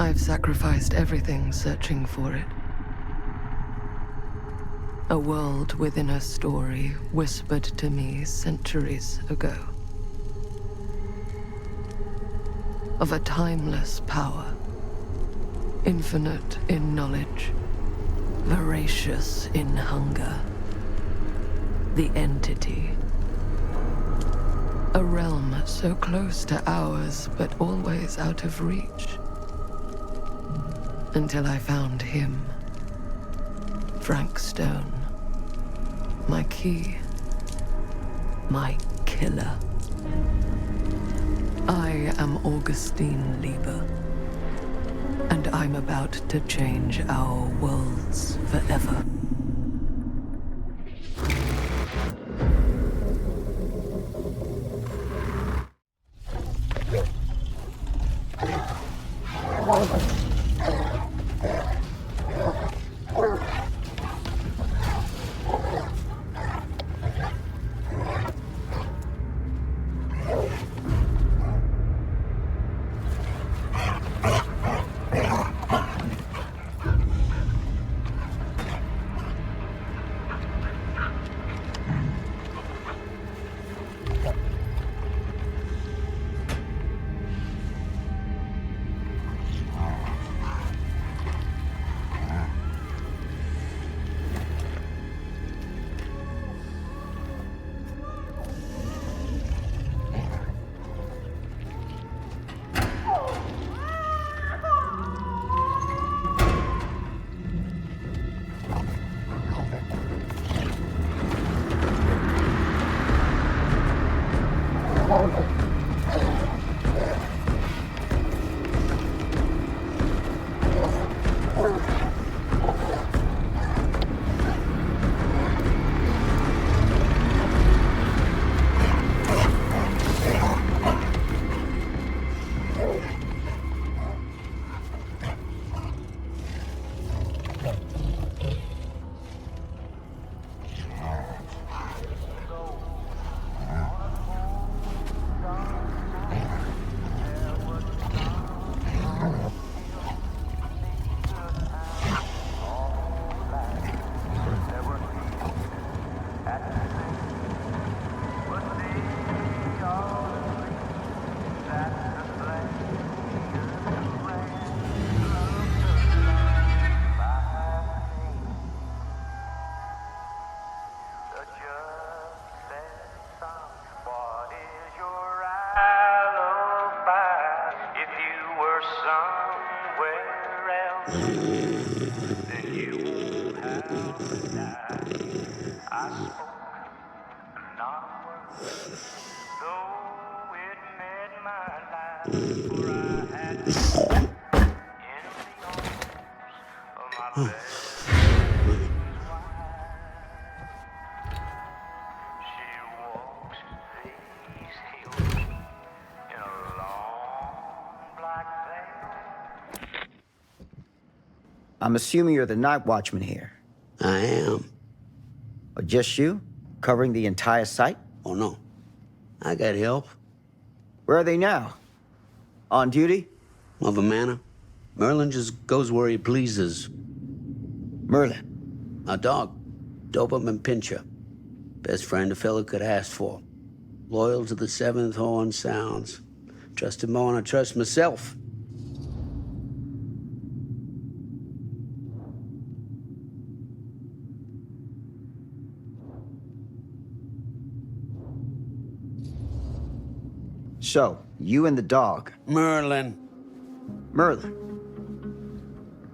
I've sacrificed everything searching for it. A world within a story whispered to me centuries ago. Of a timeless power, infinite in knowledge, voracious in hunger. The entity. A realm so close to ours, but always out of reach. Until I found him. Frank Stone. My key. My killer. I am Augustine Lieber. And I'm about to change our worlds forever. I'm assuming you're the night watchman here. I am. Or just you? Covering the entire site? Oh, no. I got help. Where are they now? On duty? Of a manner. Merlin just goes where he pleases. Merlin? A dog. Doberman Pinscher. Best friend a fella could ask for. Loyal to the seventh horn sounds. Trust him more than I trust myself. So, you and the dog. Merlin. Merlin.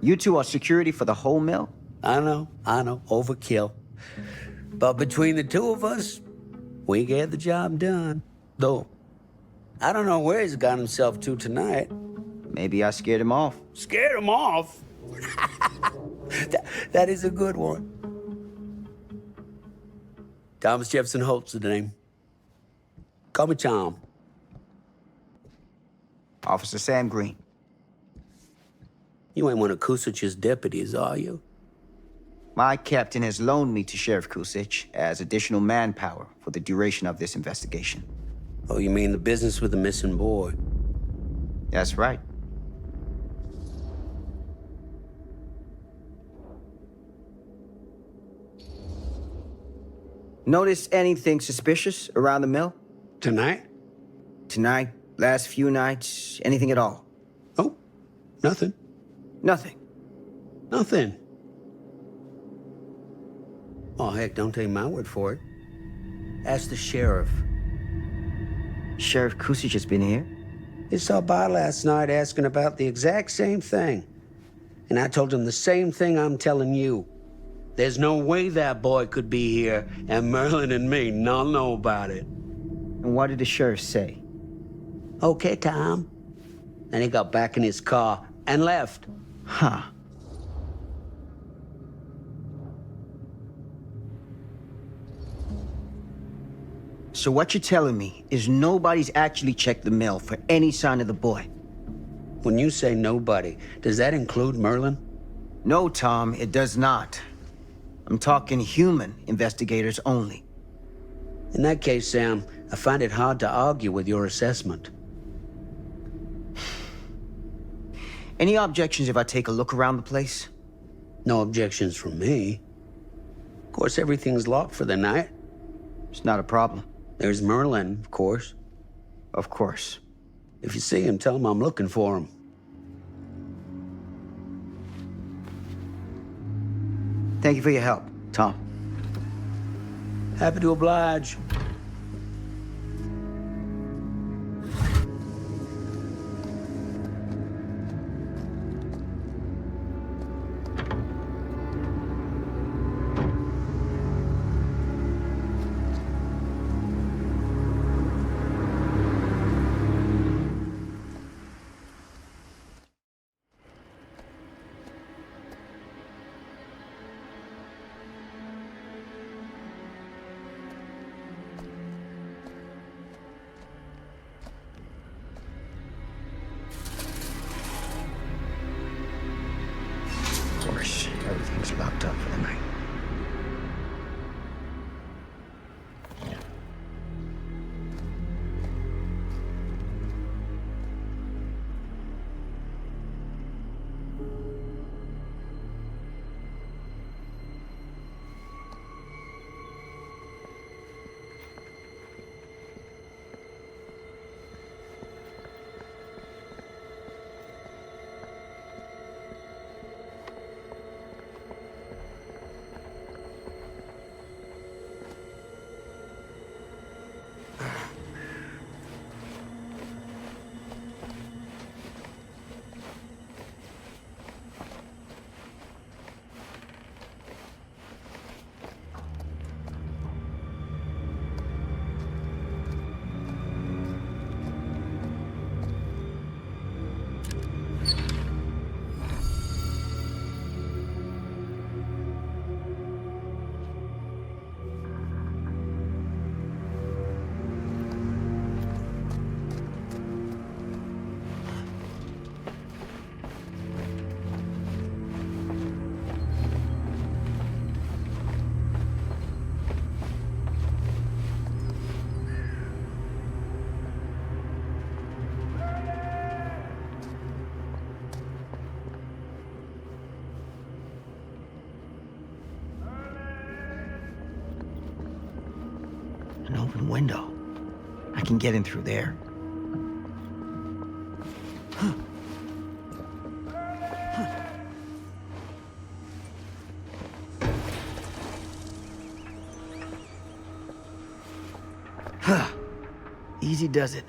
You two are security for the whole mill? I know. Overkill. But between the two of us, we get the job done. Though, I don't know where he's got himself to tonight. Maybe I scared him off. Scared him off? that is a good one. Thomas Jefferson Holt's the name. Call me Tom. Officer Sam Green. You ain't one of Kusich's deputies, are you? My captain has loaned me to Sheriff Kusich as additional manpower for the duration of this investigation. Oh, you mean the business with the missing boy? That's right. Notice anything suspicious around the mill? Tonight? Tonight? Last few nights? Anything at all? Oh, nothing. Nothing. Nothing. Oh, heck, don't take my word for it. Ask the sheriff. Sheriff Kusich has been here? He saw by last night asking about the exact same thing. And I told him the same thing I'm telling you. There's no way that boy could be here, and Merlin and me not know about it. And what did the sheriff say? Okay, Tom. Then he got back in his car and left. Huh. So what you're telling me is nobody's actually checked the mill for any sign of the boy? When you say nobody, does that include Merlin? No, Tom, it does not. I'm talking human investigators only. In that case, Sam, I find it hard to argue with your assessment. Any objections if I take a look around the place? No objections from me. Of course, everything's locked for the night. It's not a problem. There's Merlin, of course. Of course. If you see him, tell him I'm looking for him. Thank you for your help, Tom. Happy to oblige. Of course, everything's locked up for the night. An open window. I can get in through there. Easy does it.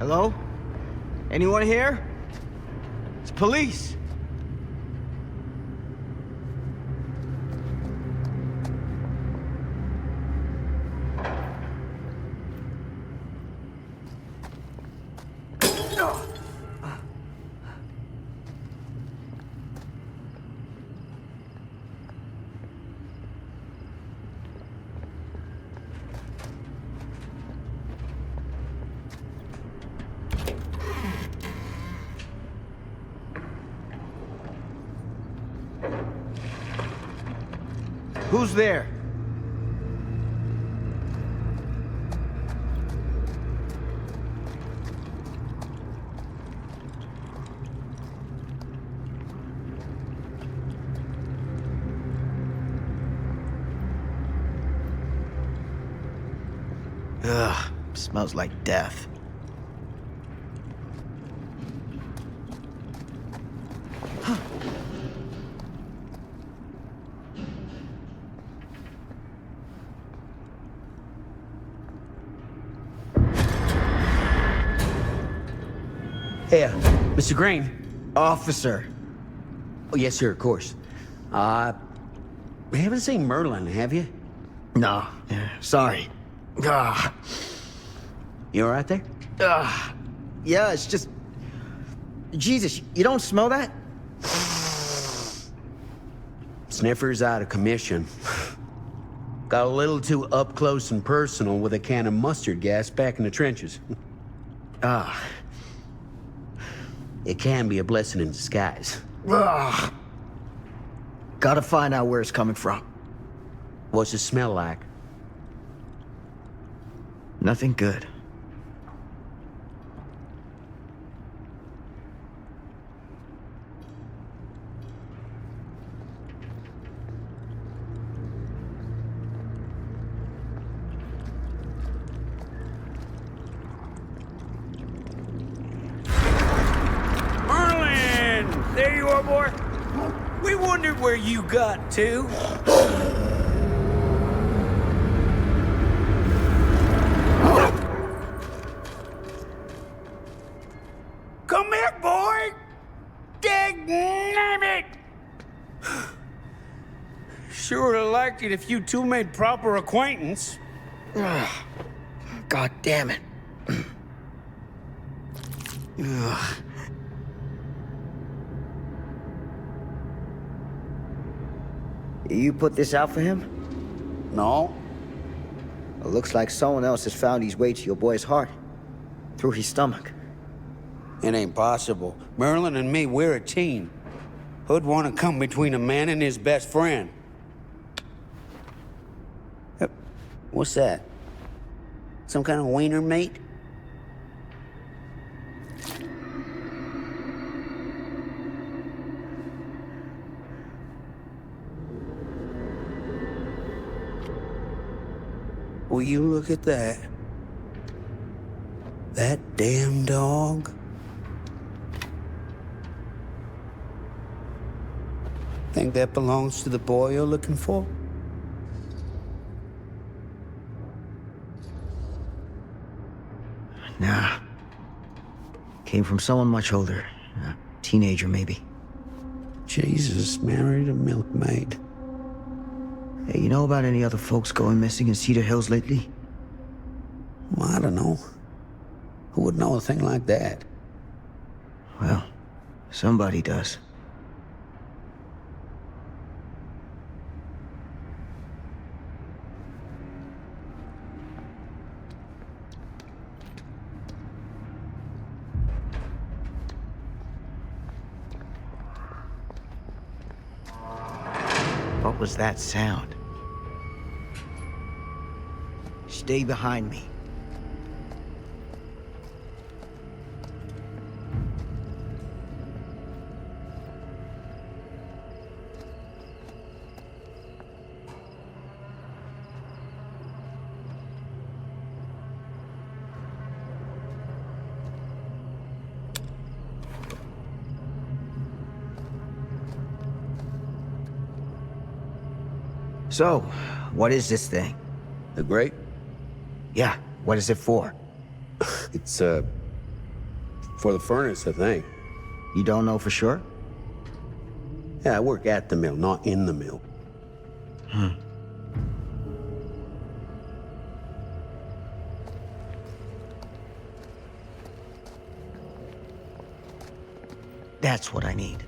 Hello? Anyone here? It's police. Who's there? Ugh, smells like death. Hey, Mr. Green. Officer. Oh, yes, sir, of course. We haven't seen Merlin, have you? No, sorry. Ah. You all right there? Yeah, it's just... Jesus, you don't smell that? Sniffer's out of commission. Got a little too up close and personal with a can of mustard gas back in the trenches. It can be a blessing in disguise. Gotta find out where it's coming from. What's it smell like? Nothing good. Merlin! There you are, boy. We wondered where you got to. Come here, boy! Dang it! Sure would have liked it if you two made proper acquaintance. God damn it. You put this out for him? No? It looks like someone else has found his way to your boy's heart. Through his stomach. It ain't possible. Merlin and me, we're a team. Who'd want to come between a man and his best friend? What's that? Some kind of wiener meat? Will you look at that? That damn dog? Think that belongs to the boy you're looking for? Nah. Came from someone much older. A teenager, maybe. Jesus married a milkmaid. Hey, you know about any other folks going missing in Cedar Hills lately? Well, I don't know. Who would know a thing like that? Well, somebody does. What was that sound? Stay behind me. So, what is this thing? The Great? Yeah, what is it for? It's, For the furnace, I think. You don't know for sure? Yeah, I work at the mill, not in the mill. That's what I need.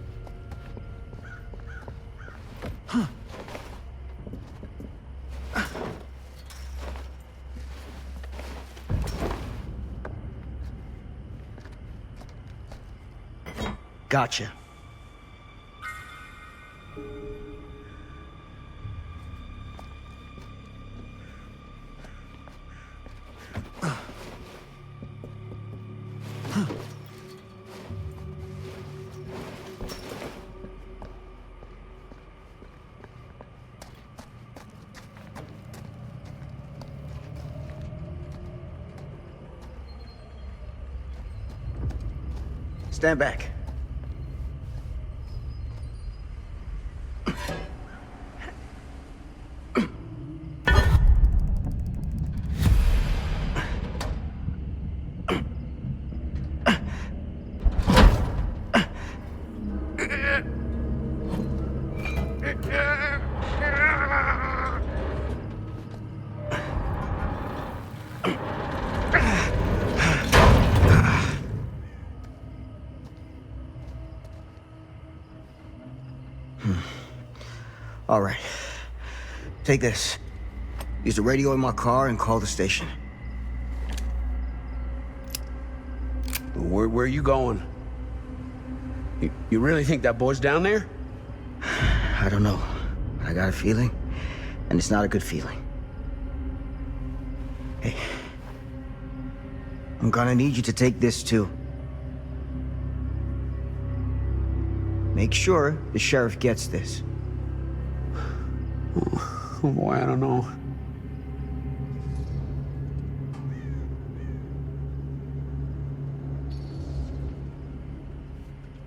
Gotcha. Stand back. All right. Take this. Use the radio in my car and call the station. Where are you going? You really think that boy's down there? I don't know. I got a feeling, and it's not a good feeling. Hey. I'm gonna need you to take this too. Make sure the sheriff gets this. Oh boy, I don't know.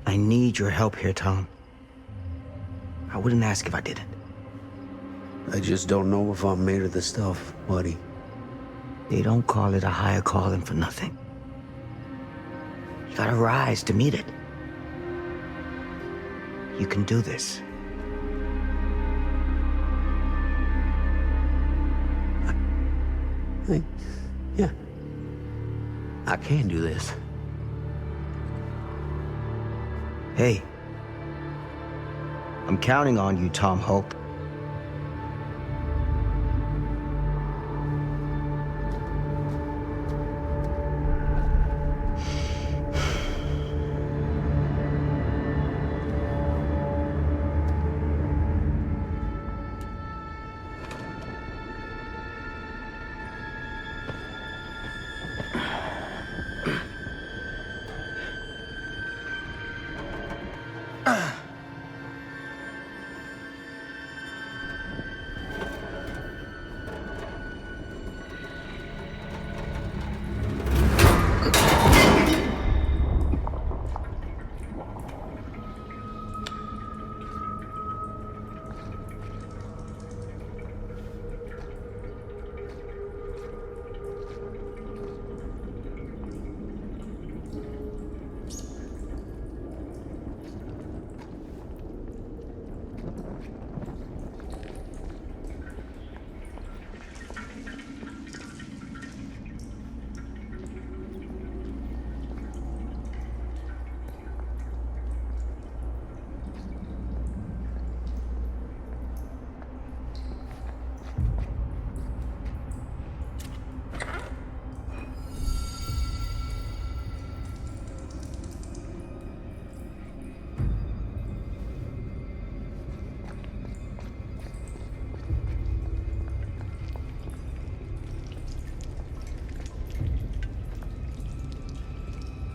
I need your help here, Tom. I wouldn't ask if I didn't. I just don't know if I'm made of this stuff, buddy. They don't call it a higher calling for nothing. You gotta rise to meet it. You can do this. Yeah. I can do this. Hey. I'm counting on you, Tom Hope.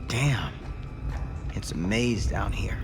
Damn. It's a maze down here.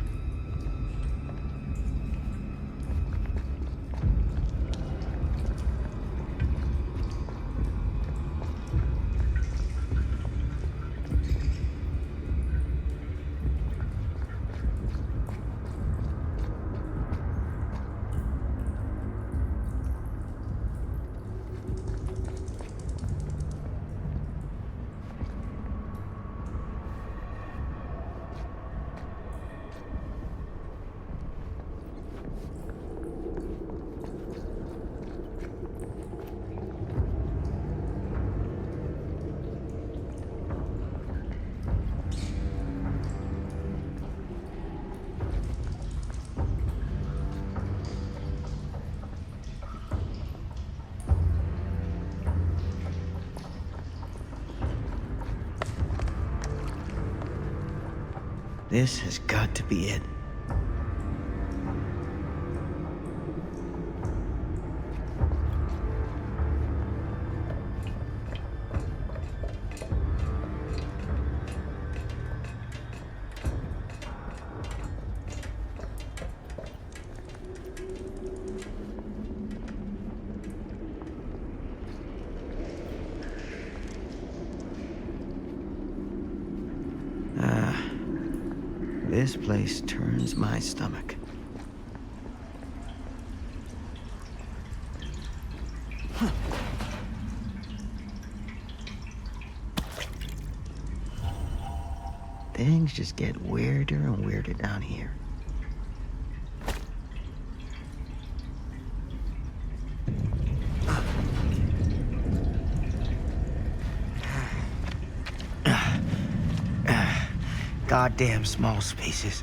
This has got to be it. This place turns my stomach. Things just get weirder and weirder down here. Goddamn small spaces.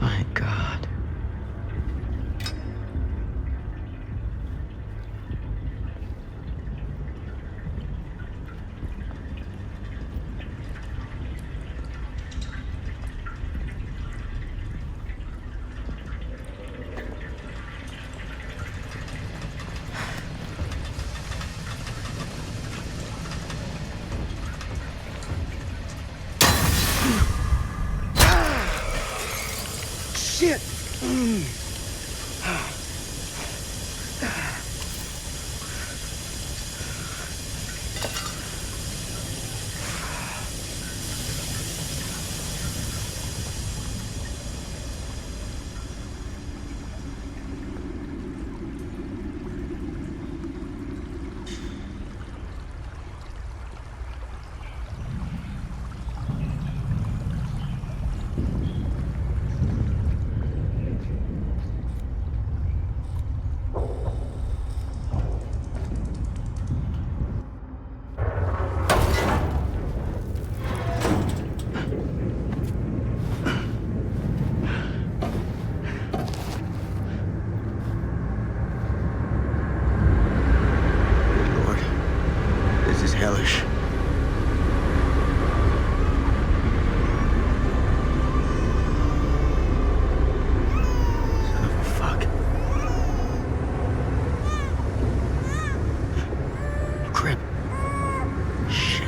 My God. Shit! Hellish. Son of a fuck. Crap. Shit.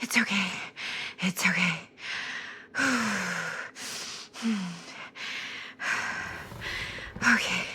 It's okay. It's okay. Okay.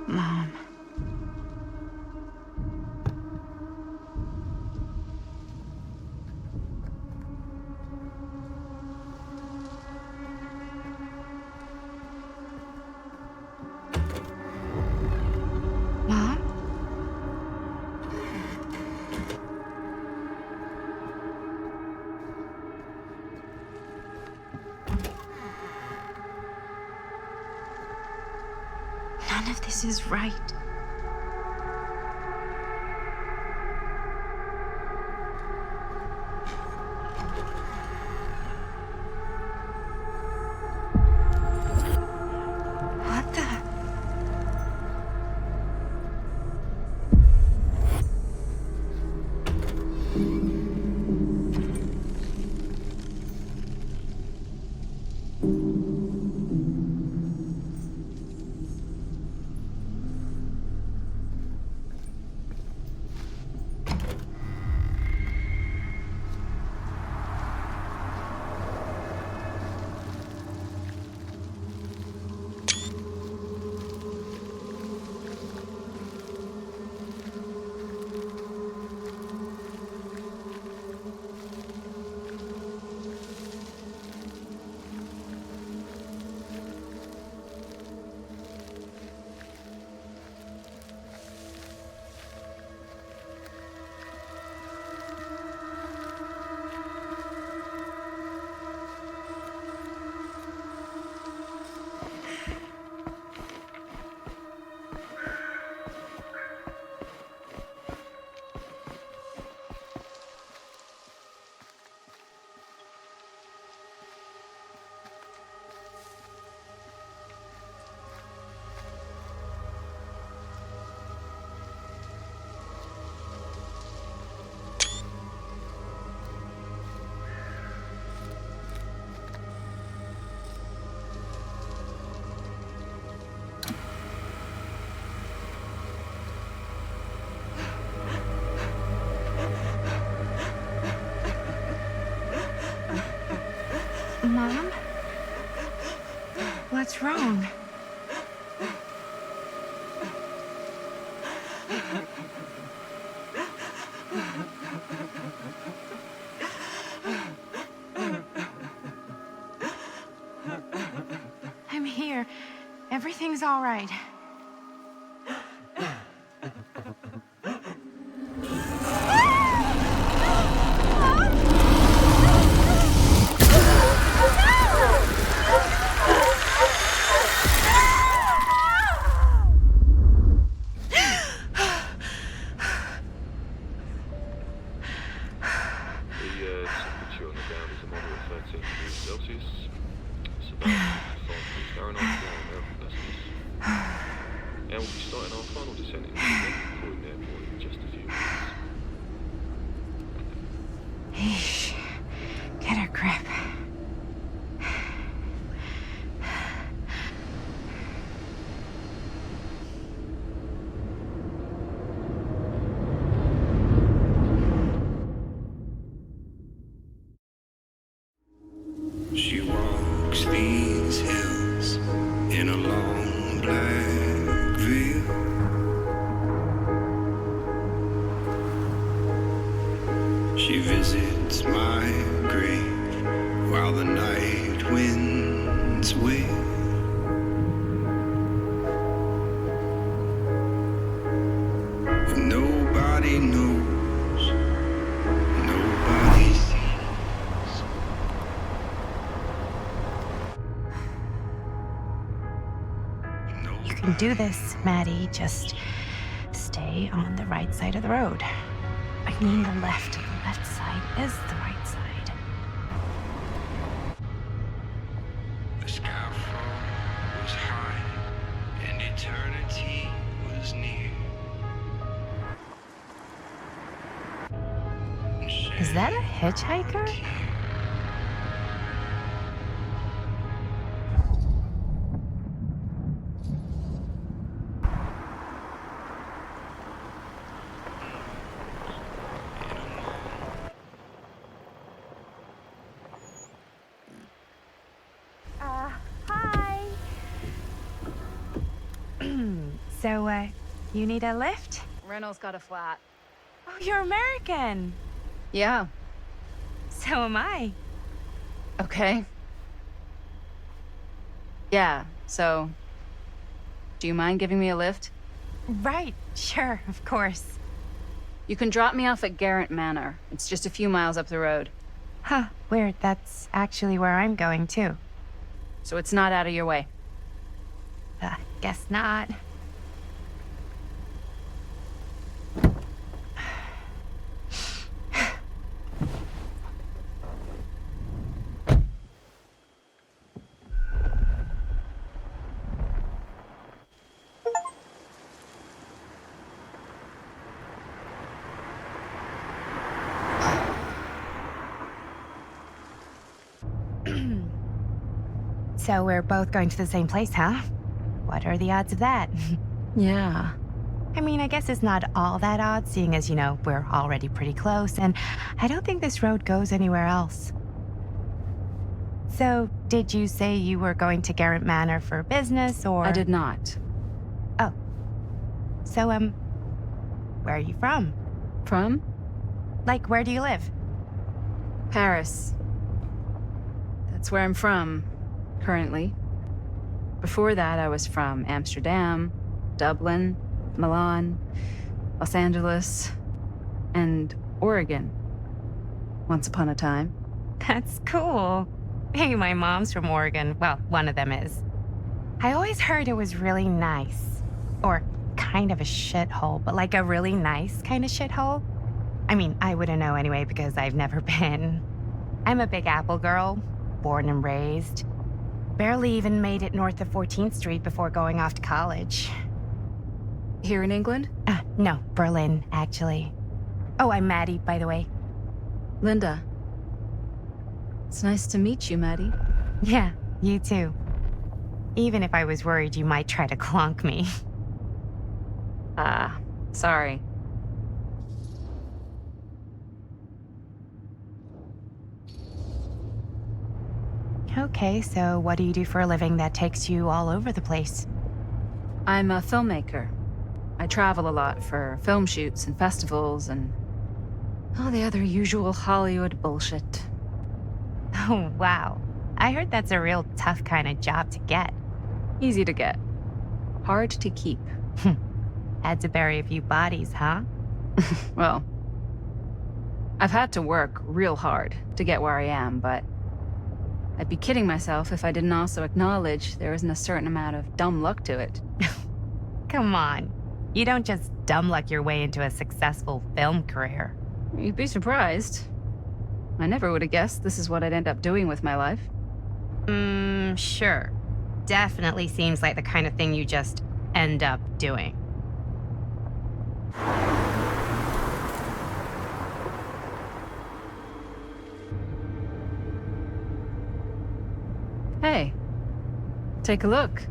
Mom. Mom? None of this is right. What the? Mom? What's wrong? I'm here. Everything's all right. Get a grip. She walks these hills in a long black veil. She visits my grave while the night winds wail. But nobody knows, nobody sees. You can do this, Maddie. Just stay on the right side of the road. I mean the left. The left side is the right side. The skyfall was high, and eternity was near. Is that a hitchhiker? Hi. So, you need a lift? Reynolds got a flat. Oh, you're American. Yeah. So am I. Okay. Yeah, so... Do you mind giving me a lift? Right, sure, of course. You can drop me off at Garrett Manor. It's just a few miles up the road. Huh, weird. That's actually where I'm going, too. So it's not out of your way. Guess not. So we're both going to the same place, huh? What are the odds of that? Yeah. I mean, I guess it's not all that odd, seeing as, we're already pretty close, and I don't think this road goes anywhere else. So, did you say you were going to Garrett Manor for business, or...? I did not. Oh. So, where are you from? From? Like, where do you live? Paris. That's where I'm from, currently. Before that, I was from Amsterdam, Dublin, Milan, Los Angeles, and Oregon. Once upon a time. That's cool. Hey, my mom's from Oregon. Well, one of them is. I always heard it was really nice. Or kind of a shithole, but like a really nice kind of shithole. I mean, I wouldn't know anyway because I've never been. I'm a Big Apple girl, born and raised. Barely even made it north of 14th Street before going off to college. Here in England? No, Berlin, actually. Oh, I'm Maddie, by the way. Linda. It's nice to meet you, Maddie. Yeah, you too. Even if I was worried you might try to clonk me. Sorry. Okay, so what do you do for a living that takes you all over the place? I'm a filmmaker. I travel a lot for film shoots and festivals and all the other usual Hollywood bullshit. Oh, wow. I heard that's a real tough kind of job to get. Easy to get. Hard to keep. Had to bury a few bodies, huh? Well, I've had to work real hard to get where I am, but I'd be kidding myself if I didn't also acknowledge there isn't a certain amount of dumb luck to it. Come on. You don't just dumb luck your way into a successful film career. You'd be surprised. I never would have guessed this is what I'd end up doing with my life. Sure. Definitely seems like the kind of thing you just end up doing. Hey, take a look.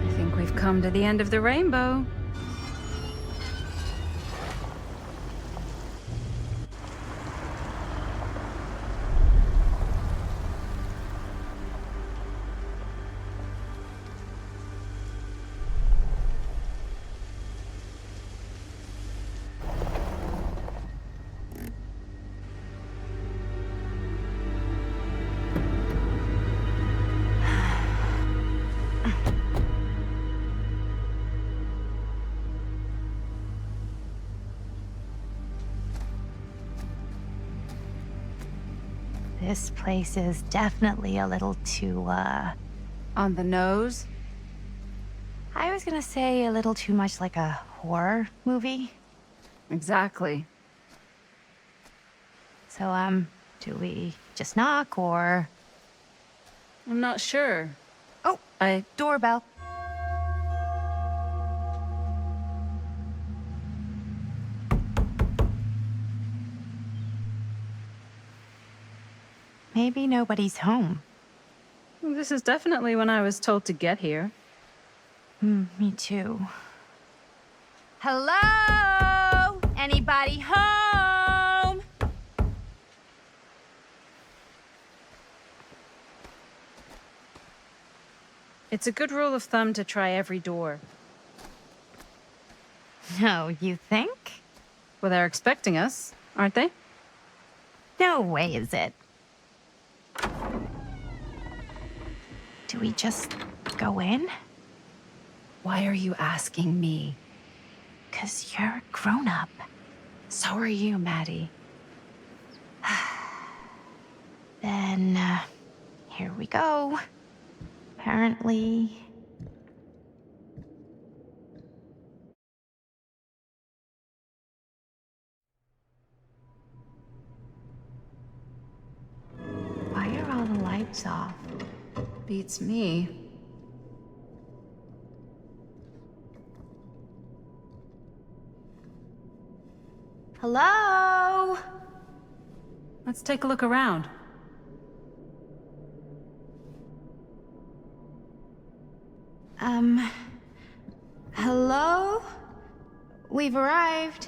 I think we've come to the end of the rainbow. This place is definitely a little too, On the nose? I was gonna say a little too much like a horror movie. Exactly. So, do we just knock or... I'm not sure. Oh, doorbell. Maybe nobody's home. This is definitely when I was told to get here. Me too. Hello? Anybody home? It's a good rule of thumb to try every door. No, you think? Well, they're expecting us, aren't they? No way is it. Do we just go in? Why are you asking me? 'Cause you're a grown-up. So are you, Maddie. Then, here we go. Apparently... Why are all the lights off? Beats me. Hello? Let's take a look around. Hello? We've arrived.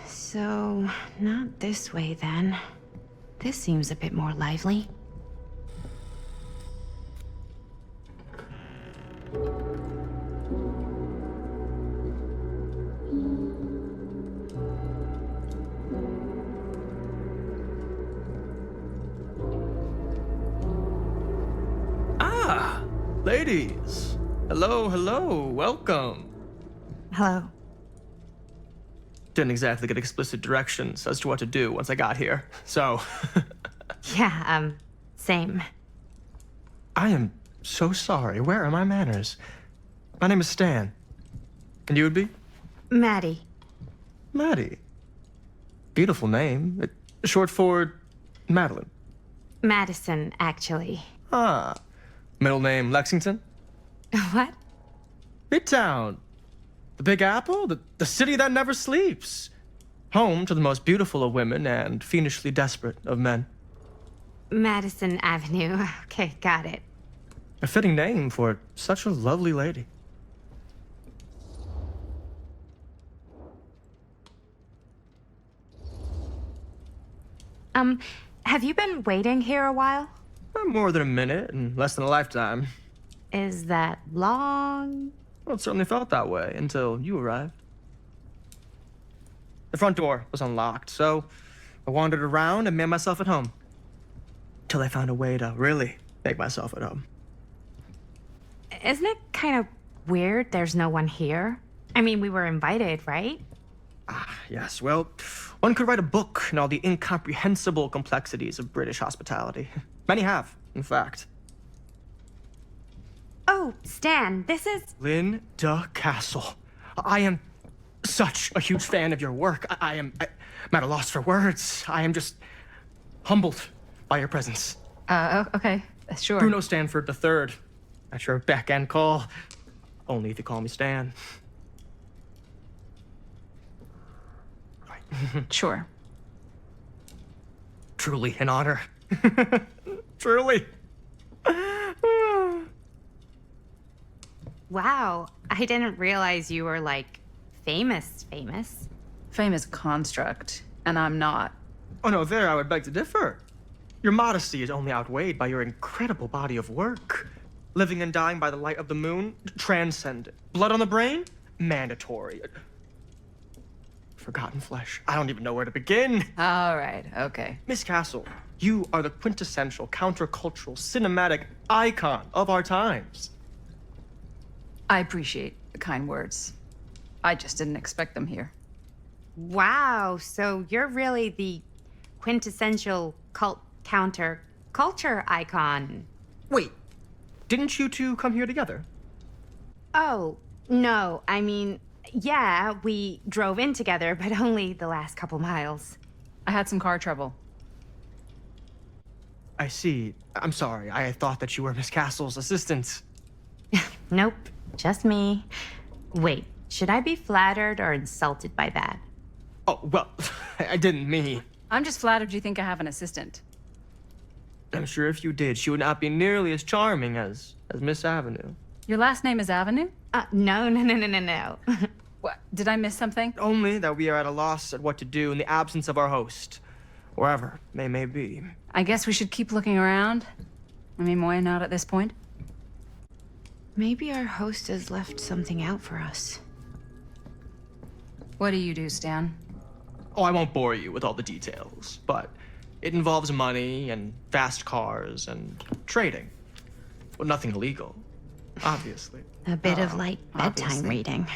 So, not this way then. This seems a bit more lively. Ah, ladies. Hello, hello, welcome. Hello. Didn't exactly get explicit directions as to what to do once I got here, so. Yeah, same. I am so sorry. Where are my manners? My name is Stan. And you would be? Maddie. Maddie. Beautiful name. Short for Madeline. Madison, actually. Ah. Middle name Lexington? What? Midtown. The Big Apple? The city that never sleeps. Home to the most beautiful of women and fiendishly desperate of men. Madison Avenue. Okay, got it. A fitting name for such a lovely lady. Have you been waiting here a while? More than a minute and less than a lifetime. Is that long? Well, it certainly felt that way until you arrived. The front door was unlocked, so I wandered around and made myself at home. Till I found a way to really make myself at home. Isn't it kind of weird there's no one here? I mean, we were invited, right? Ah, yes, well, one could write a book on all the incomprehensible complexities of British hospitality. Many have, in fact. Oh, Stan, this is... Linda Castle. I am such a huge fan of your work. I'm at a loss for words. I am just humbled by your presence. Okay, sure. Bruno Stanford III. At your beck and call. Only if you call me Stan. Sure. Truly an honor. Truly. Wow, I didn't realize you were like famous. Famous construct, and I'm not. Oh no, there I would beg to differ. Your modesty is only outweighed by your incredible body of work. Living and dying by the light of the moon, transcendent. Blood on the brain, mandatory. Forgotten flesh. I don't even know where to begin. All right, okay. Miss Castle, you are the quintessential countercultural cinematic icon of our times. I appreciate the kind words. I just didn't expect them here. Wow, so you're really the quintessential counter-culture icon. Wait, didn't you two come here together? Oh, no, I mean, yeah, we drove in together, but only the last couple miles. I had some car trouble. I see. I'm sorry. I thought that you were Miss Castle's assistant. Nope, just me. Wait, should I be flattered or insulted by that? Oh, well, I didn't mean. I'm just flattered you think I have an assistant. I'm sure if you did, she would not be nearly as charming as Miss Avenue. Your last name is Avenue? No. What? Did I miss something? Only that we are at a loss at what to do in the absence of our host, wherever they may be. I guess we should keep looking around. I mean, why not at this point? Maybe our host has left something out for us. What do you do, Stan? Oh, I won't bore you with all the details, but it involves money and fast cars and trading. Well, nothing illegal, obviously. A bit of light bedtime obviously. reading.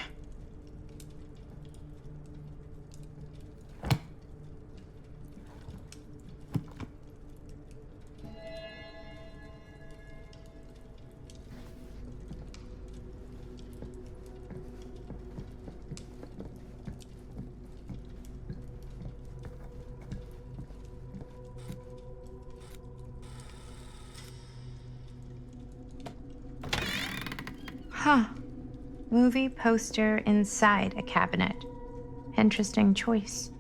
Huh. Movie poster inside a cabinet. Interesting choice.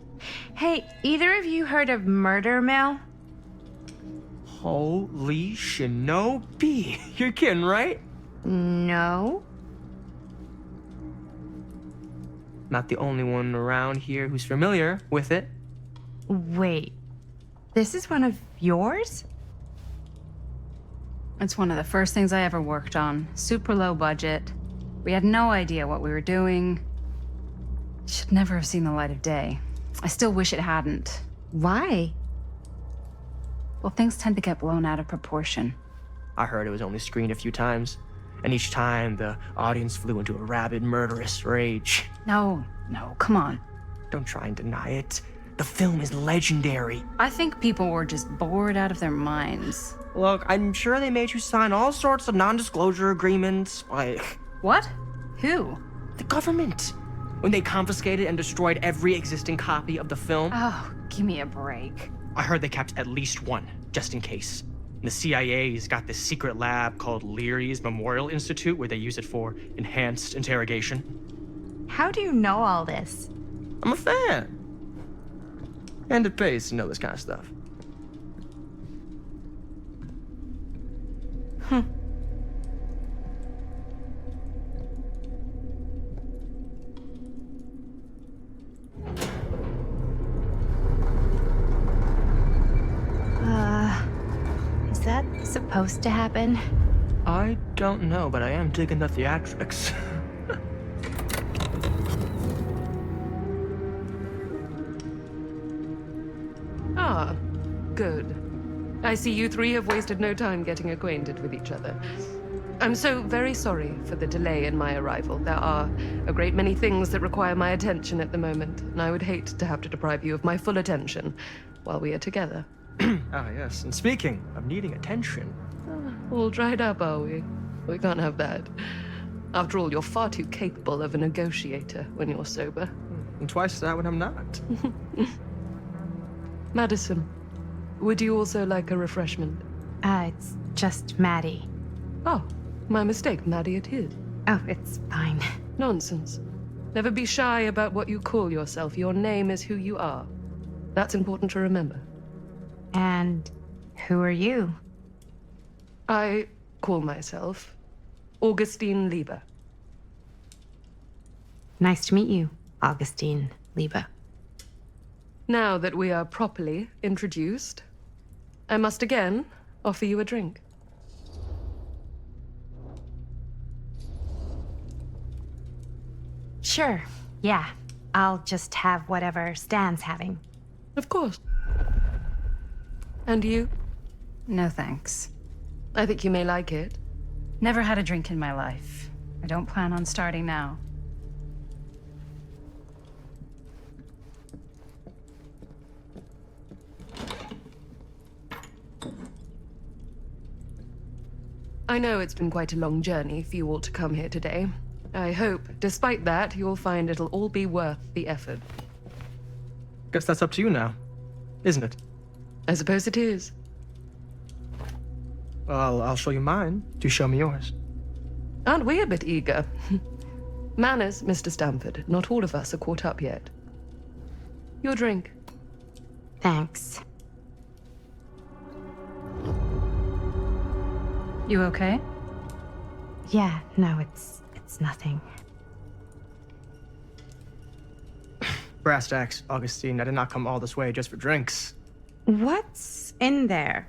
Hey, either of you heard of Murder Mill? Holy shinobi. You're kidding, right? No. Not the only one around here who's familiar with it. Wait. This is one of yours? It's one of the first things I ever worked on. Super low budget. We had no idea what we were doing. Should never have seen the light of day. I still wish it hadn't. Why? Well, things tend to get blown out of proportion. I heard it was only screened a few times, and each time the audience flew into a rabid, murderous rage. No, come on. Don't try and deny it. The film is legendary. I think people were just bored out of their minds. Look, I'm sure they made you sign all sorts of non-disclosure agreements, like... What? Who? The government. When they confiscated and destroyed every existing copy of the film. Oh, give me a break. I heard they kept at least one, just in case. The CIA's got this secret lab called Leary's Memorial Institute where they use it for enhanced interrogation. How do you know all this? I'm a fan. And it pays to know this kind of stuff. Is that supposed to happen? I don't know, but I am digging the theatrics. Ah, good. I see you three have wasted no time getting acquainted with each other. I'm so very sorry for the delay in my arrival. There are a great many things that require my attention at the moment, and I would hate to have to deprive you of my full attention while we are together. Ah, yes. And speaking of needing attention. All dried up, are we? We can't have that. After all, you're far too capable of a negotiator when you're sober. And twice that when I'm not. Madison, would you also like a refreshment? It's just Maddie. Oh, my mistake. Maddie it is. Oh, it's fine. Nonsense. Never be shy about what you call yourself. Your name is who you are. That's important to remember. And who are you? I call myself Augustine Lieber. Nice to meet you, Augustine Lieber. Now that we are properly introduced, I must again offer you a drink. Sure, yeah. I'll just have whatever Stan's having. Of course. And you? No thanks. I think you may like it. Never had a drink in my life. I don't plan on starting now. I know it's been quite a long journey for you all to come here today. I hope, despite that, you'll find it'll all be worth the effort. Guess that's up to you now, isn't it? I suppose it is. Well, I'll show you mine. Do show me yours. Aren't we a bit eager? Manners, Mr. Stamford. Not all of us are caught up yet. Your drink. Thanks. You okay? Yeah, no, it's nothing. Brass tacks, Augustine. I did not come all this way just for drinks. What's in there?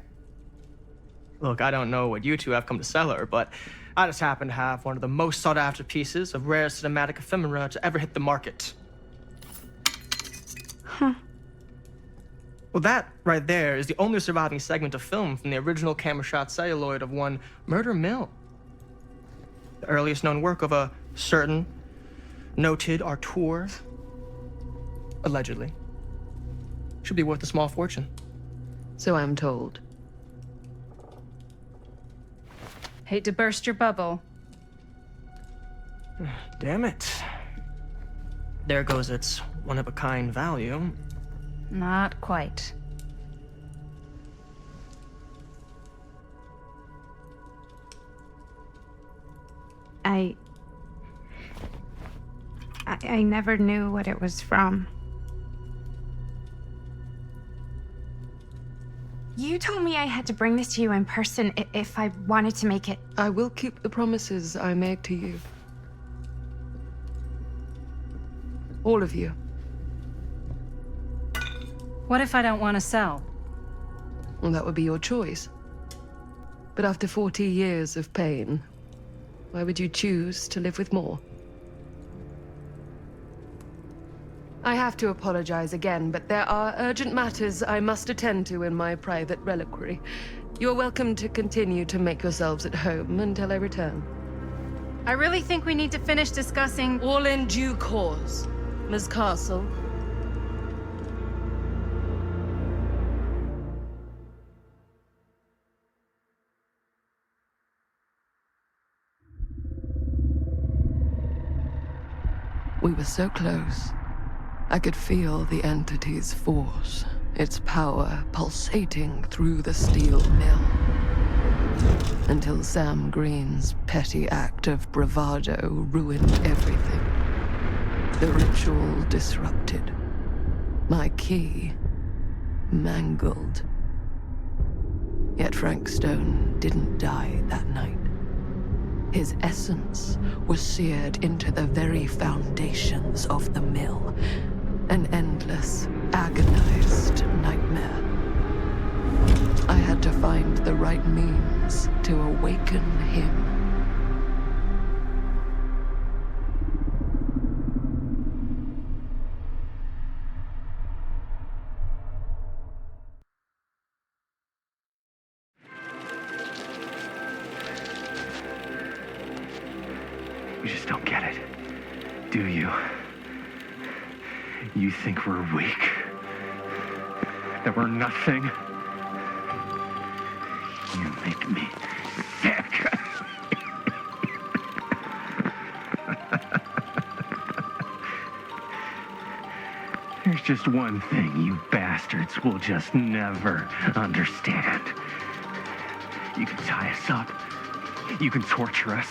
Look, I don't know what you two have come to cellar, but I just happen to have one of the most sought-after pieces of rare cinematic ephemera to ever hit the market. Huh. Well, that right there is the only surviving segment of film from the original camera-shot celluloid of one Murder Mill. The earliest known work of a certain noted auteur, allegedly. Should be worth a small fortune. So I'm told. Hate to burst your bubble. Damn it. There goes its one-of-a-kind value. Not quite. I never knew what it was from. You told me I had to bring this to you in person if I wanted to make it. I will keep the promises I made to you. All of you. What if I don't want to sell? Well, that would be your choice. But after 40 years of pain, why would you choose to live with more? I have to apologize again, but there are urgent matters I must attend to in my private reliquary. You're welcome to continue to make yourselves at home until I return. I really think we need to finish discussing. All in due course, Ms. Castle. We were so close. I could feel the entity's force, its power pulsating through the steel mill. Until Sam Green's petty act of bravado ruined everything. The ritual disrupted. My key mangled. Yet Frank Stone didn't die that night. His essence was seared into the very foundations of the mill. An endless, agonized nightmare. I had to find the right means to awaken him. You just don't get it, do you? You think we're weak? That we're nothing? You make me sick. There's just one thing you bastards will just never understand. You can tie us up. You can torture us.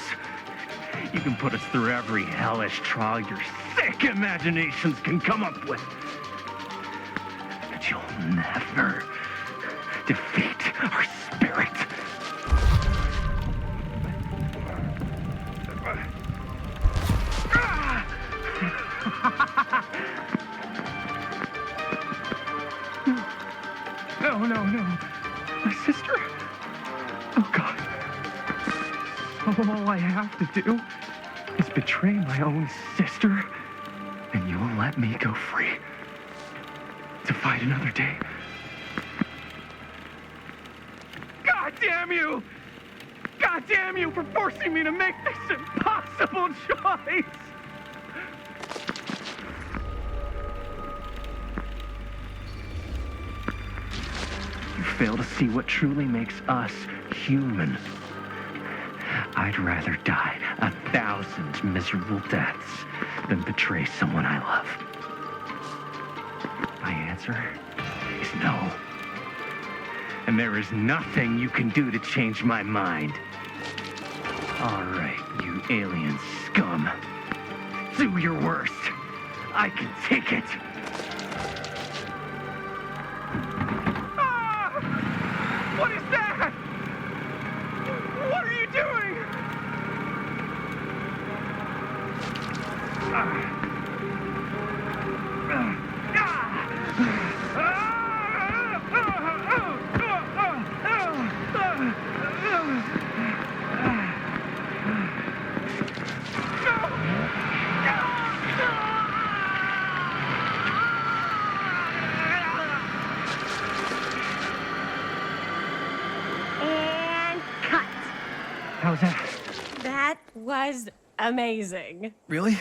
You can put us through every hellish trial your sick imaginations can come up with. But you'll never defeat our spirit. No, no, no. My sister? Oh, God. All I have to do is betray my own sister, and you will let me go free to fight another day. God damn you! God damn you for forcing me to make this impossible choice! You fail to see what truly makes us human. I'd rather die 1,000 miserable deaths than betray someone I love. My answer is no. And there is nothing you can do to change my mind. All right, you alien scum. Do your worst. I can take it. Ah! What is that? What are you doing? And cut. How's that? That was amazing. Really?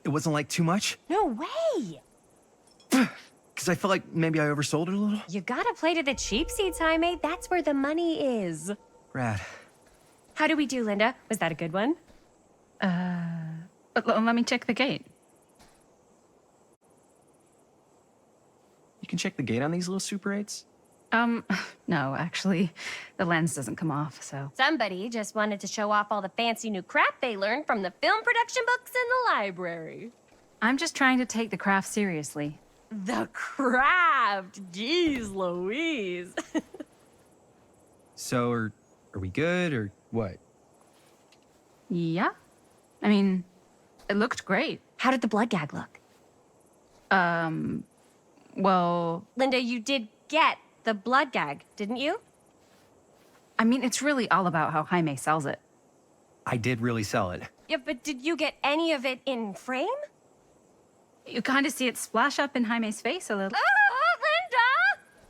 It wasn't like too much? No way. Because I felt like maybe I oversold it a little? You gotta play to the cheap seats, Jaime. That's where the money is. Rad. How do we do, Linda? Was that a good one? Let me check the gate. You can check the gate on these little Super 8s? No, actually, the lens doesn't come off, so. Somebody just wanted to show off all the fancy new crap they learned from the film production books in the library. I'm just trying to take the craft seriously. The craft! Jeez Louise. So, are we good, or what? Yeah? I mean, it looked great. How did the blood gag look? Well, Linda, you did get the blood gag, didn't you? I mean, it's really all about how Jaime sells it. I did really sell it. Yeah, but did you get any of it in frame? You kind of see it splash up in Jaime's face a little. Linda!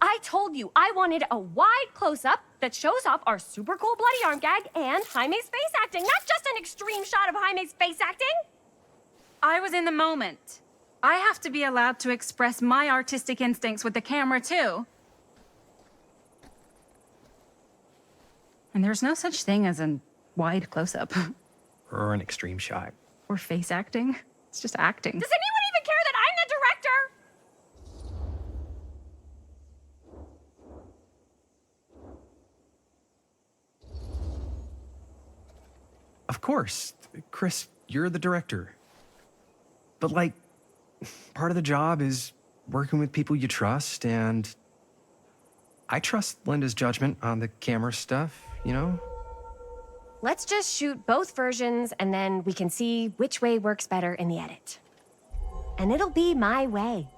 I told you I wanted a wide close-up that shows off our super cool bloody arm gag and Jaime's face acting, not just an extreme shot of Jaime's face acting. I was in the moment. I have to be allowed to express my artistic instincts with the camera, too. And there's no such thing as a wide close-up. Or an extreme shot. Or face acting. It's just acting. Does anyone even care that I'm the director? Of course. Chris, you're the director. But, like, part of the job is working with people you trust, and I trust Linda's judgment on the camera stuff, you know? Let's just shoot both versions and then we can see which way works better in the edit. And it'll be my way.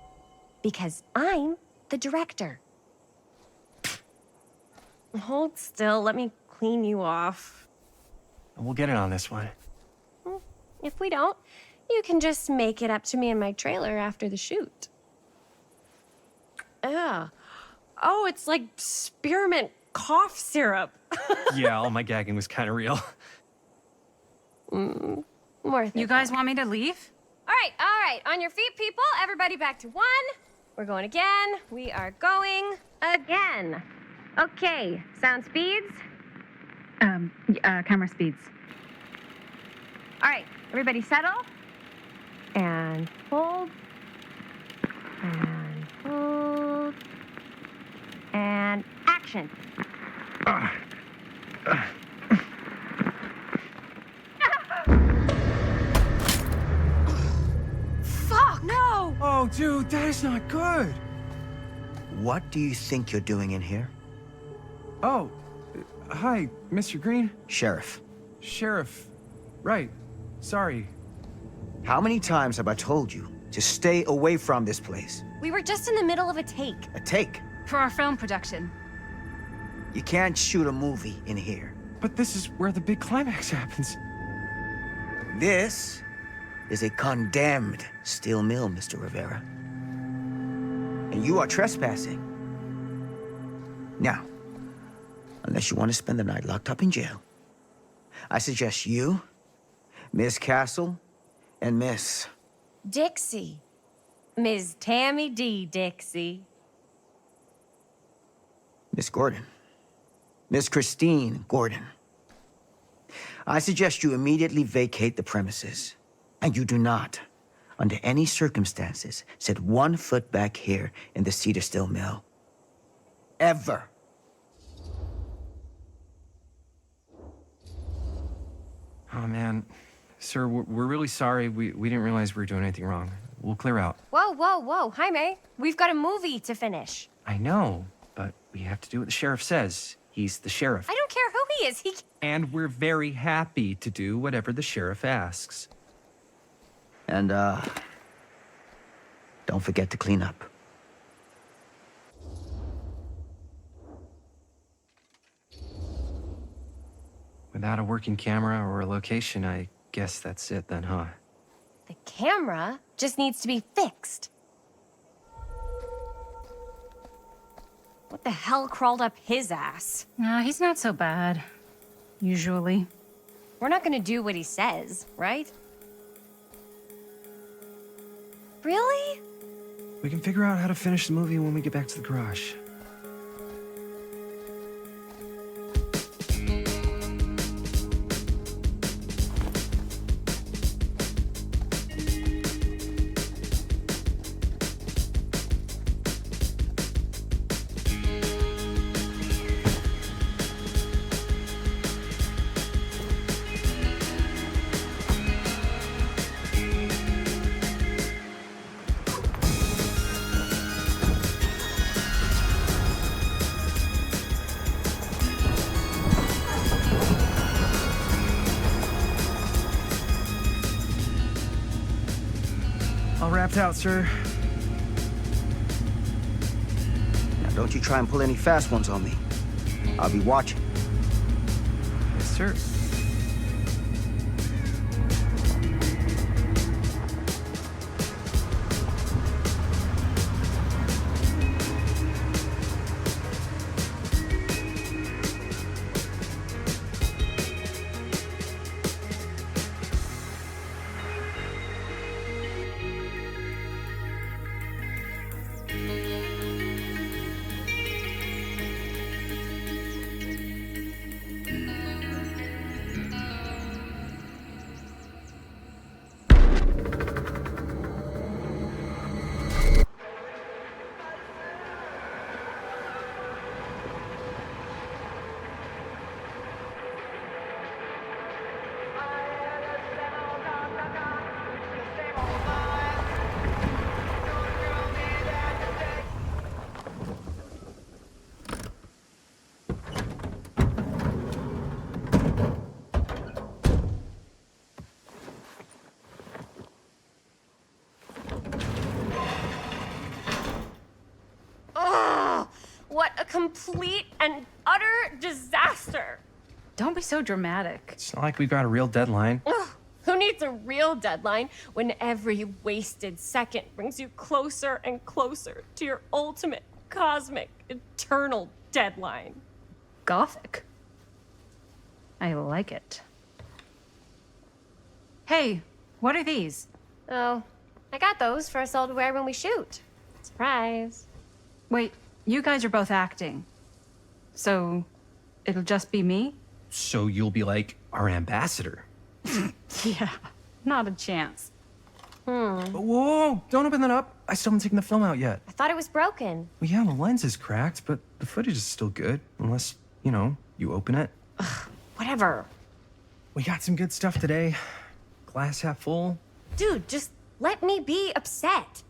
Because I'm the director. Hold still, let me clean you off. We'll get it on this one. If we don't, you can just make it up to me in my trailer after the shoot. Ugh. Oh, it's like spearmint cough syrup. Yeah, all my gagging was kind of real. Worth it. You guys want me to leave? All right. On your feet, people. Everybody back to one. We're going again. We are going again. Okay, sound speeds. Camera speeds. All right, everybody settle. And hold. And hold. And action. Fuck, no! Oh, dude, that is not good. What do you think you're doing in here? Oh, hi, Mr. Green. Sheriff. Sheriff. Right. Sorry. How many times have I told you to stay away from this place? We were just in the middle of a take. A take? For our film production. You can't shoot a movie in here. But this is where the big climax happens. This is a condemned steel mill, Mr. Rivera. And you are trespassing. Now, unless you want to spend the night locked up in jail, I suggest you, Miss Castle, and Miss... Dixie. Ms. Tammy D. Dixie. Miss Gordon. Miss Christine Gordon. I suggest you immediately vacate the premises. And you do not, under any circumstances, set 1 foot back here in the Cedar Still Mill. Ever. Oh, man. Sir, we're really sorry. We didn't realize we were doing anything wrong. We'll clear out. Whoa, whoa, whoa. Jaime, we've got a movie to finish. I know, but we have to do what the sheriff says. He's the sheriff. I don't care who he is. And we're very happy to do whatever the sheriff asks. And, don't forget to clean up. Without a working camera or a location, I guess that's it then, huh? The camera just needs to be fixed. What the hell crawled up his ass? Nah, he's not so bad. Usually. We're not gonna do what he says, right? Really? We can figure out how to finish the movie when we get back to the garage. All wrapped out, sir. Now, don't you try and pull any fast ones on me. I'll be watching. Yes, sir. What a complete and utter disaster. Don't be so dramatic. It's not like we've got a real deadline. Ugh, who needs a real deadline when every wasted second brings you closer and closer to your ultimate, cosmic, eternal deadline? Gothic. I like it. Hey, what are these? Oh, I got those for us all to wear when we shoot. Surprise. Wait, you guys are both acting. So, it'll just be me? So you'll be like our ambassador. Yeah, not a chance. Whoa, don't open that up. I still haven't taken the film out yet. I thought it was broken. Well, yeah, the lens is cracked, but the footage is still good. Unless, you open it. Whatever. We got some good stuff today. Glass half full. Dude, just let me be upset.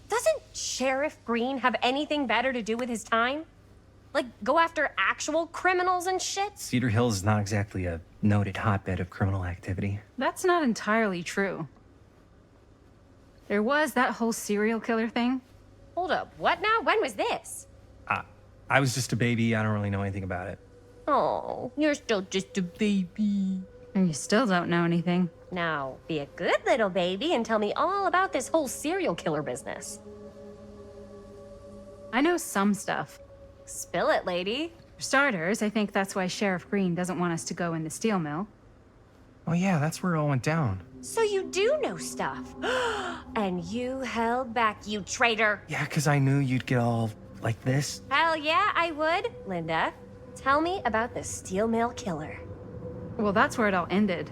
Doesn't Sheriff Green have anything better to do with his time? Like, go after actual criminals and shit? Cedar Hills is not exactly a noted hotbed of criminal activity. That's not entirely true. There was that whole serial killer thing. Hold up, what now? When was this? I was just a baby. I don't really know anything about it. Oh, you're still just a baby. And you still don't know anything. Now, be a good little baby and tell me all about this whole serial killer business. I know some stuff. Spill it, lady. For starters, I think that's why Sheriff Green doesn't want us to go in the steel mill. Oh yeah, that's where it all went down. So you do know stuff. And you held back, you traitor. Yeah, because I knew you'd get all like this. Hell yeah, I would. Linda, tell me about the steel mill killer. Well, that's where it all ended.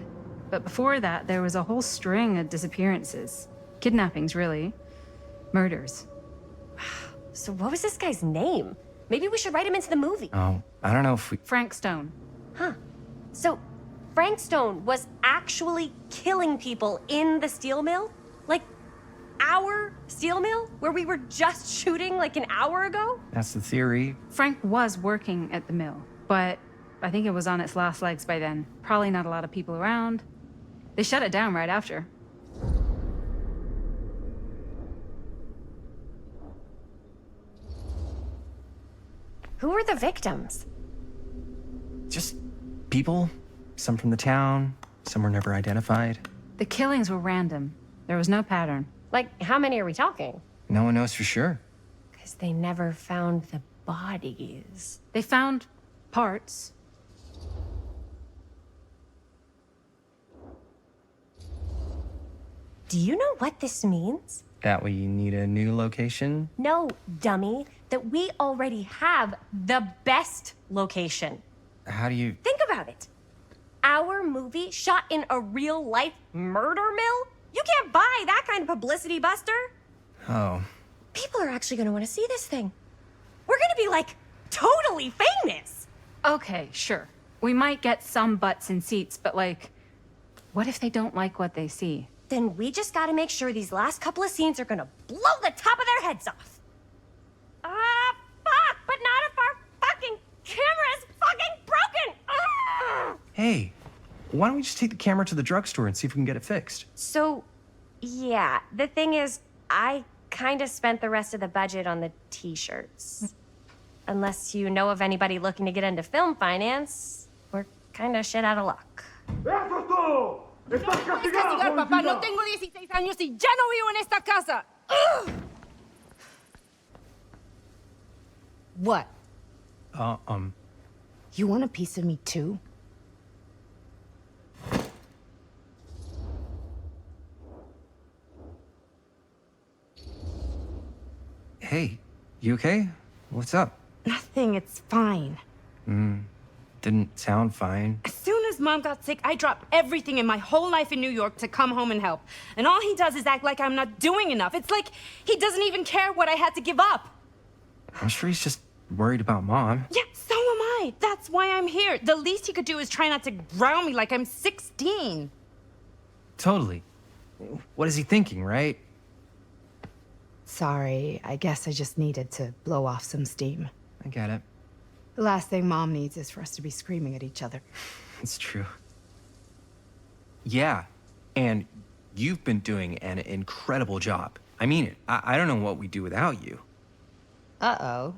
But before that, there was a whole string of disappearances. Kidnappings, really. Murders. So what was this guy's name? Maybe we should write him into the movie. Oh, I don't know if we... Frank Stone. Huh. So Frank Stone was actually killing people in the steel mill? Like, our steel mill? Where we were just shooting like an hour ago? That's the theory. Frank was working at the mill, but I think it was on its last legs by then. Probably not a lot of people around. They shut it down right after. Who were the victims? Just people. Some from the town, some were never identified. The killings were random. There was no pattern. Like, how many are we talking? No one knows for sure. Because they never found the bodies. They found parts. Do you know what this means? That we need a new location? No, dummy. That we already have the best location. How do you... Think about it. Our movie shot in a real-life murder mill? You can't buy that kind of publicity, Buster. Oh. People are actually gonna want to see this thing. We're gonna be, like, totally famous. Okay, sure. We might get some butts in seats, but like, what if they don't like what they see? Then we just gotta make sure these last couple of scenes are gonna blow the top of their heads off. Fuck, but not if our fucking camera is fucking broken! Hey, why don't we just take the camera to the drugstore and see if we can get it fixed? So, yeah, the thing is, I kind of spent the rest of the budget on the t-shirts. Unless you know of anybody looking to get into film finance, we're kind of shit out of luck. ¡Puedes castigar, papá! No tengo 16 años y ya no vivo en esta casa. What? You want a piece of me too? Hey, you okay? What's up? Nothing, it's fine. Didn't sound fine. As soon as Mom got sick, I dropped everything in my whole life in New York to come home and help. And all he does is act like I'm not doing enough. It's like he doesn't even care what I had to give up. I'm sure he's just worried about Mom. Yeah, so am I. That's why I'm here. The least he could do is try not to ground me like I'm 16. Totally. What is he thinking, right? Sorry, I guess I just needed to blow off some steam. I get it. The last thing Mom needs is for us to be screaming at each other. It's true. Yeah, and you've been doing an incredible job. I mean it. I don't know what we'd do without you. Uh-oh.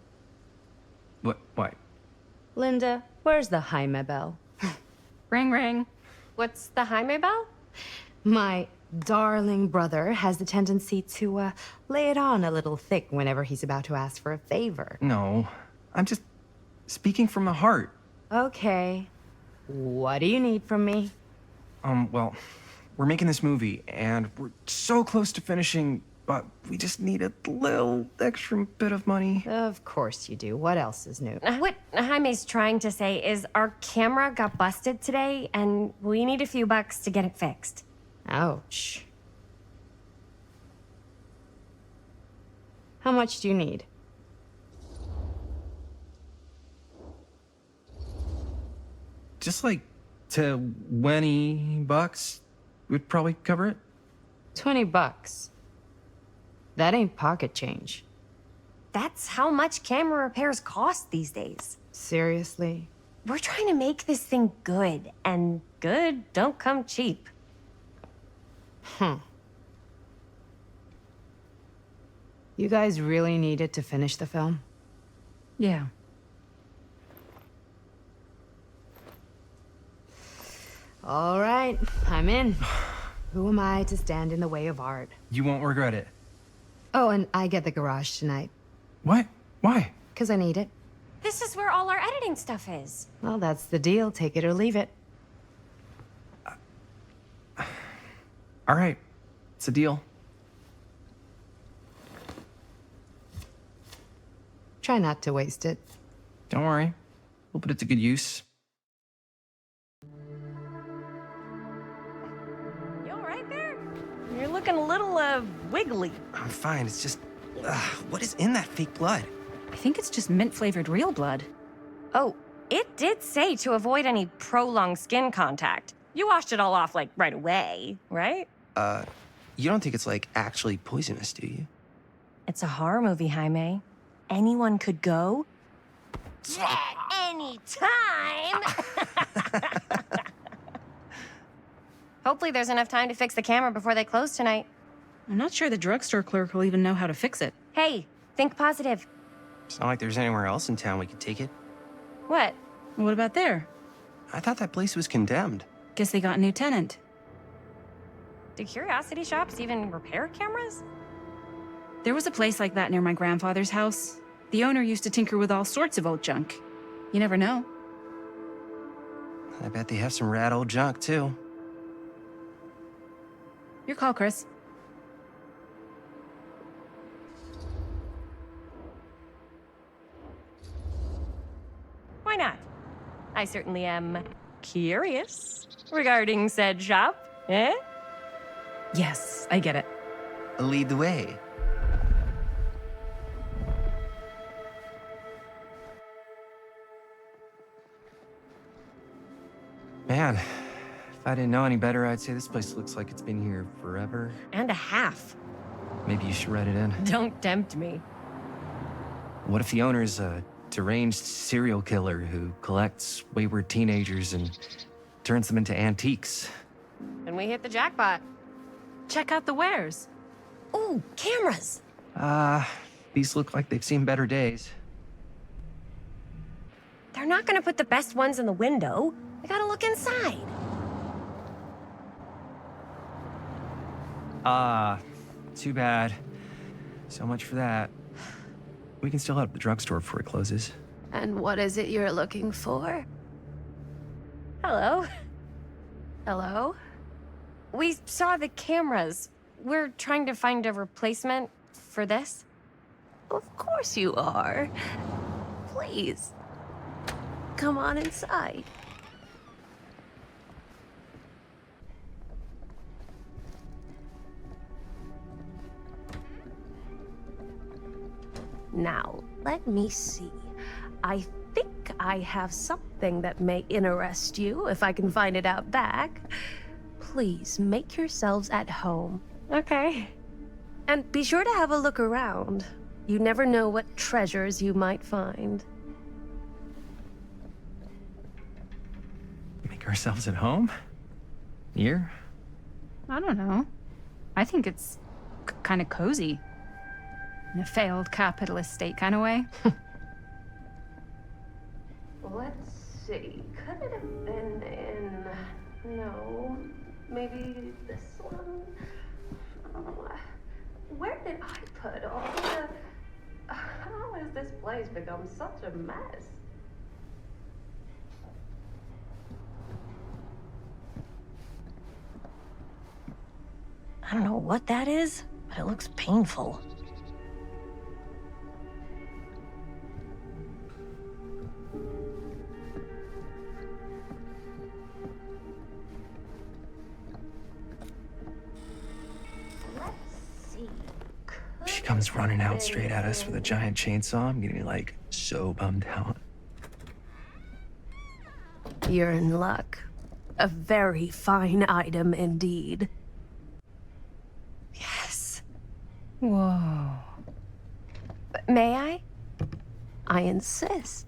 What? Linda, where's the Jaime bell? Ring, ring. What's the Jaime bell? My darling brother has the tendency to, lay it on a little thick whenever he's about to ask for a favor. No, I'm just speaking from the heart. Okay. What do you need from me? Well, we're making this movie, and we're so close to finishing, but we just need a little extra bit of money. Of course you do. What else is new? What Jaime's trying to say is our camera got busted today, and we need a few bucks to get it fixed. Ouch. How much do you need? Just like $20 would probably cover it. $20. That ain't pocket change. That's how much camera repairs cost these days. Seriously? We're trying to make this thing good, and good don't come cheap. You guys really needed to finish the film? Yeah. All right, I'm in. Who am I to stand in the way of art? You won't regret it. Oh, and I get the garage tonight. What? Why? Because I need it. This is where all our editing stuff is. Well, that's the deal. Take it or leave it. All right. It's a deal. Try not to waste it. Don't worry. We'll put it to good use. You all right there? You're looking a little, wiggly. I'm fine. It's just... what is in that fake blood? I think it's just mint-flavored real blood. Oh, it did say to avoid any prolonged skin contact. You washed it all off, like, right away, right? You don't think it's, like, actually poisonous, do you? It's a horror movie, Jaime. Anyone could go. Any time. Hopefully there's enough time to fix the camera before they close tonight. I'm not sure the drugstore clerk will even know how to fix it. Hey, think positive. It's not like there's anywhere else in town we could take it. What? What about there? I thought that place was condemned. Guess they got a new tenant. Do curiosity shops even repair cameras? There was a place like that near my grandfather's house. The owner used to tinker with all sorts of old junk. You never know. I bet they have some rad old junk, too. Your call, Chris. Why not? I certainly am curious regarding said shop, eh? Yes, I get it. Lead the way. Man, if I didn't know any better, I'd say this place looks like it's been here forever. And a half. Maybe you should write it in. Don't tempt me. What if the owner's a deranged serial killer who collects wayward teenagers and turns them into antiques? And we hit the jackpot. Check out the wares. Ooh, cameras. These look like they've seen better days. They're not gonna put the best ones in the window. I gotta look inside. Too bad. So much for that. We can still head up the drugstore before it closes. And what is it you're looking for? Hello. Hello? We saw the cameras. We're trying to find a replacement for this. Of course you are. Please. Come on inside. Now, let me see. I think I have something that may interest you, if I can find it out back. Please make yourselves at home. Okay. And be sure to have a look around. You never know what treasures you might find. Make ourselves at home? Here? I don't know. I think it's kind of cozy. In a failed capitalist state kind of way. Let's see. Could it have been in... No. Maybe this one? Where did I put all the... How has this place become such a mess? I don't know what that is, but it looks painful. She comes running out straight at us with a giant chainsaw. I'm getting, like, so bummed out. You're in luck. A very fine item indeed. Yes. Whoa. May I? I insist.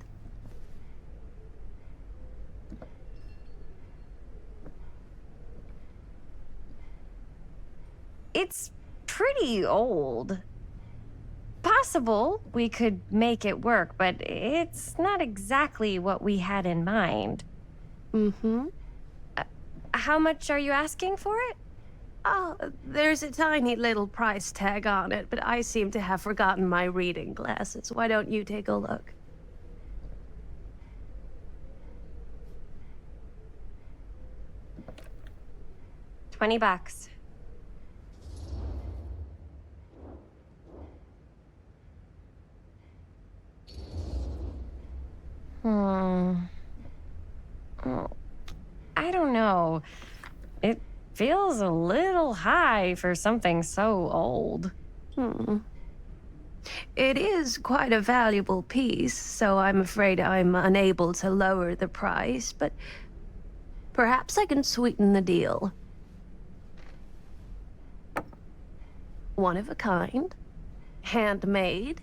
It's pretty old. Possible we could make it work, but it's not exactly what we had in mind. Mm-hmm. How much are you asking for it? Oh, there's a tiny little price tag on it, but I seem to have forgotten my reading glasses. Why don't you take a look? $20. Oh, I don't know. It feels a little high for something so old. It is quite a valuable piece, so I'm afraid I'm unable to lower the price, but perhaps I can sweeten the deal. One of a kind, handmade.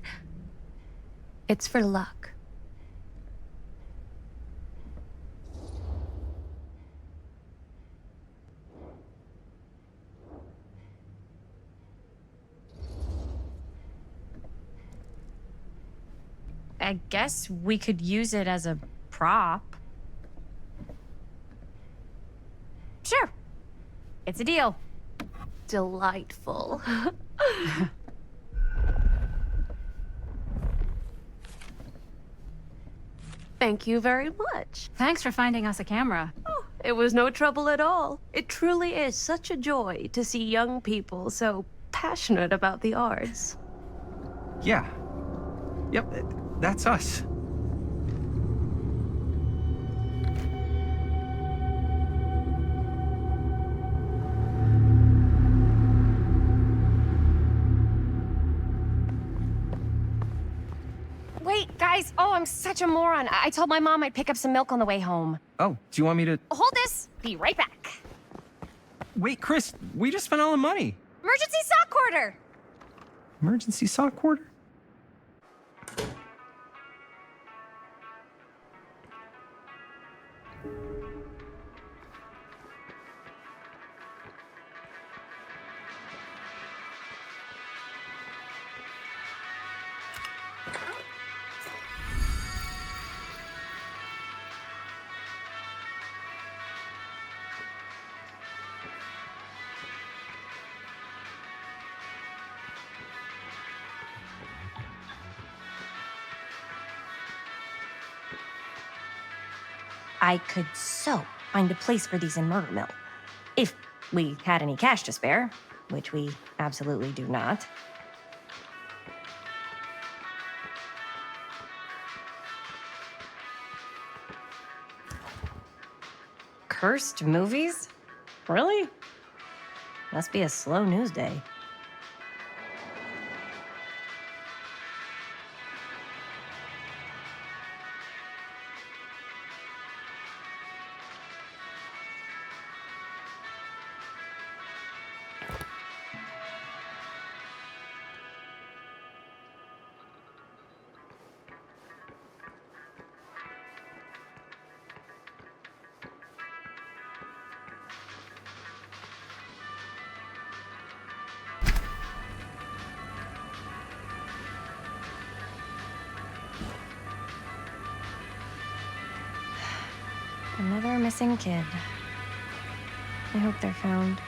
It's for luck. I guess we could use it as a prop. Sure. It's a deal. Delightful. Thank you very much. Thanks for finding us a camera. Oh, it was no trouble at all. It truly is such a joy to see young people so passionate about the arts. Yeah. Yep, that's us. Wait, guys. Oh, I'm such a moron. I told my mom I'd pick up some milk on the way home. Oh, do you want me to... Hold this. Be right back. Wait, Chris, we just spent all the money. Emergency sock order. Emergency sock order? I could so find a place for these in Murder Mill. If we had any cash to spare, which we absolutely do not. Cursed movies? Really? Must be a slow news day. Another missing kid. I hope they're found.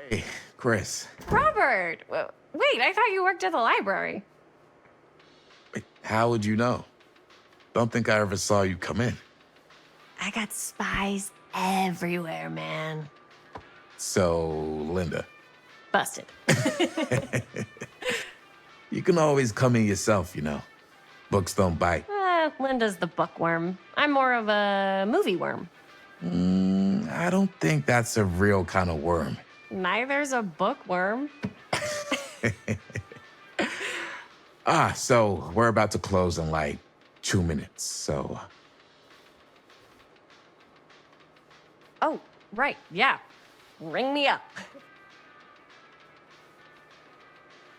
Hey, Chris. Robert! Wait, I thought you worked at the library. Wait, how would you know? Don't think I ever saw you come in. I got spies everywhere, man. So, Linda. Busted. You can always come in yourself, you know. Books don't bite. Linda's the bookworm. I'm more of a movie worm. I don't think that's a real kind of worm. Neither's a bookworm. So we're about to close in like 2 minutes, so... Oh, right, yeah. Ring me up.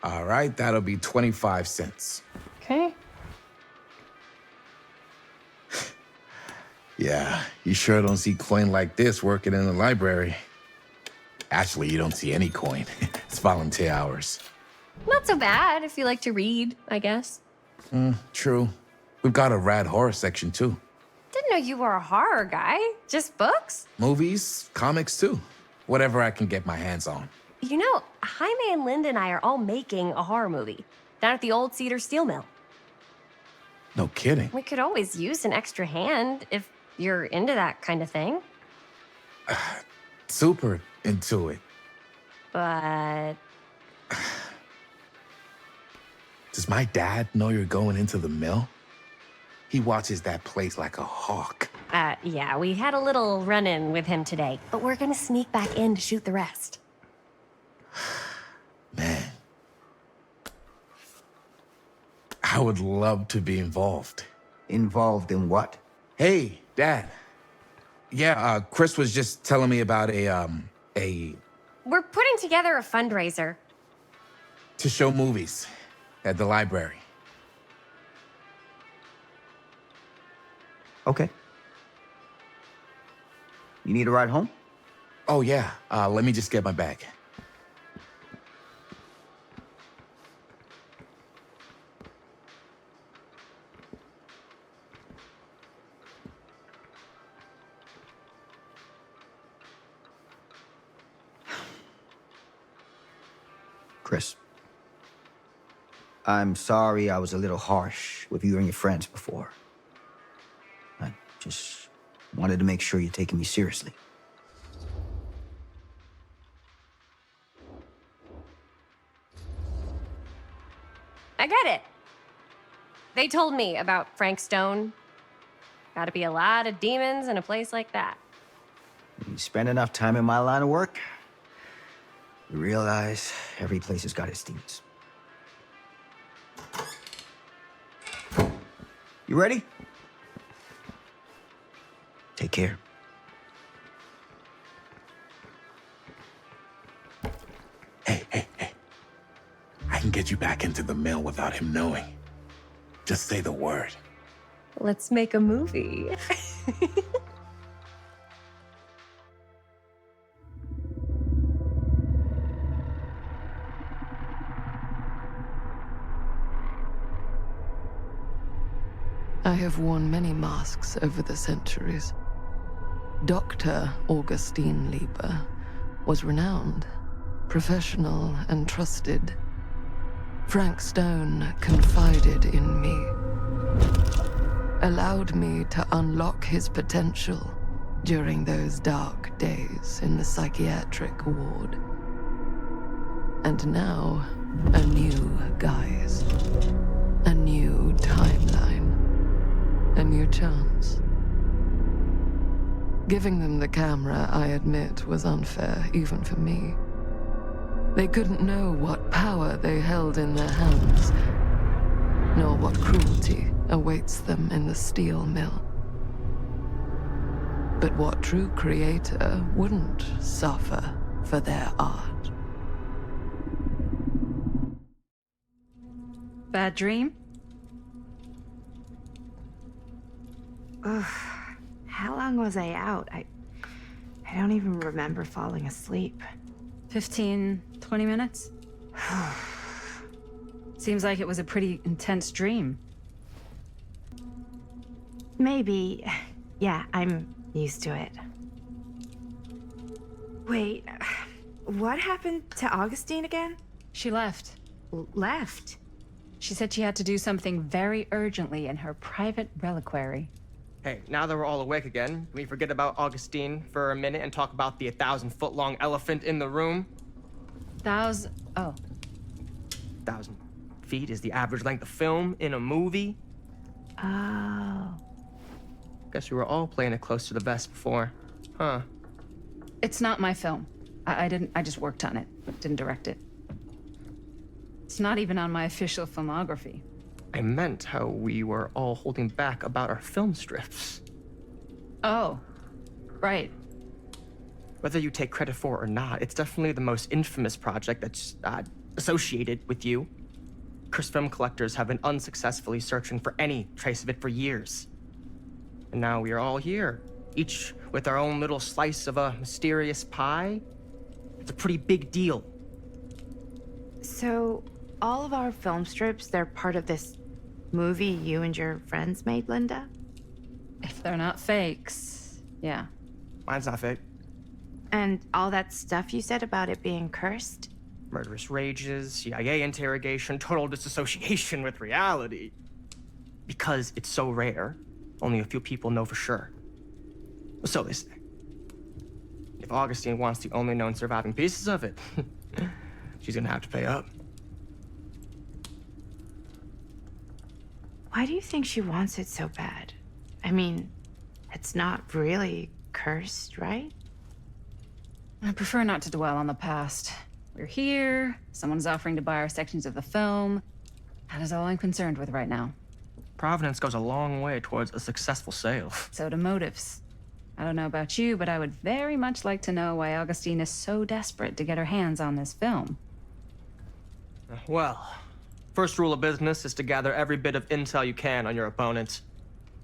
All right, that'll be 25 cents. Okay. Yeah, you sure don't see coin like this working in the library. Actually, you don't see any coin. It's volunteer hours. Not so bad if you like to read, I guess. True. We've got a rad horror section, too. Didn't know you were a horror guy. Just books? Movies, comics, too. Whatever I can get my hands on. You know, Jaime and Linda and I are all making a horror movie down at the old Cedar Steel Mill. No kidding. We could always use an extra hand if you're into that kind of thing. Super into it. But Does my dad know you're going into the mill? He watches that place like a hawk. Yeah, we had a little run-in with him today, but we're gonna sneak back in to shoot the rest. Man. I would love to be involved. Involved in what? Hey, Dad. Yeah, Chris was just telling me about a... We're putting together a fundraiser. to show movies at the library. Okay. You need a ride home? Oh, yeah. Let me just get my bag. Chris, I'm sorry I was a little harsh with you and your friends before. I just wanted to make sure you're taking me seriously. I get it. They told me about Frank Stone. Gotta be a lot of demons in a place like that. You spend enough time in my line of work, you realize every place has got its demons. You ready? Take care. Hey. I can get you back into the mill without him knowing. Just say the word. Let's make a movie. I have worn many masks over the centuries. Dr. Augustine Lieber was renowned, professional, and trusted. Frank Stone confided in me, allowed me to unlock his potential during those dark days in the psychiatric ward. And now, a new guise, a new timeline, a new chance. Giving them the camera, I admit, was unfair, even for me. They couldn't know what power they held in their hands, nor what cruelty awaits them in the steel mill. But what true creator wouldn't suffer for their art? Bad dream? Ugh. How long was I out? I don't even remember falling asleep. 15, 20 minutes? Seems like it was a pretty intense dream. Maybe. Yeah, I'm used to it. Wait, what happened to Augustine again? She left. Left? She said she had to do something very urgently in her private reliquary. Hey, now that we're all awake again, can we forget about Augustine for a minute and talk about the 1,000-foot-long elephant in the room? 1,000 feet is the average length of film in a movie. Oh. Guess we were all playing it close to the vest before. Huh. It's not my film. I just worked on it, didn't direct it. It's not even on my official filmography. I meant how we were all holding back about our film strips. Oh, right. Whether you take credit for it or not, it's definitely the most infamous project that's associated with you. Cursed film collectors have been unsuccessfully searching for any trace of it for years. And now we are all here, each with our own little slice of a mysterious pie. It's a pretty big deal. So, all of our film strips, they're part of this movie you and your friends made, Linda? If they're not fakes, yeah. Mine's not fake. And all that stuff you said about it being cursed? Murderous rages, CIA interrogation, total disassociation with reality. Because it's so rare, only a few people know for sure. So they say. If Augustine wants the only known surviving pieces of it, she's gonna have to pay up. Why do you think she wants it so bad? I mean, it's not really cursed, right? I prefer not to dwell on the past. We're here, someone's offering to buy our sections of the film. That is all I'm concerned with right now. Providence goes a long way towards a successful sale. So do motives. I don't know about you, but I would very much like to know why Augustine is so desperate to get her hands on this film. Well, first rule of business is to gather every bit of intel you can on your opponent.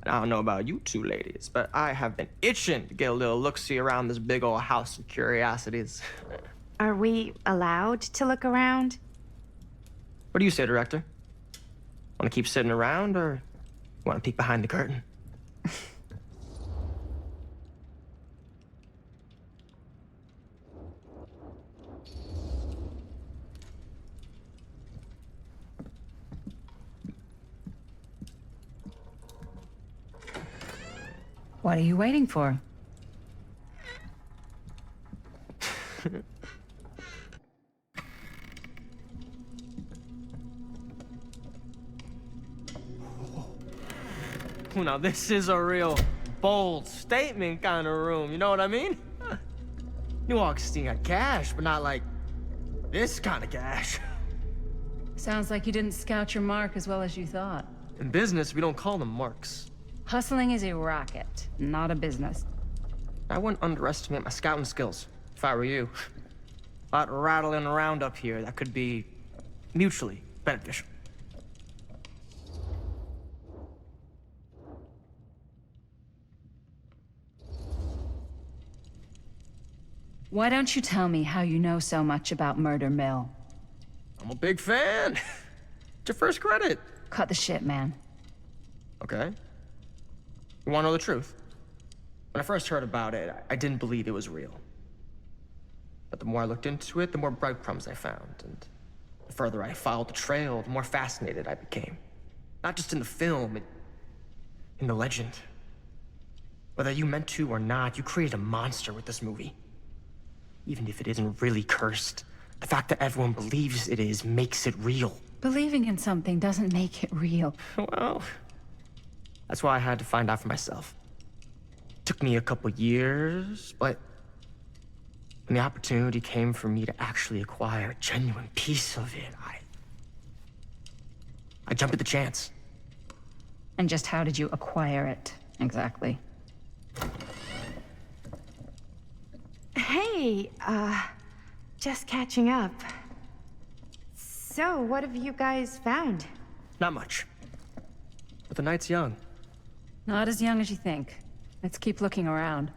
And I don't know about you two ladies, but I have been itching to get a little look-see around this big old house of curiosities. Are we allowed to look around? What do you say, director? Want to keep sitting around, or want to peek behind the curtain? What are you waiting for? Well, now this is a real bold statement kind of room, you know what I mean? New Augustine got cash, but not like this kind of cash. Sounds like you didn't scout your mark as well as you thought. In business, we don't call them marks. Hustling is a racket, not a business. I wouldn't underestimate my scouting skills, if I were you. A lot rattling around up here that could be mutually beneficial. Why don't you tell me how you know so much about Murder Mill? I'm a big fan. It's your first credit. Cut the shit, man. Okay. You want to know the truth? When I first heard about it, I didn't believe it was real. But the more I looked into it, the more breadcrumbs I found. And the further I followed the trail, the more fascinated I became. Not just in the film, in the legend. Whether you meant to or not, you created a monster with this movie. Even if it isn't really cursed, the fact that everyone believes it is makes it real. Believing in something doesn't make it real. Well, that's why I had to find out for myself. Took me a couple years, but when the opportunity came for me to actually acquire a genuine piece of it, I jumped at the chance. And just how did you acquire it, exactly? Hey, just catching up. So, what have you guys found? Not much. But the night's young. Not as young as you think. Let's keep looking around.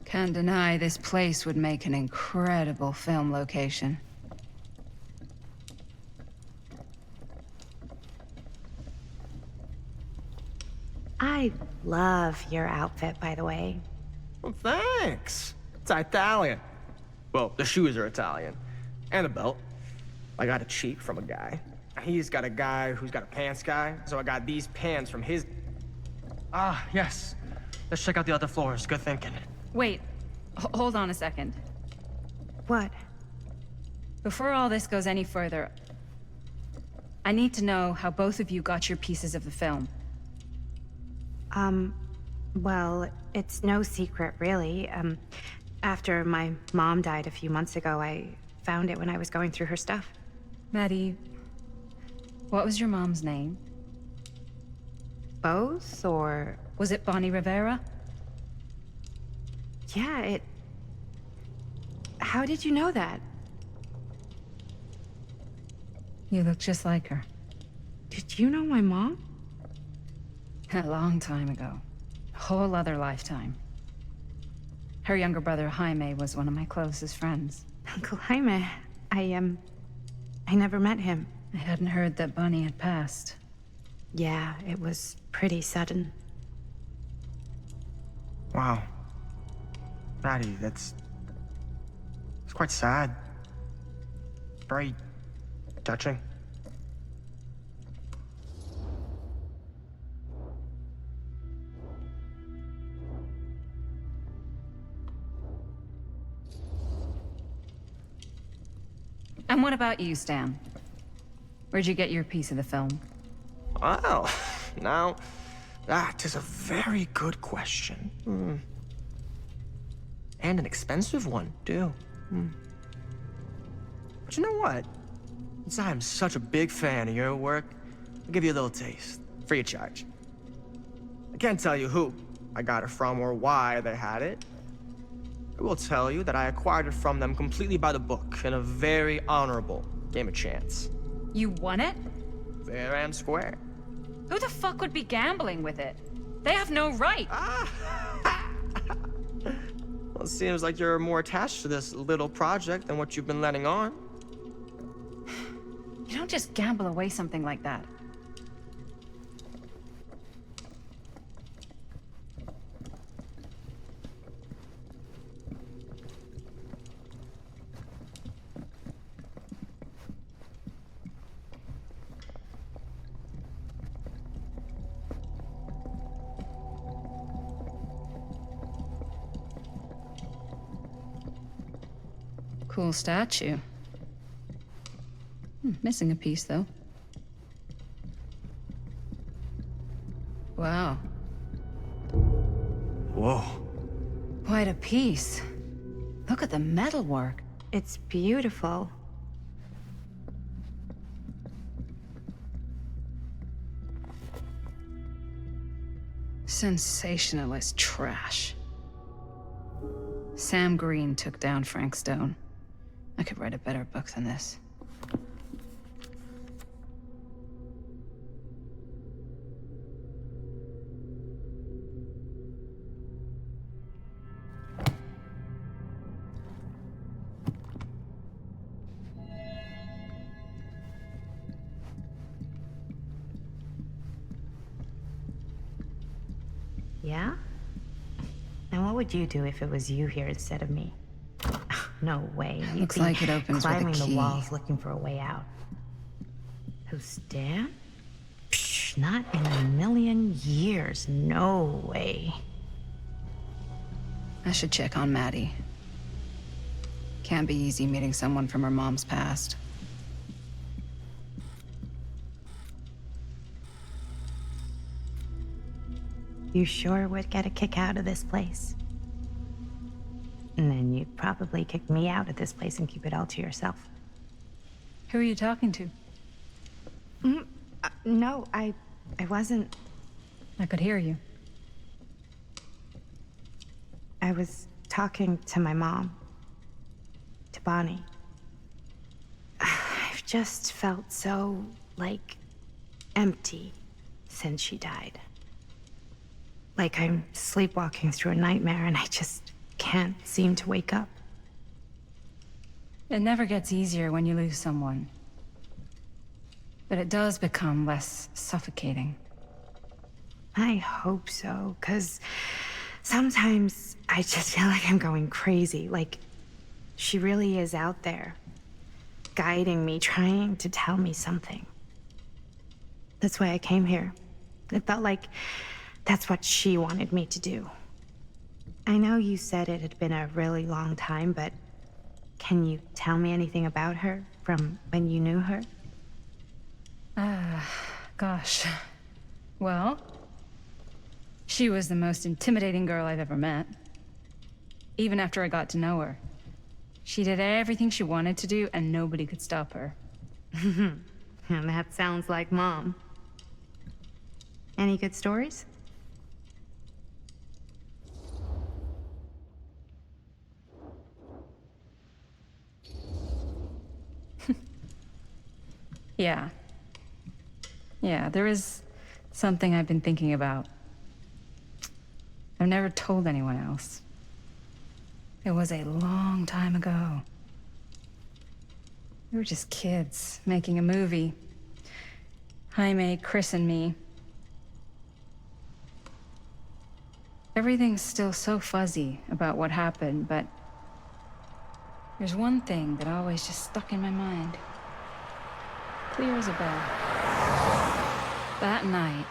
Can't deny this place would make an incredible film location. I love your outfit, by the way. Well, thanks. It's Italian. Well, the shoes are Italian. And the belt. I got it cheap from a guy. He's got a guy who's got a pants guy, so I got these pants from his... Ah, yes. Let's check out the other floors. Good thinking. Wait, hold on a second. What? Before all this goes any further, I need to know how both of you got your pieces of the film. Well, it's no secret, really. After my mom died a few months ago, I found it when I was going through her stuff. Maddie, what was your mom's name? Both, or... Was it Bonnie Rivera? Yeah, How did you know that? You look just like her. Did you know my mom? A long time ago. A whole other lifetime. Her younger brother, Jaime, was one of my closest friends. Uncle Jaime, I never met him. I hadn't heard that Bonnie had passed. Yeah, it was pretty sudden. Wow. Maddie, it's quite sad. Very touching. And what about you, Stan? Where'd you get your piece of the film? Well, now, that is a very good question. And an expensive one, too. But you know what? Since I'm such a big fan of your work, I'll give you a little taste, free of charge. I can't tell you who I got it from or why they had it. I will tell you that I acquired it from them completely by the book in a very honorable game of chance. You won it? Fair and square. Who the fuck would be gambling with it? They have no right. Well, it seems like you're more attached to this little project than what you've been letting on. You don't just gamble away something like that. Cool statue. Missing a piece, though. Wow. Whoa. Quite a piece. Look at the metalwork. It's beautiful. Sensationalist trash. Sam Green took down Frank Stone. I could write a better book than this. Yeah? And what would you do if it was you here instead of me? No way. You'd Looks be like it opens with a climbing key. the walls looking for a way out. Who's Dan? Psh, not in a million years. No way. I should check on Maddie. Can't be easy meeting someone from her mom's past. You sure would get a kick out of this place. And then you'd probably kick me out of this place and keep it all to yourself. Who are you talking to? No, I wasn't. I could hear you. I was talking to my mom. To Bonnie. I've just felt so, like, empty since she died. Like I'm sleepwalking through a nightmare and I just can't seem to wake up. It never gets easier when you lose someone. But it does become less suffocating. I hope so, 'cause sometimes I just feel like I'm going crazy. Like, she really is out there, guiding me, trying to tell me something. That's why I came here. It felt like that's what she wanted me to do. I know you said it had been a really long time, but can you tell me anything about her from when you knew her? Gosh. Well, she was the most intimidating girl I've ever met. Even after I got to know her. She did everything she wanted to do, and nobody could stop her. That sounds like Mom. Any good stories? Yeah. Yeah, there is something I've been thinking about. I've never told anyone else. It was a long time ago. We were just kids making a movie. Jaime, Chris, and me. Everything's still so fuzzy about what happened, but there's one thing that always just stuck in my mind. Clear as a bell. That night,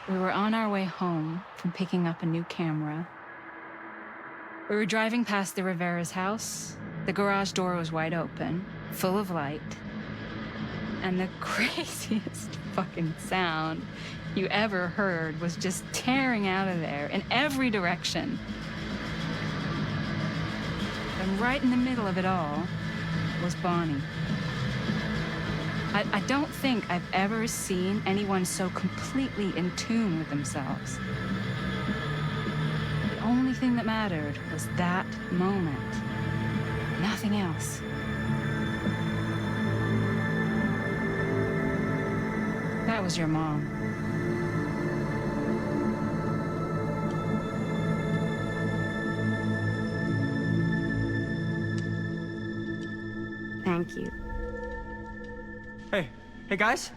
we were on our way home from picking up a new camera. We were driving past the Rivera's house. The garage door was wide open, full of light. And the craziest fucking sound you ever heard was just tearing out of there in every direction. And right in the middle of it all was Bonnie. I don't think I've ever seen anyone so completely in tune with themselves. The only thing that mattered was that moment. Nothing else. That was your mom. Thank you. Hey guys?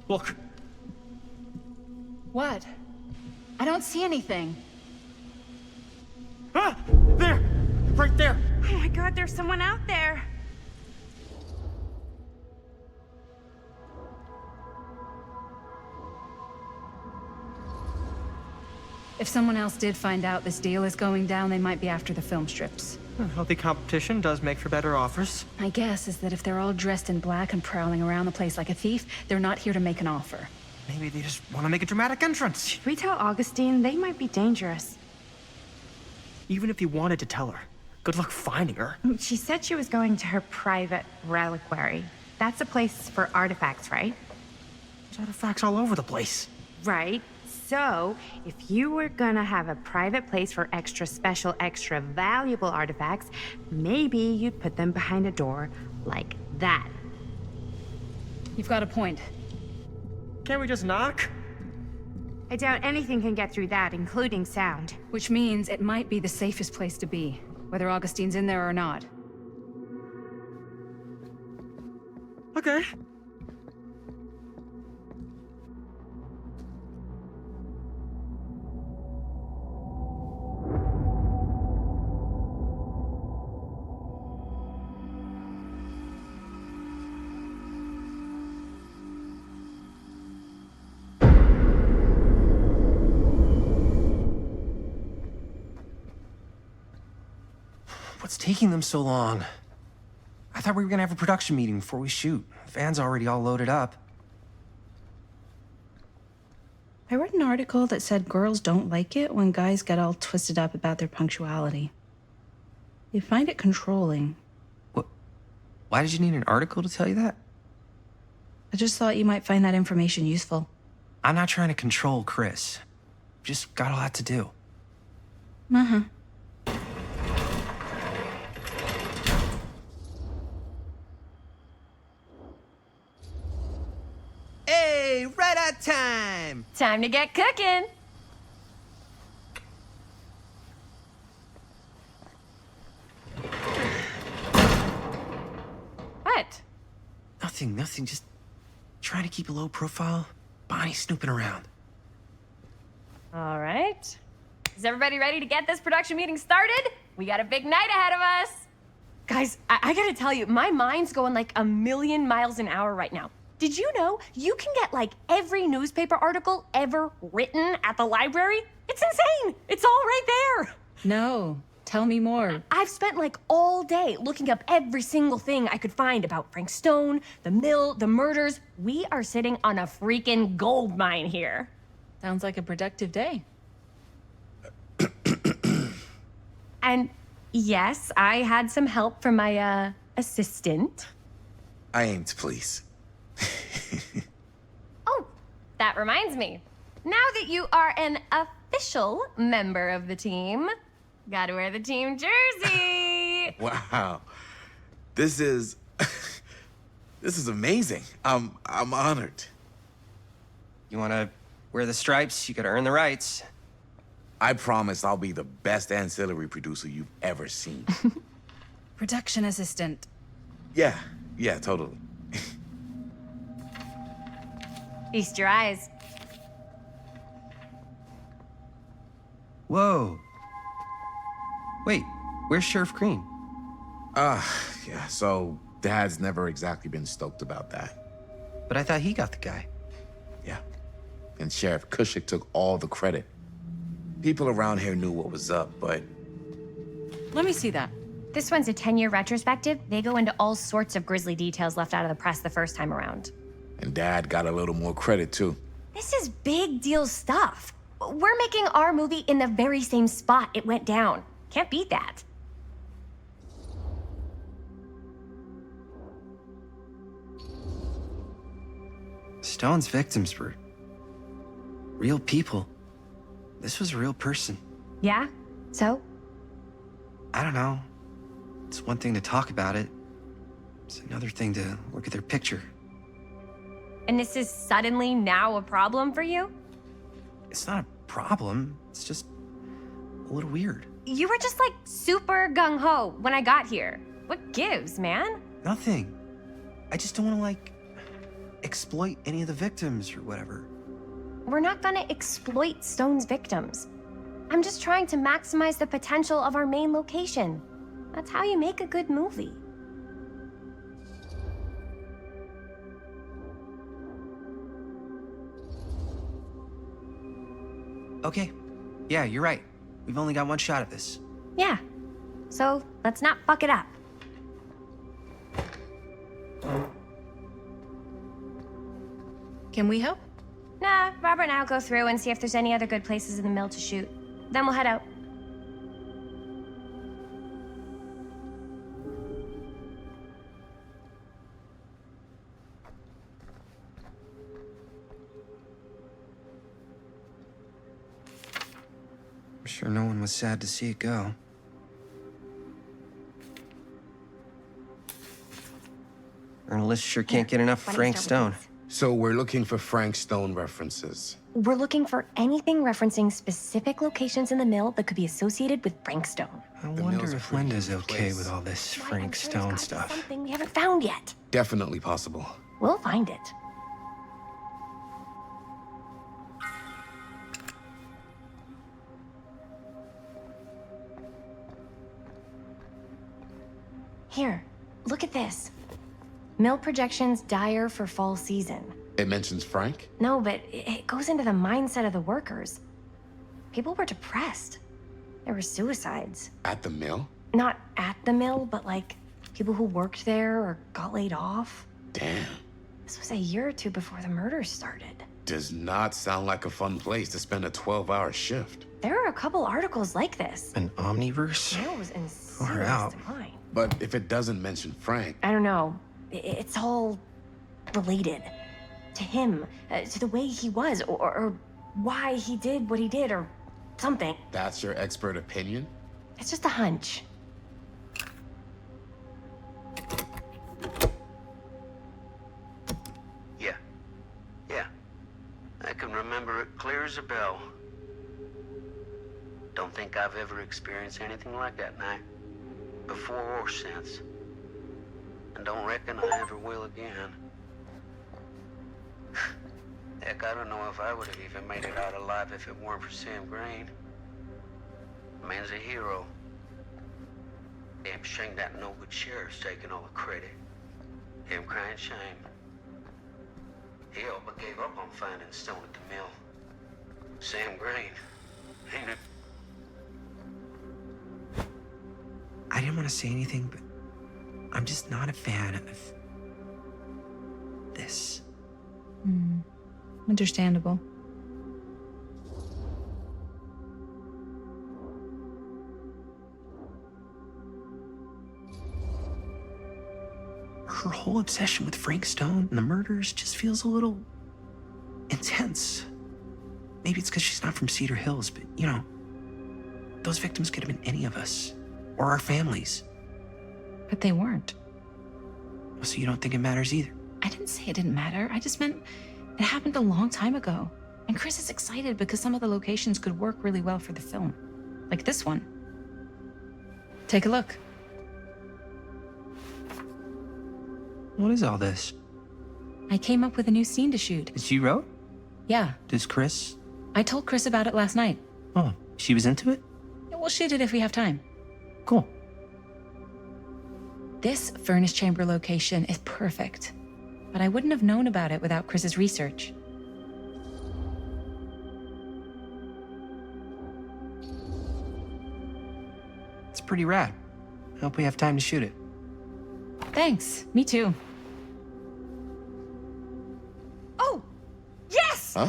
Look. What? I don't see anything. Ah! There! Right there! Oh my God, there's someone out there. If someone else did find out this deal is going down, they might be after the film strips. Healthy competition does make for better offers. My guess is that if they're all dressed in black and prowling around the place like a thief, they're not here to make an offer. Maybe they just want to make a dramatic entrance. Should we tell Augustine? They might be dangerous. Even if you wanted to tell her, good luck finding her. She said she was going to her private reliquary. That's a place for artifacts, right? There's artifacts all over the place. Right. So, if you were gonna have a private place for extra special, extra valuable artifacts, maybe you'd put them behind a door like that. You've got a point. Can't we just knock? I doubt anything can get through that, including sound. Which means it might be the safest place to be, whether Augustine's in there or not. Okay. What's taking them so long? I thought we were gonna have a production meeting before we shoot. The van's already all loaded up. I read an article that said girls don't like it when guys get all twisted up about their punctuality. They find it controlling. What? Why did you need an article to tell you that? I just thought you might find that information useful. I'm not trying to control Chris. Just got a lot to do. Uh-huh. Hey, right on time! Time to get cooking. What? Nothing. Just trying to keep a low profile. Bonnie snooping around. All right. Is everybody ready to get this production meeting started? We got a big night ahead of us. Guys, I gotta tell you, my mind's going like a million miles an hour right now. Did you know you can get like every newspaper article ever written at the library? It's insane. It's all right there. No, Tell me more. I've spent like all day looking up every single thing I could find about Frank Stone, the mill, the murders. We are sitting on a freaking gold mine here. Sounds like a productive day. And yes, I had some help from my assistant. I aim to please. Oh, that reminds me. Now that you are an official member of the team, gotta wear the team jersey. Wow. This is amazing. I'm honored. You wanna wear the stripes? You gotta earn the rights. I promise I'll be the best ancillary producer you've ever seen. Production assistant. Yeah, totally. Feast your eyes. Whoa. Wait, where's Sheriff Green? Yeah, so Dad's never exactly been stoked about that. But I thought he got the guy. Yeah, and Sheriff Cushik took all the credit. People around here knew what was up, but... Let me see that. This one's a 10-year retrospective. They go into all sorts of grisly details left out of the press the first time around. And Dad got a little more credit, too. This is big deal stuff. We're making our movie in the very same spot it went down. Can't beat that. Stone's victims were real people. This was a real person. Yeah? So? I don't know. It's one thing to talk about it. It's another thing to look at their picture. And this is suddenly now a problem for you? It's not a problem. It's just a little weird. You were just like super gung-ho when I got here. What gives, man? Nothing. I just don't want to, like, exploit any of the victims or whatever. We're not gonna exploit Stone's victims. I'm just trying to maximize the potential of our main location. That's how you make a good movie. Okay. Yeah, you're right. We've only got one shot at this. Yeah. So let's not fuck it up. Can we help? Nah, Robert and I'll go through and see if there's any other good places in the mill to shoot. Then we'll head out. I'm sure no one was sad to see it go. Journalists sure can't get enough of Frank Stone. So we're looking for Frank Stone references. We're looking for anything referencing specific locations in the mill that could be associated with Frank Stone. I wonder if Linda's okay with all this Frank Stone stuff. Something we haven't found yet. Definitely possible. We'll find it. Here, look at this. Mill projections dire for fall season. It mentions Frank? No, but it goes into the mindset of the workers. People were depressed. There were suicides. At the mill? Not at the mill, but like people who worked there or got laid off. Damn. This was a year or two before the murders started. Does not sound like a fun place to spend a 12-hour shift. There are a couple articles like this. An omniverse? The mill was in Far serious out. decline. But if it doesn't mention Frank... I don't know. It's all related. To him, to the way he was, or why he did what he did, or something. That's your expert opinion? It's just a hunch. Yeah. I can remember it clear as a bell. Don't think I've ever experienced anything like that night. Before or since. And don't reckon I ever will again. Heck, I don't know if I would have even made it out alive if it weren't for Sam Green. Man's a hero. Damn shame that no good sheriff's taking all the credit. Him crying shame. He all but gave up on finding Stone at the mill. Sam Green. He knew... I didn't want to say anything, but I'm just not a fan of this. Understandable. Her whole obsession with Frank Stone and the murders just feels a little intense. Maybe it's because she's not from Cedar Hills, but you know, those victims could have been any of us or our families. But they weren't. So you don't think it matters either? I didn't say it didn't matter. I just meant it happened a long time ago. And Chris is excited because some of the locations could work really well for the film. Like this one. Take a look. What is all this? I came up with a new scene to shoot. That you wrote? Yeah. Does Chris? I told Chris about it last night. Oh, she was into it? Yeah, we'll shoot it if we have time. Cool. This furnace chamber location is perfect. But I wouldn't have known about it without Chris's research. It's pretty rad. I hope we have time to shoot it. Thanks. Me too. Oh! Yes! Huh?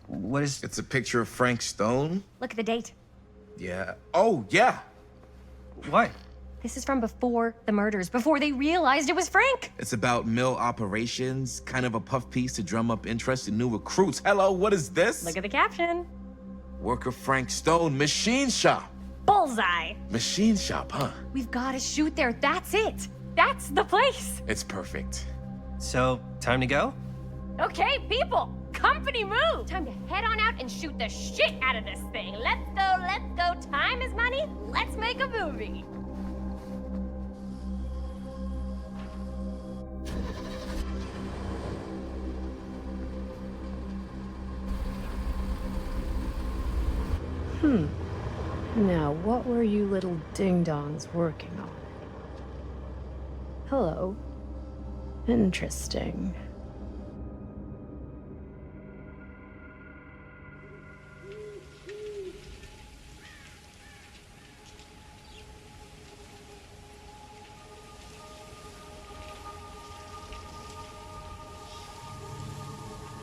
What is... It's a picture of Frank Stone? Look at the date. Yeah. Oh, yeah. What? This is from before the murders, before they realized it was Frank. It's about mill operations, kind of a puff piece to drum up interest in new recruits. Hello, what is this? Look at the caption. Worker Frank Stone, machine shop. Bullseye. Machine shop, huh? We've got to shoot there. That's it. That's the place. It's perfect. So, time to go? Okay, people. Company move. Time to head on out and shoot the shit out of this thing. Let's go, let's go. Time is money. Let's make a movie. Now, what were you little ding-dongs working on? Hello. Interesting.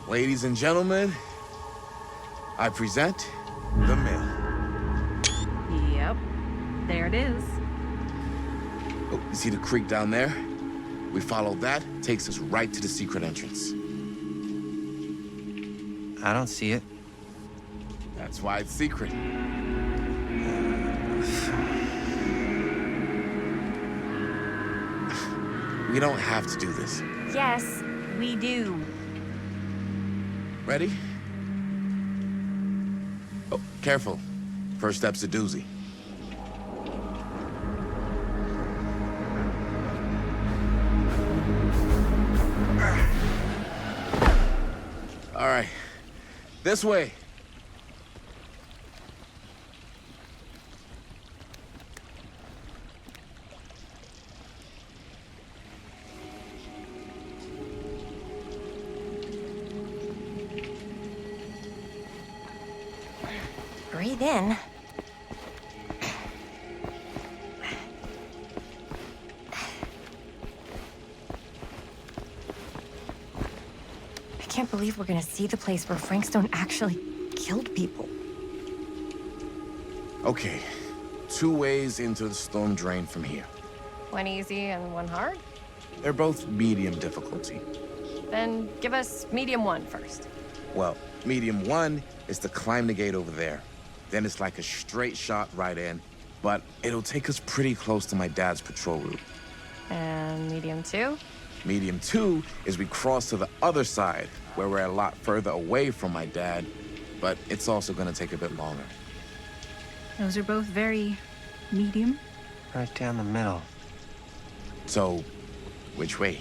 Ladies and gentlemen, I present the mill. Yep. There it is. Oh, you see the creek down there? We follow that, takes us right to the secret entrance. I don't see it. That's why it's secret. We don't have to do this. Yes, we do. Ready? Oh, careful. First step's a doozy. All right, this way. Breathe in. I can't believe we're gonna see the place where Frank Stone actually killed people. Okay, 2 ways into the storm drain from here. One easy and one hard? They're both medium difficulty. Then give us medium one first. Well, medium 1 is to climb the gate over there. Then it's like a straight shot right in, but it'll take us pretty close to my dad's patrol route. And medium two? Medium 2 is we cross to the other side, where we're a lot further away from my dad, but it's also gonna take a bit longer. Those are both very medium. Right down the middle. So, which way?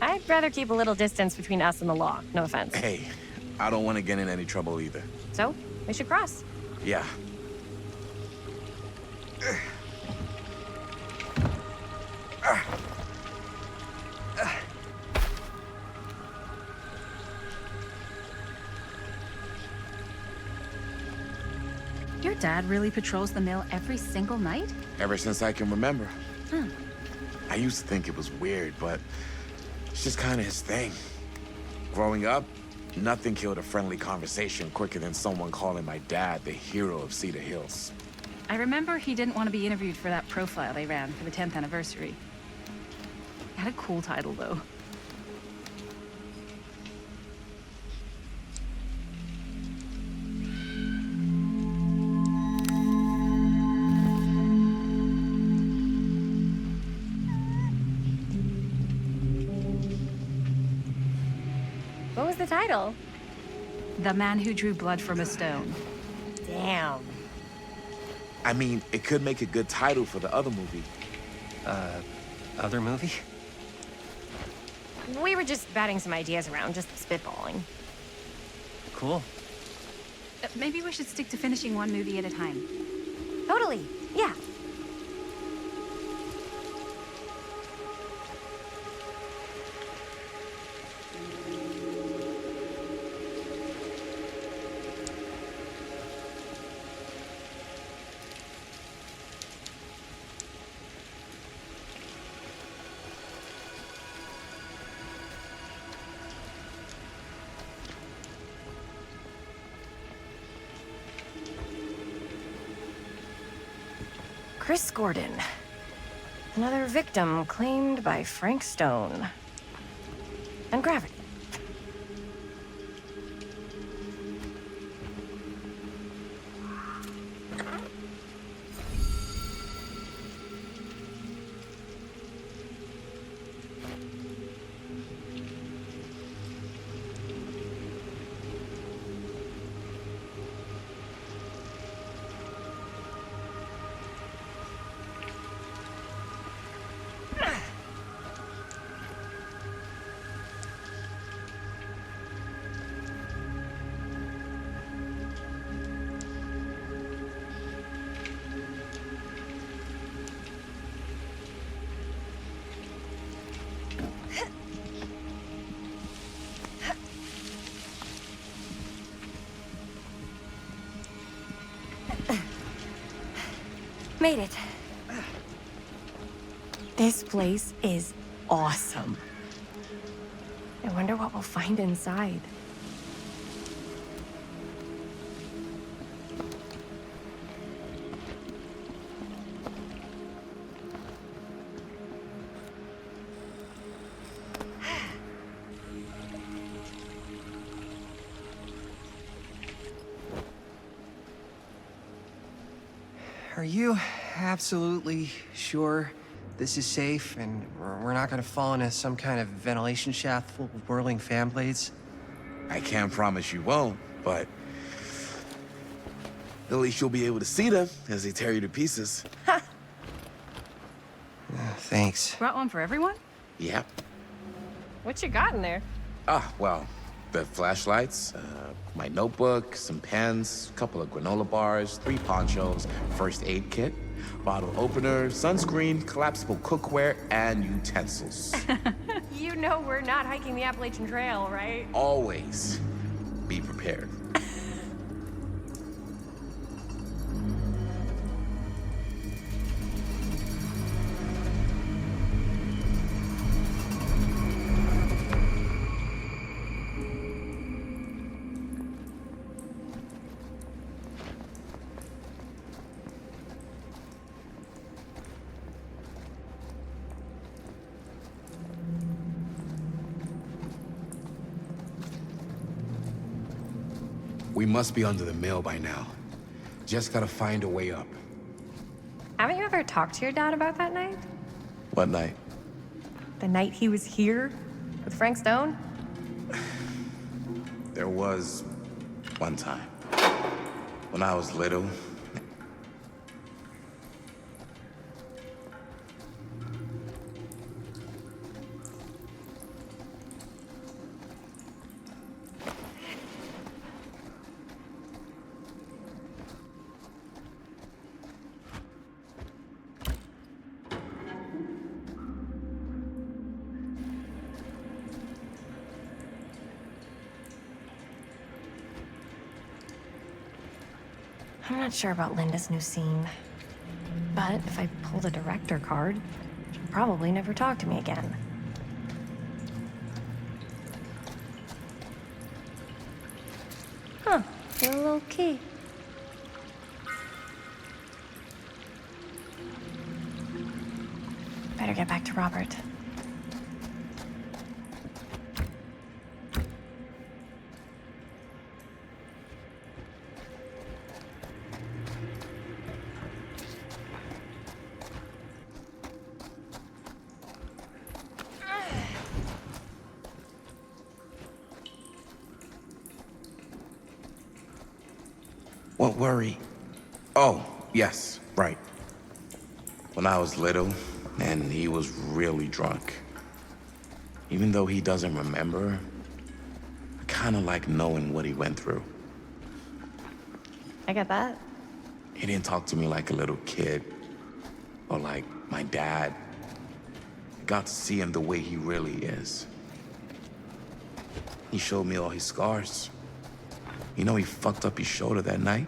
I'd rather keep a little distance between us and the law. No offense. Hey, I don't want to get in any trouble either. So, we should cross. Yeah. Your dad really patrols the mill every single night? Ever since I can remember. Huh. I used to think it was weird, but it's just kind of his thing. Growing up, nothing killed a friendly conversation quicker than someone calling my dad the hero of Cedar Hills. I remember he didn't want to be interviewed for that profile they ran for the 10th anniversary. It had a cool title, though. What was the title? The Man Who Drew Blood from a Stone. Damn. I mean, it could make a good title for the other movie. Other movie? We were just batting some ideas around, just spitballing. Cool. Maybe we should stick to finishing one movie at a time. Totally. Yeah. Chris Gordon. Another victim claimed by Frank Stone. And gravity. Made it. This place is awesome. I wonder what we'll find inside. Are you absolutely sure this is safe and we're not gonna fall into some kind of ventilation shaft full of whirling fan blades? I can't promise you won't, but at least you'll be able to see them as they tear you to pieces. Thanks. Brought one for everyone? Yep. What you got in there? Well, the flashlights, my notebook, some pens, a couple of granola bars, 3 ponchos, first aid kit, bottle opener, sunscreen, collapsible cookware, and utensils. You know we're not hiking the Appalachian Trail, right? Always be prepared. We must be under the mill by now. Just gotta find a way up. Haven't you ever talked to your dad about that night? What night? The night he was here with Frank Stone? There was one time. When I was little. I'm not sure about Linda's new scene. But if I pull the director card, she'll probably never talk to me again. Huh, a little key. Better get back to Robert. What worry? Oh, yes, right. When I was little, and he was really drunk. Even though he doesn't remember, I kind of like knowing what he went through. I get that. He didn't talk to me like a little kid, or like my dad. I got to see him the way he really is. He showed me all his scars. You know, he fucked up his shoulder that night?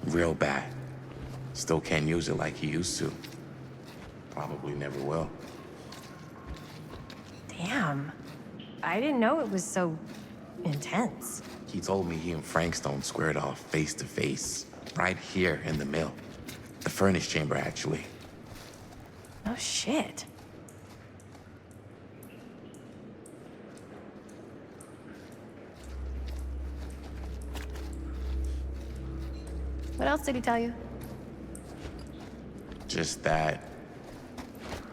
Real bad. Still can't use it like he used to. Probably never will. Damn. I didn't know it was so intense. He told me he and Frankstone squared off face to face, right here in the mill. The furnace chamber, actually. Oh, shit. What else did he tell you? Just that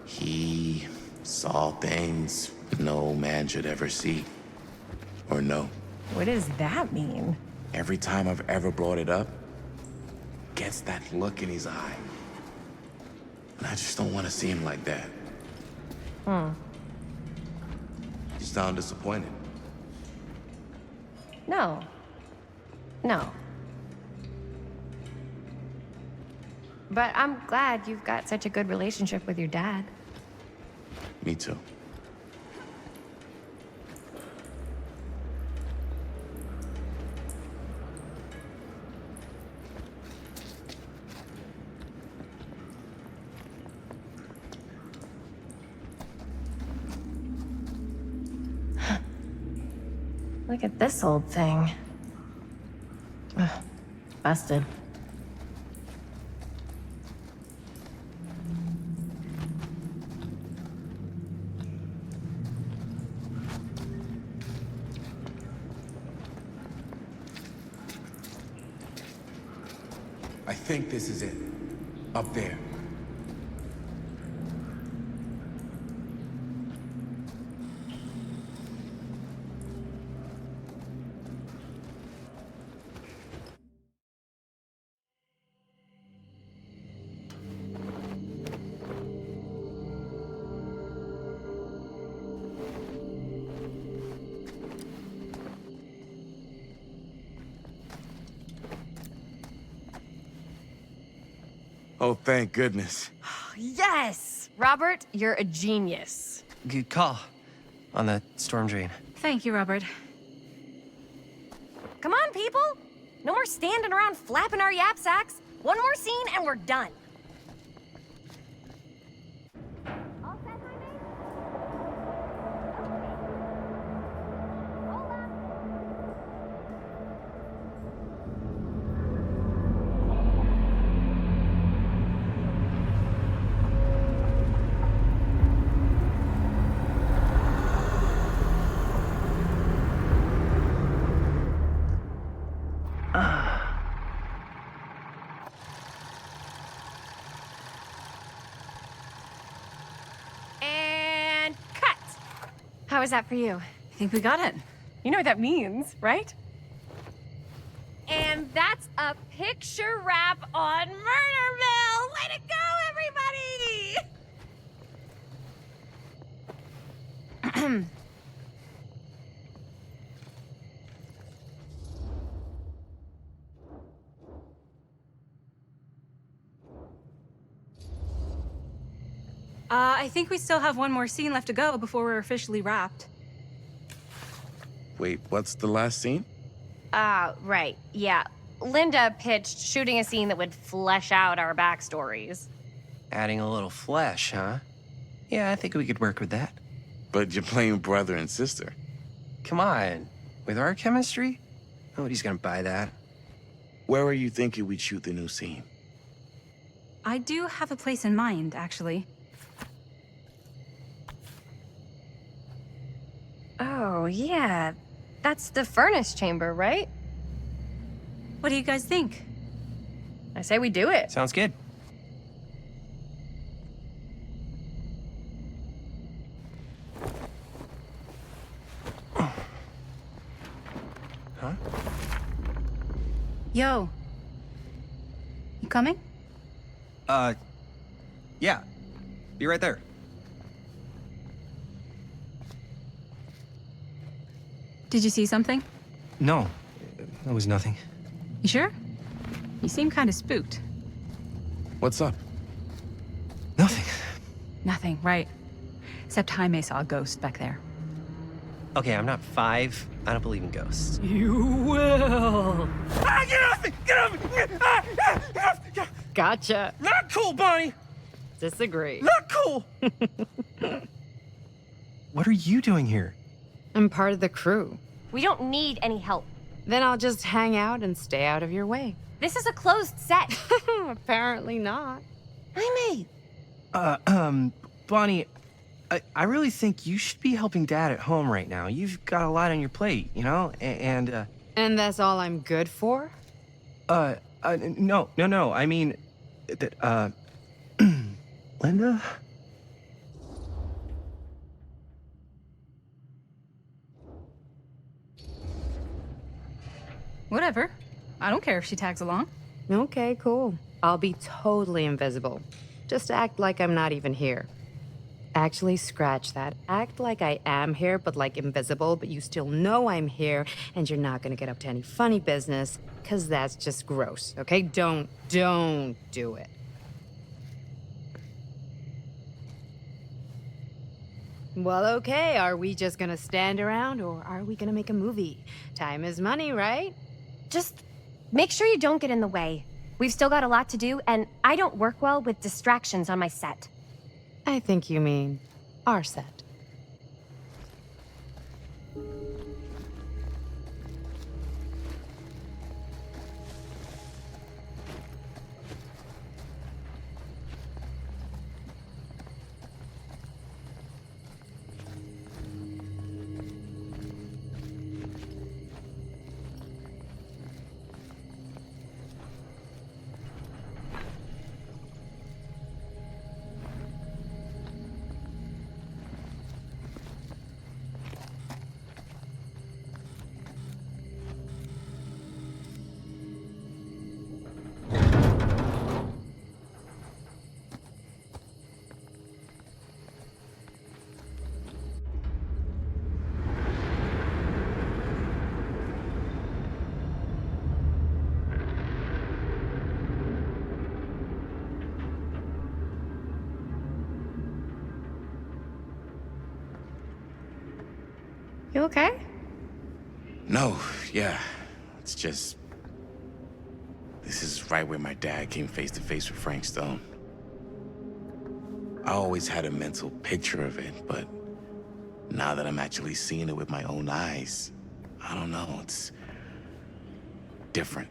he saw things no man should ever see or know. What does that mean? Every time I've ever brought it up, gets that look in his eye. And I just don't want to see him like that. You sound disappointed. No. No. But I'm glad you've got such a good relationship with your dad. Me too. Look at this old thing. Ugh, busted. I think this is it. Up there. Oh, thank goodness. Yes! Robert, you're a genius. Good call on that storm drain. Thank you, Robert. Come on, people! No more standing around flapping our yap sacks. One more scene and we're done. And cut! How was that for you? I think we got it. You know what that means, right? And that's a picture wrap on Murderville! Way to go, everybody! I think we still have one more scene left to go before we're officially wrapped. Wait, what's the last scene? Right. Yeah. Linda pitched shooting a scene that would flesh out our backstories. Adding a little flesh, huh? Yeah, I think we could work with that. But you're playing brother and sister. Come on. With our chemistry? Nobody's gonna buy that. Where are you thinking we'd shoot the new scene? I do have a place in mind, actually. Oh, yeah. That's the furnace chamber, right? What do you guys think? I say we do it. Sounds good. Huh? Yo. You coming? Yeah. Be right there. Did you see something? No, that was nothing. You sure? You seem kind of spooked. What's up? Nothing. Nothing, right. Except Jaime saw a ghost back there. Okay, I'm not 5. I don't believe in ghosts. You will. Ah, get off me! Get off me! Gotcha. Not cool, Bonnie! Disagree. Not cool! What are you doing here? I'm part of the crew. We don't need any help. Then I'll just hang out and stay out of your way. This is a closed set. Apparently not. Jaime! Bonnie, I really think you should be helping Dad at home right now. You've got a lot on your plate, you know? And that's all I'm good for? No. I mean, that, Linda? Whatever. I don't care if she tags along. Okay, cool. I'll be totally invisible. Just act like I'm not even here. Actually, scratch that. Act like I am here, but like invisible, but you still know I'm here, and you're not gonna get up to any funny business, because that's just gross, okay? Don't do it. Well, okay, are we just gonna stand around, or are we gonna make a movie? Time is money, right? Just make sure you don't get in the way. We've still got a lot to do, and I don't work well with distractions on my set. I think you mean our set. You okay? No, yeah. It's just... This is right where my dad came face to face with Frank Stone. I always had a mental picture of it, but now that I'm actually seeing it with my own eyes, I don't know, it's different.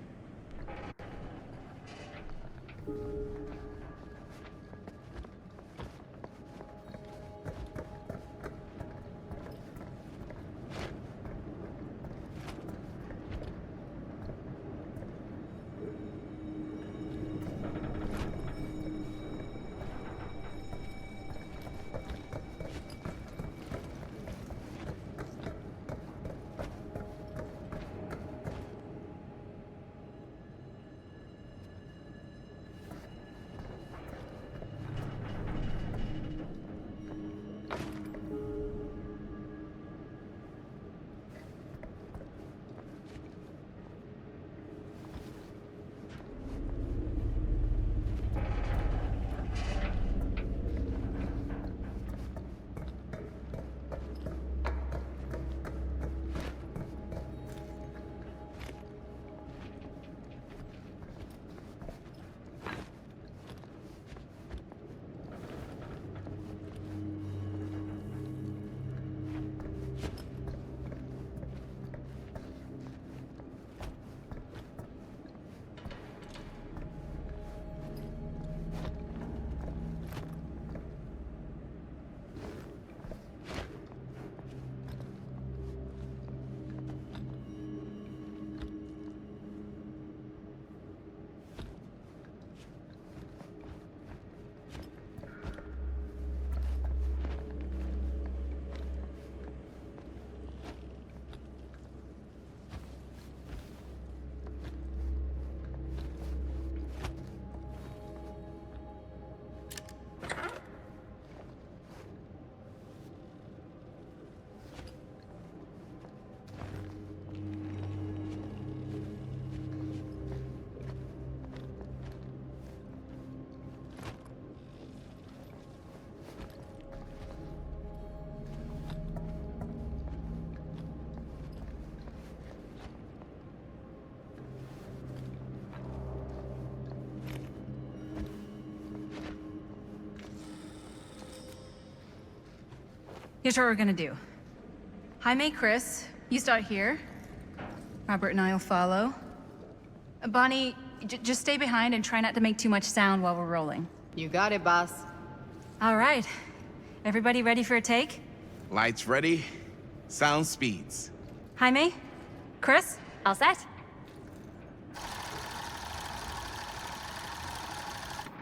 Here's what we're gonna do. Jaime, Chris, you start here. Robert and I will follow. Bonnie, just stay behind and try not to make too much sound while we're rolling. You got it, boss. All right. Everybody ready for a take? Lights ready, sound speeds. Jaime? Chris? All set?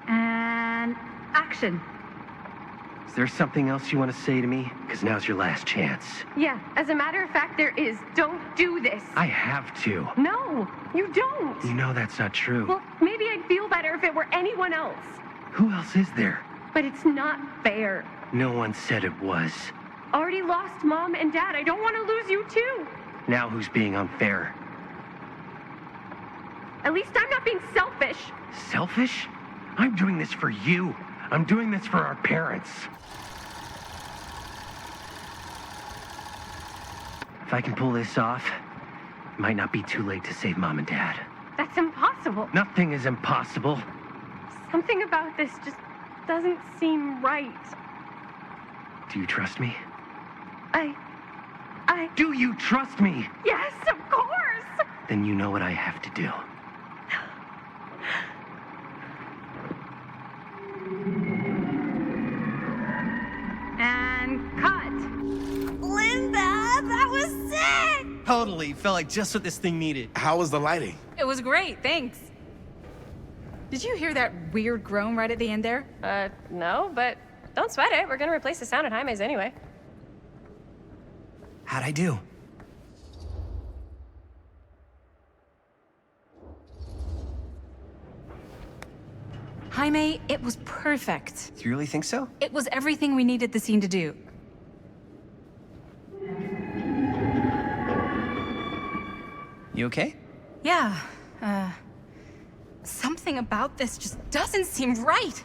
And action. Is there something else you want to say to me? Because now's your last chance. Yeah, as a matter of fact, there is. Don't do this. I have to. No, you don't. You know that's not true. Well, maybe I'd feel better if it were anyone else. Who else is there? But it's not fair. No one said it was. Already lost Mom and Dad. I don't want to lose you too. Now who's being unfair? At least I'm not being selfish. Selfish? I'm doing this for you. I'm doing this for our parents. If I can pull this off, it might not be too late to save Mom and Dad. That's impossible. Nothing is impossible. Something about this just doesn't seem right. Do you trust me? I... Do you trust me? Yes, of course! Then you know what I have to do. And cut. Linda, that was sick! Totally. Felt like just what this thing needed. How was the lighting? It was great, thanks. Did you hear that weird groan right at the end there? No, but don't sweat it. We're gonna replace the sound at Jaime's anyway. How'd I do? Jaime, it was perfect. Do you really think so? It was everything we needed the scene to do. You okay? Yeah, something about this just doesn't seem right.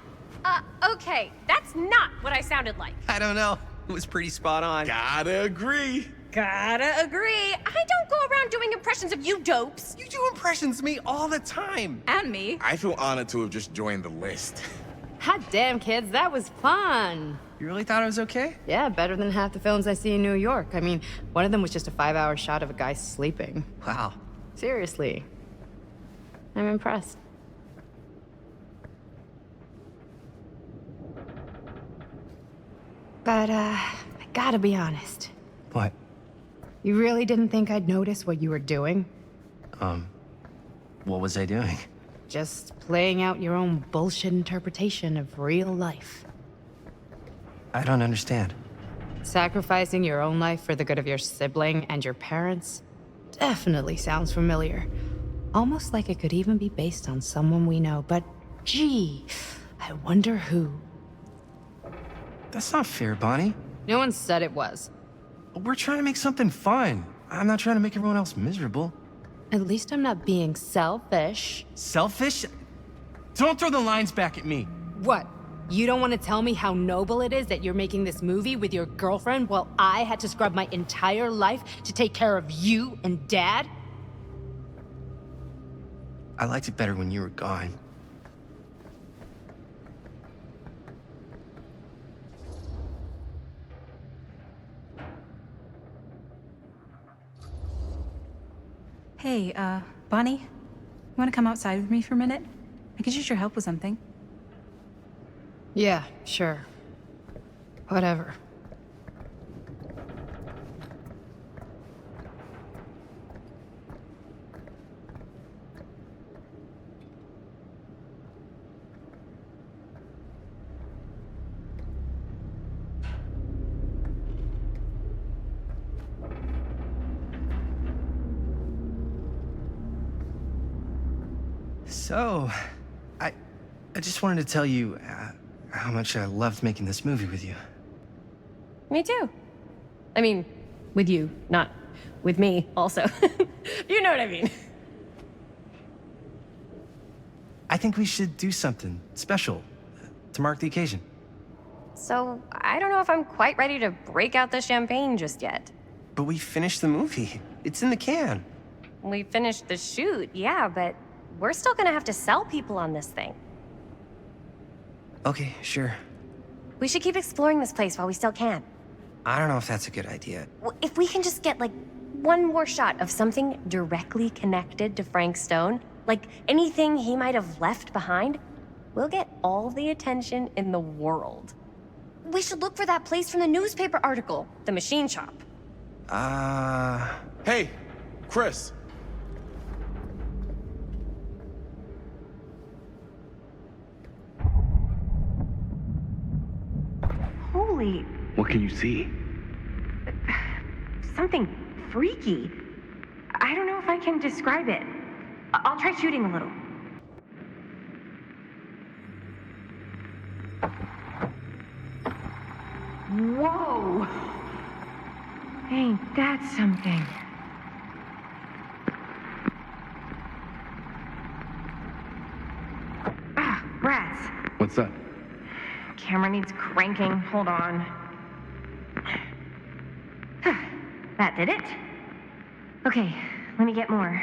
Okay, that's not what I sounded like. I don't know. It was pretty spot on. Gotta agree. Gotta agree. I don't go around doing impressions of you dopes. You do impressions of me all the time. And me. I feel honored to have just joined the list. Hot damn, kids, that was fun. You really thought it was okay? Yeah, better than half the films I see in New York. I mean, one of them was just a 5-hour shot of a guy sleeping. Wow. Seriously. I'm impressed. But, I gotta be honest. What? You really didn't think I'd notice what you were doing? What was I doing? Just playing out your own bullshit interpretation of real life. I don't understand. Sacrificing your own life for the good of your sibling and your parents definitely sounds familiar. Almost like it could even be based on someone we know, but gee, I wonder who. That's not fair, Bonnie. No one said it was. We're trying to make something fun. I'm not trying to make everyone else miserable. At least I'm not being selfish. Selfish? Don't throw the lines back at me. What? You don't want to tell me how noble it is that you're making this movie with your girlfriend while I had to scrub my entire life to take care of you and Dad? I liked it better when you were gone. Hey, Bonnie, you want to come outside with me for a minute? I could use your help with something. Yeah, sure. Whatever. So, I just wanted to tell you how much I loved making this movie with you. Me too. I mean, with you, not with me, also. You know what I mean. I think we should do something special to mark the occasion. So, I don't know if I'm quite ready to break out the champagne just yet. But we finished the movie. It's in the can. We finished the shoot, yeah, but we're still gonna have to sell people on this thing. Okay, sure. We should keep exploring this place while we still can. I don't know if that's a good idea. If we can just get, like, one more shot of something directly connected to Frank Stone, like anything he might have left behind, we'll get all the attention in the world. We should look for that place from the newspaper article, the machine shop. Hey, Chris. Holy, What can you see? something freaky. I don't know if I can describe it. I'll try shooting a little. Whoa! Ain't that something? Ah, rats. What's up? Camera needs cranking. Hold on. That did it. Okay, let me get more.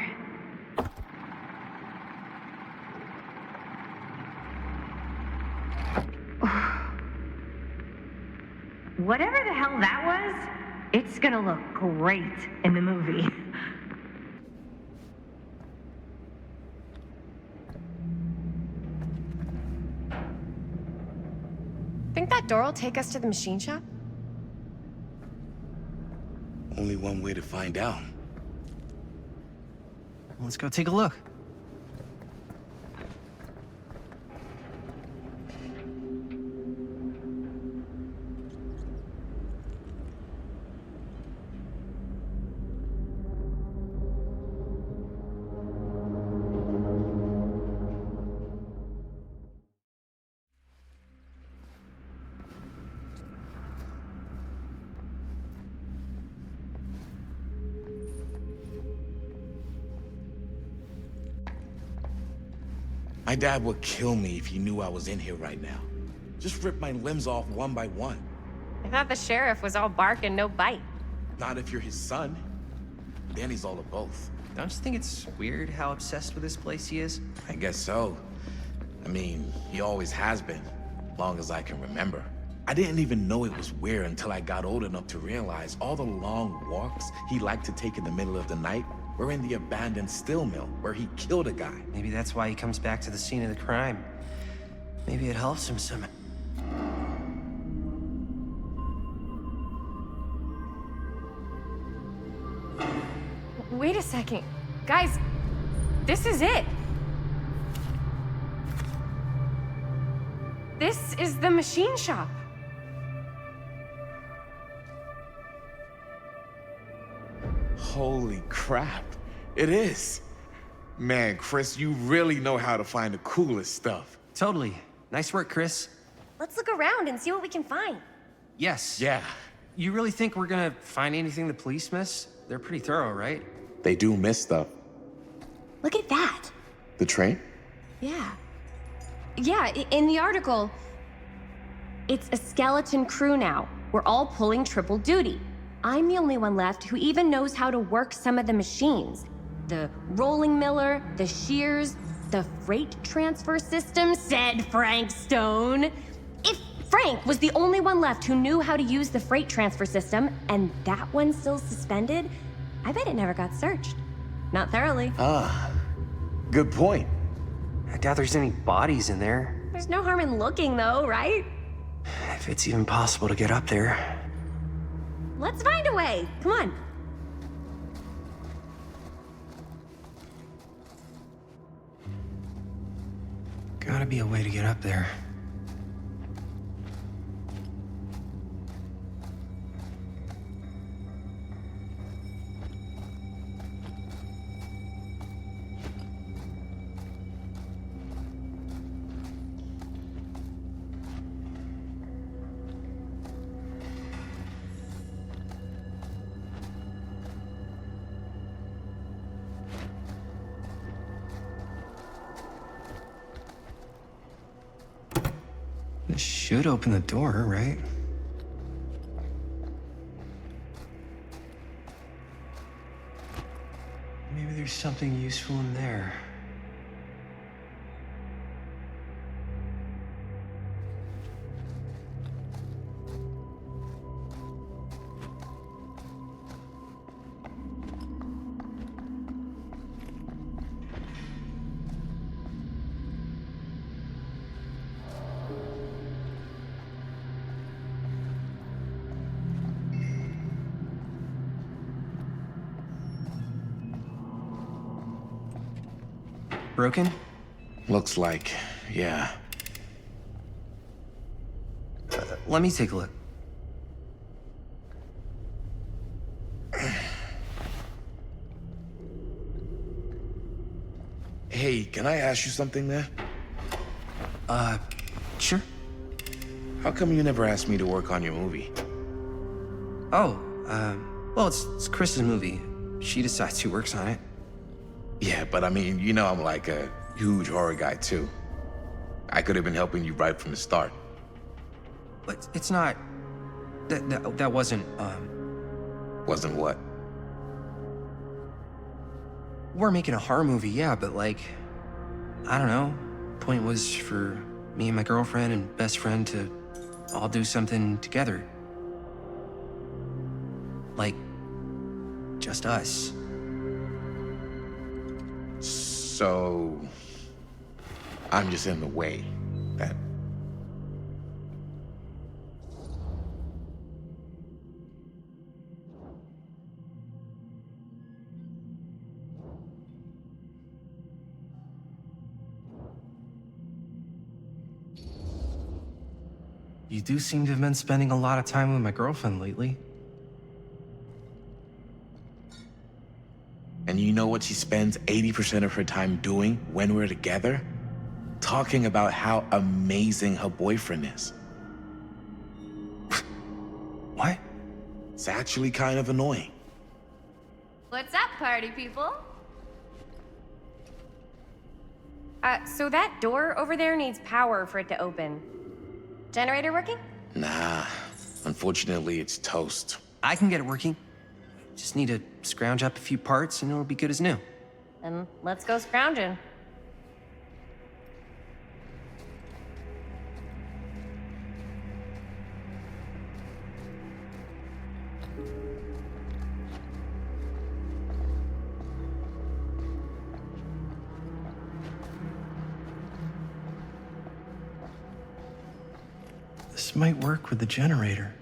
Whatever the hell that was, it's gonna look great in the movie. Think that door will take us to the machine shop? Only one way to find out. Let's go take a look. My dad would kill me if he knew I was in here right now. Just rip my limbs off one by one. I thought the sheriff was all bark and no bite. Not if you're his son. Danny's all of both. Don't you think it's weird how obsessed with this place he is? I guess so. I mean, he always has been, long as I can remember. I didn't even know it was weird until I got old enough to realize all the long walks he liked to take in the middle of the night were in the abandoned steel mill where he killed a guy. Maybe that's why he comes back to the scene of the crime. Maybe it helps him some. Wait a second. Guys, this is it. This is the machine shop. Holy crap, it is. Man, Chris, you really know how to find the coolest stuff. Totally. Nice work, Chris. Let's look around and see what we can find. Yes. Yeah. You really think we're gonna find anything the police miss? They're pretty thorough, right? They do miss stuff. Look at that. The train? Yeah. Yeah, in the article, it's a skeleton crew now. We're all pulling triple duty. I'm the only one left who even knows how to work some of the machines. The rolling miller, the shears, the freight transfer system, said Frank Stone. If Frank was the only one left who knew how to use the freight transfer system, and that one's still suspended, I bet it never got searched. Not thoroughly. Ah, good point. I doubt there's any bodies in there. There's no harm in looking, though, right? If it's even possible to get up there. Let's find a way. Come on. Gotta be a way to get up there. This should open the door, right? Maybe there's something useful in there. broken? Looks like, yeah. Let me take a look. Hey, can I ask you something there? Sure. How come you never asked me to work on your movie? Oh, well, it's Chris's movie. She decides who works on it. Yeah, but I mean, you know I'm like a huge horror guy too. I could have been helping you right from the start. But it's not... That wasn't, Wasn't what? We're making a horror movie, yeah, but like... I don't know. Point was for me and my girlfriend and best friend to all do something together. Like, just us. So... I'm just in the way. That... You do seem to have been spending a lot of time with my girlfriend lately. And you know what she spends 80% of her time doing when we're together? Talking about how amazing her boyfriend is. What? It's actually kind of annoying. What's up, party people? So that door over there needs power for it to open. Generator working? Nah, unfortunately it's toast. I can get it working. Just need to scrounge up a few parts and it'll be good as new. Then let's go scrounging. This might work with the generator.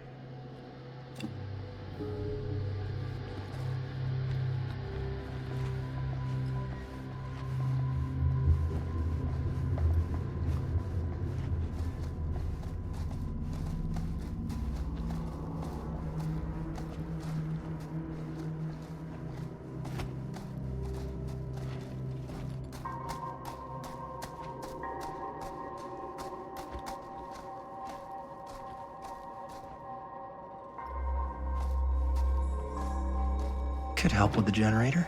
Could help with the generator.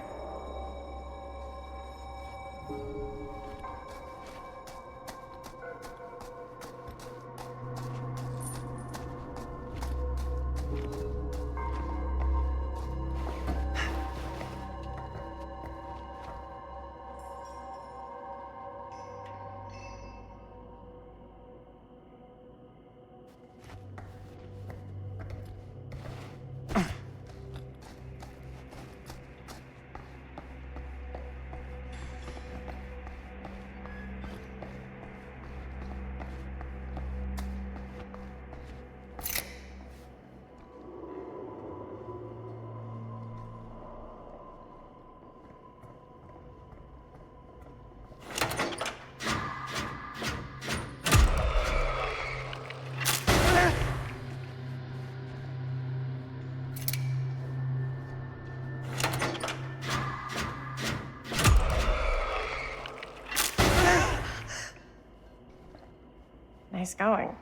Nice going.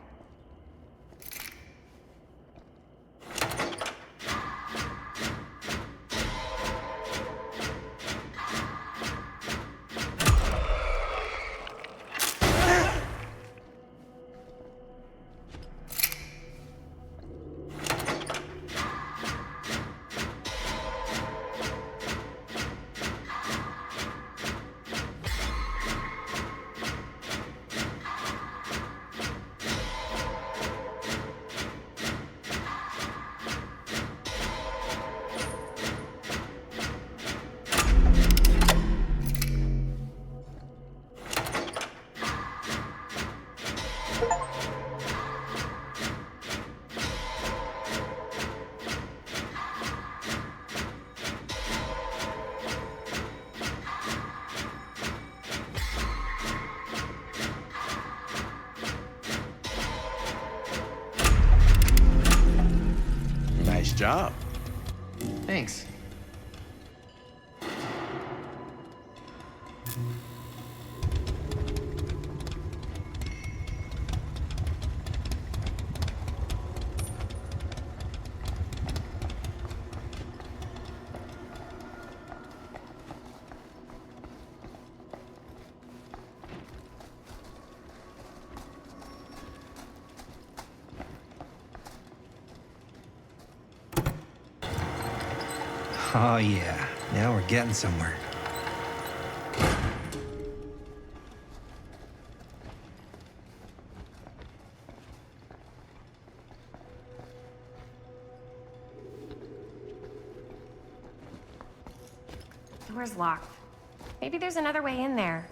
job. Thanks. Oh, yeah. Now we're getting somewhere. Door's locked. Maybe there's another way in there.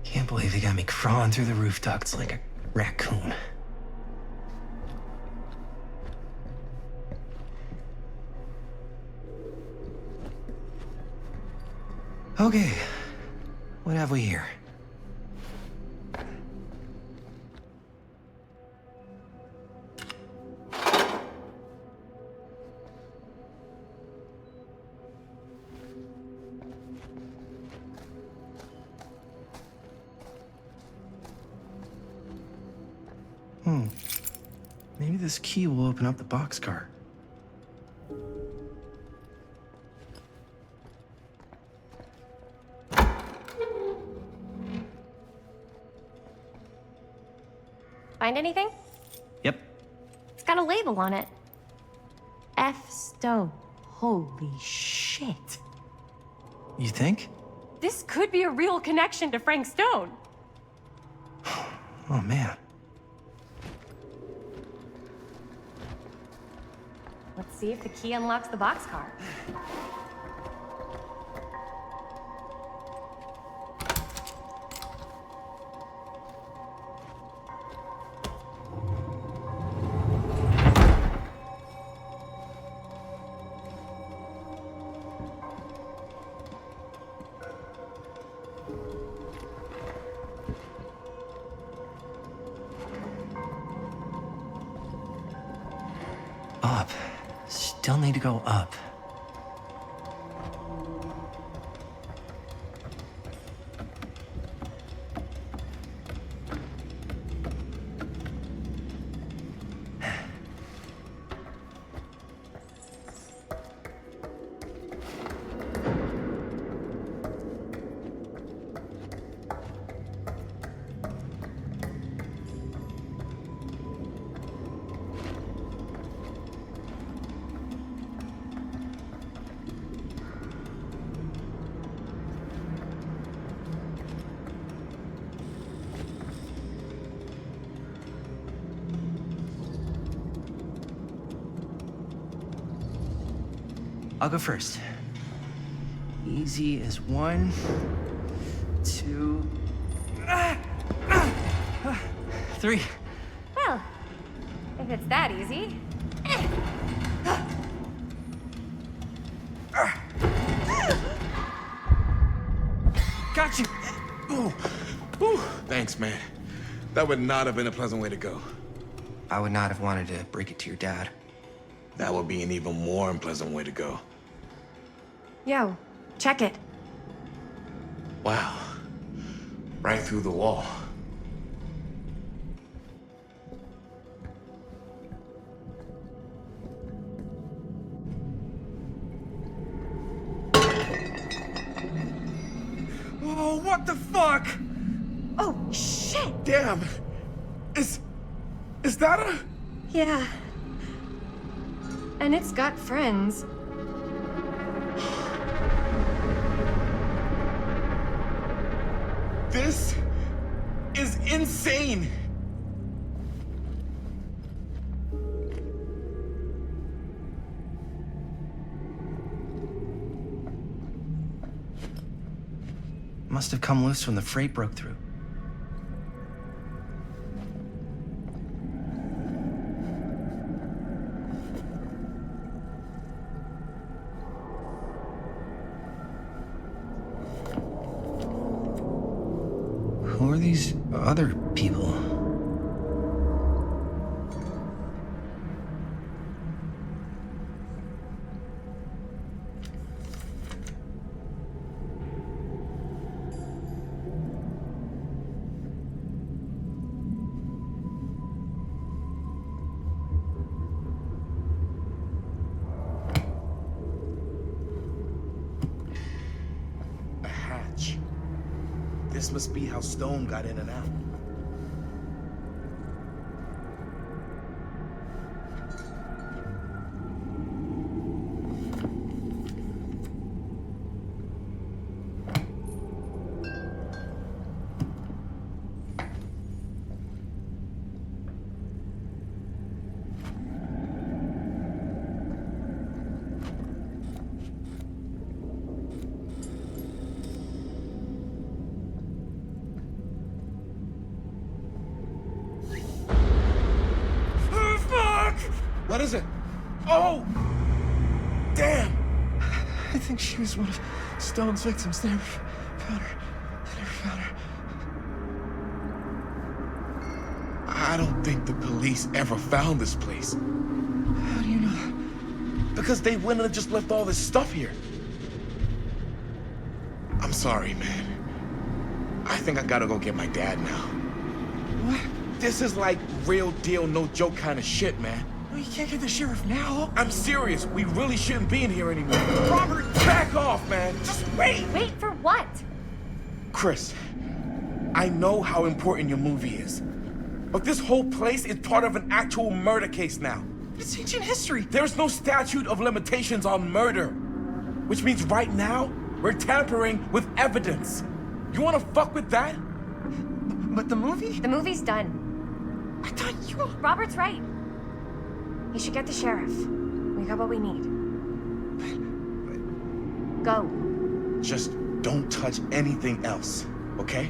Can't believe they got me crawling through the roof ducts like a raccoon. Okay, what have we here? Maybe this key will open up the boxcar. Find anything? Yep. It's got a label on it. F. Stone. Holy shit. You think? This could be a real connection to Frank Stone. Oh, man. Let's see if the key unlocks the boxcar. Up. Still need to go up. I'll go first. Easy as 1, 2, 3. Well, if it's that easy. Got you! Ooh. Ooh. Thanks, man. That would not have been a pleasant way to go. I would not have wanted to break it to your dad. That would be an even more unpleasant way to go. Yo, check it. Wow. Right through the wall. Oh, what the fuck? Oh, shit! Damn. Is that a... Yeah. And it's got friends. This is insane. Must have come loose when the freight broke through. Who are these other people? A hatch. This must be how Stone got in and out. What is it? Oh! Damn! I think she was one of Stone's victims. They never found her. I don't think the police ever found this place. How do you know that? Because they wouldn't have just left all this stuff here. I'm sorry, man. I think I gotta go get my dad now. What? This is like real deal, no joke kind of shit, man. Well, you can't get the sheriff now. I'm serious. We really shouldn't be in here anymore. Robert, back off, man. Just wait. Wait for what? Chris, I know how important your movie is. But this whole place is part of an actual murder case now. It's ancient history. There's no statute of limitations on murder. Which means right now, we're tampering with evidence. You wanna fuck with that? But the movie? The movie's done. I thought you... Robert's right. You should get the sheriff. We got what we need. Go. Just don't touch anything else, okay?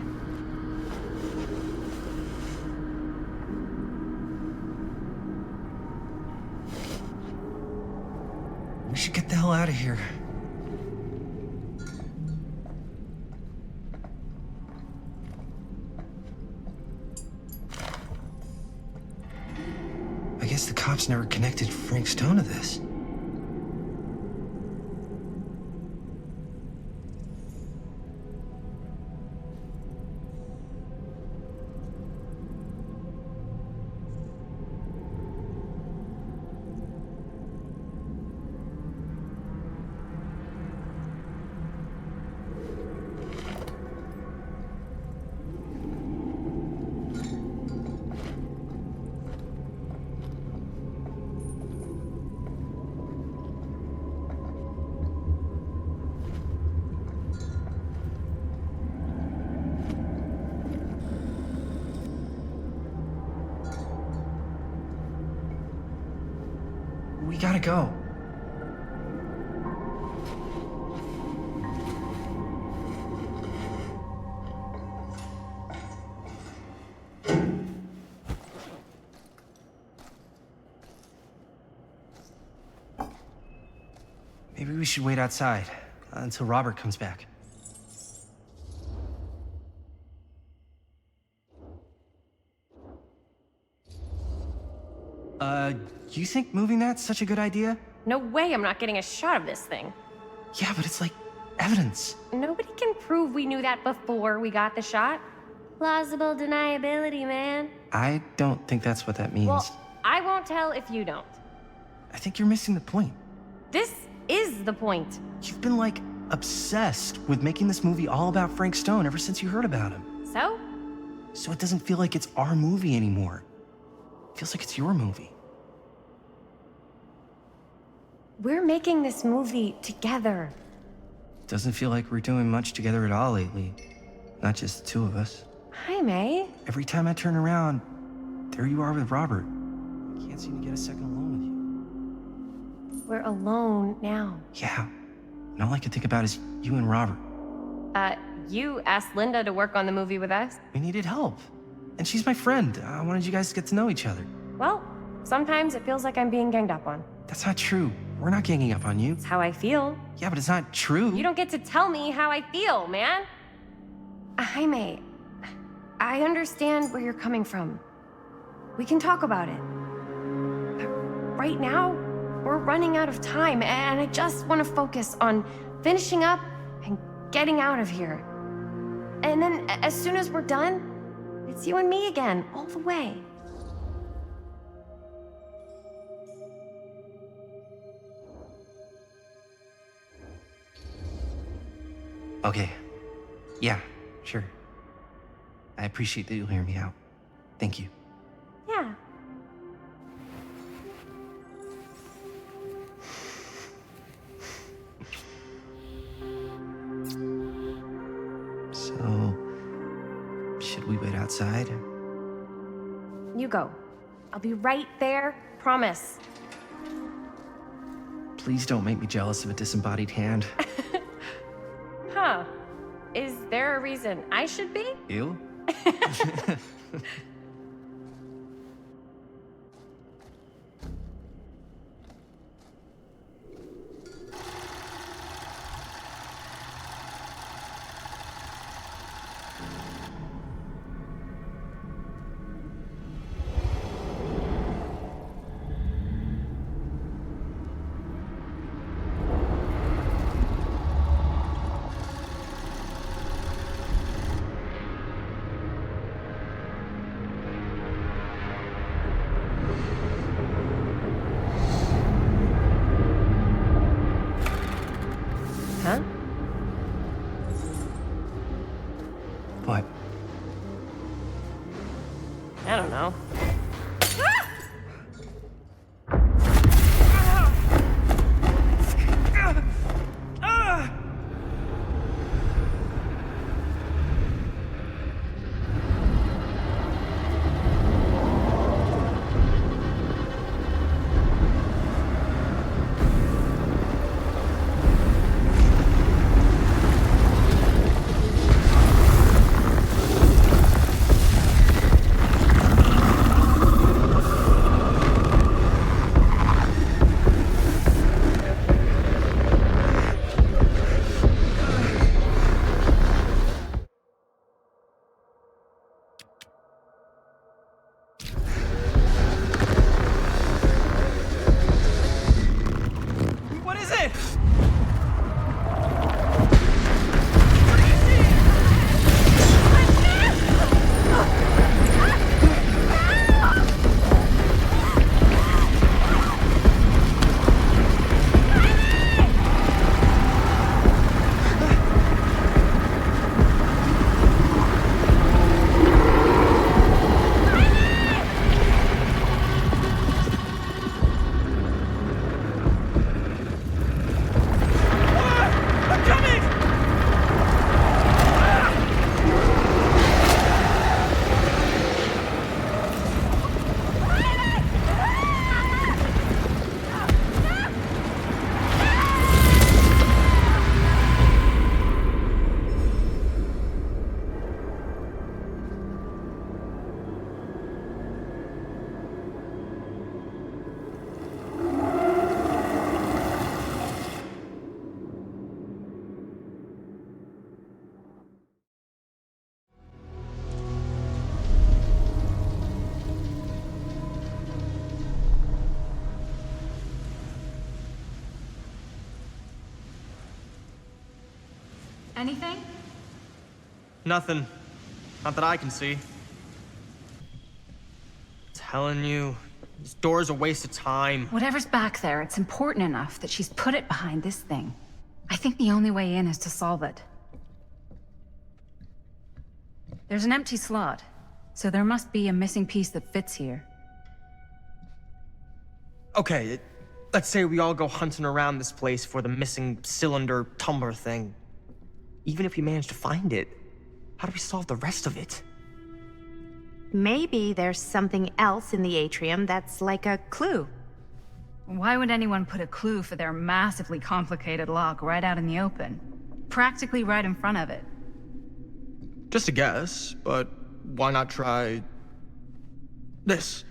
We should get the hell out of here. I guess the cops never connected Frank Stone to this. We gotta go. Maybe we should wait outside until Robert comes back. You think moving that's such a good idea? No way I'm not getting a shot of this thing. Yeah, but it's like evidence. Nobody can prove we knew that before we got the shot. Plausible deniability, man. I don't think that's what that means. Well, I won't tell if you don't. I think you're missing the point. This is the point. You've been like obsessed with making this movie all about Frank Stone ever since you heard about him. So? So it doesn't feel like it's our movie anymore. It feels like it's your movie. We're making this movie together. Doesn't feel like we're doing much together at all lately. Not just the two of us. Jaime. Every time I turn around, there you are with Robert. I can't seem to get a second alone with you. We're alone now. Yeah. And all I can think about is you and Robert. You asked Linda to work on the movie with us? We needed help. And she's my friend. I wanted you guys to get to know each other. Well, sometimes it feels like I'm being ganged up on. That's not true. We're not ganging up on you. It's how I feel. Yeah, but it's not true. You don't get to tell me how I feel, man. Jaime, I understand where you're coming from. We can talk about it. But right now, we're running out of time, and I just want to focus on finishing up and getting out of here. And then, as soon as we're done, it's you and me again, all the way. Okay. Yeah, sure. I appreciate that you'll hear me out. Thank you. Yeah. So, should we wait outside? You go. I'll be right there, promise. Please don't make me jealous of a disembodied hand. Huh. Is there a reason I should be? You? Huh? What? I don't know. What is it? Anything? Nothing. Not that I can see. Telling you, this door's a waste of time. Whatever's back there, it's important enough that she's put it behind this thing. I think the only way in is to solve it. There's an empty slot, so there must be a missing piece that fits here. Okay, let's say we all go hunting around this place for the missing cylinder tumbler thing. Even if we manage to find it, how do we solve the rest of it? Maybe there's something else in the atrium that's like a clue. Why would anyone put a clue for their massively complicated lock right out in the open? Practically right in front of it. Just a guess, but why not try this?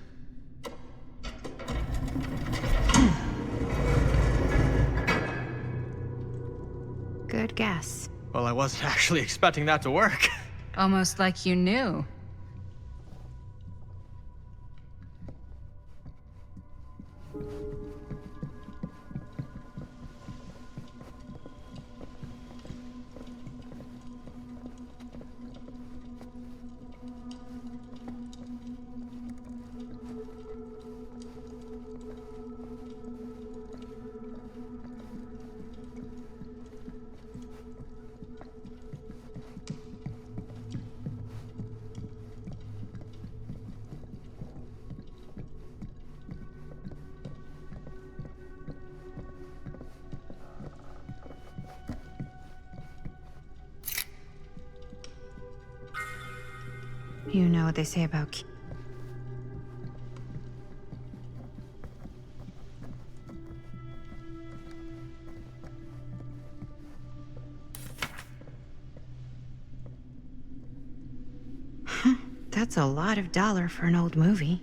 Good guess. Well, I wasn't actually expecting that to work. Almost like you knew. You know what they say about That's a lot of dollar for an old movie.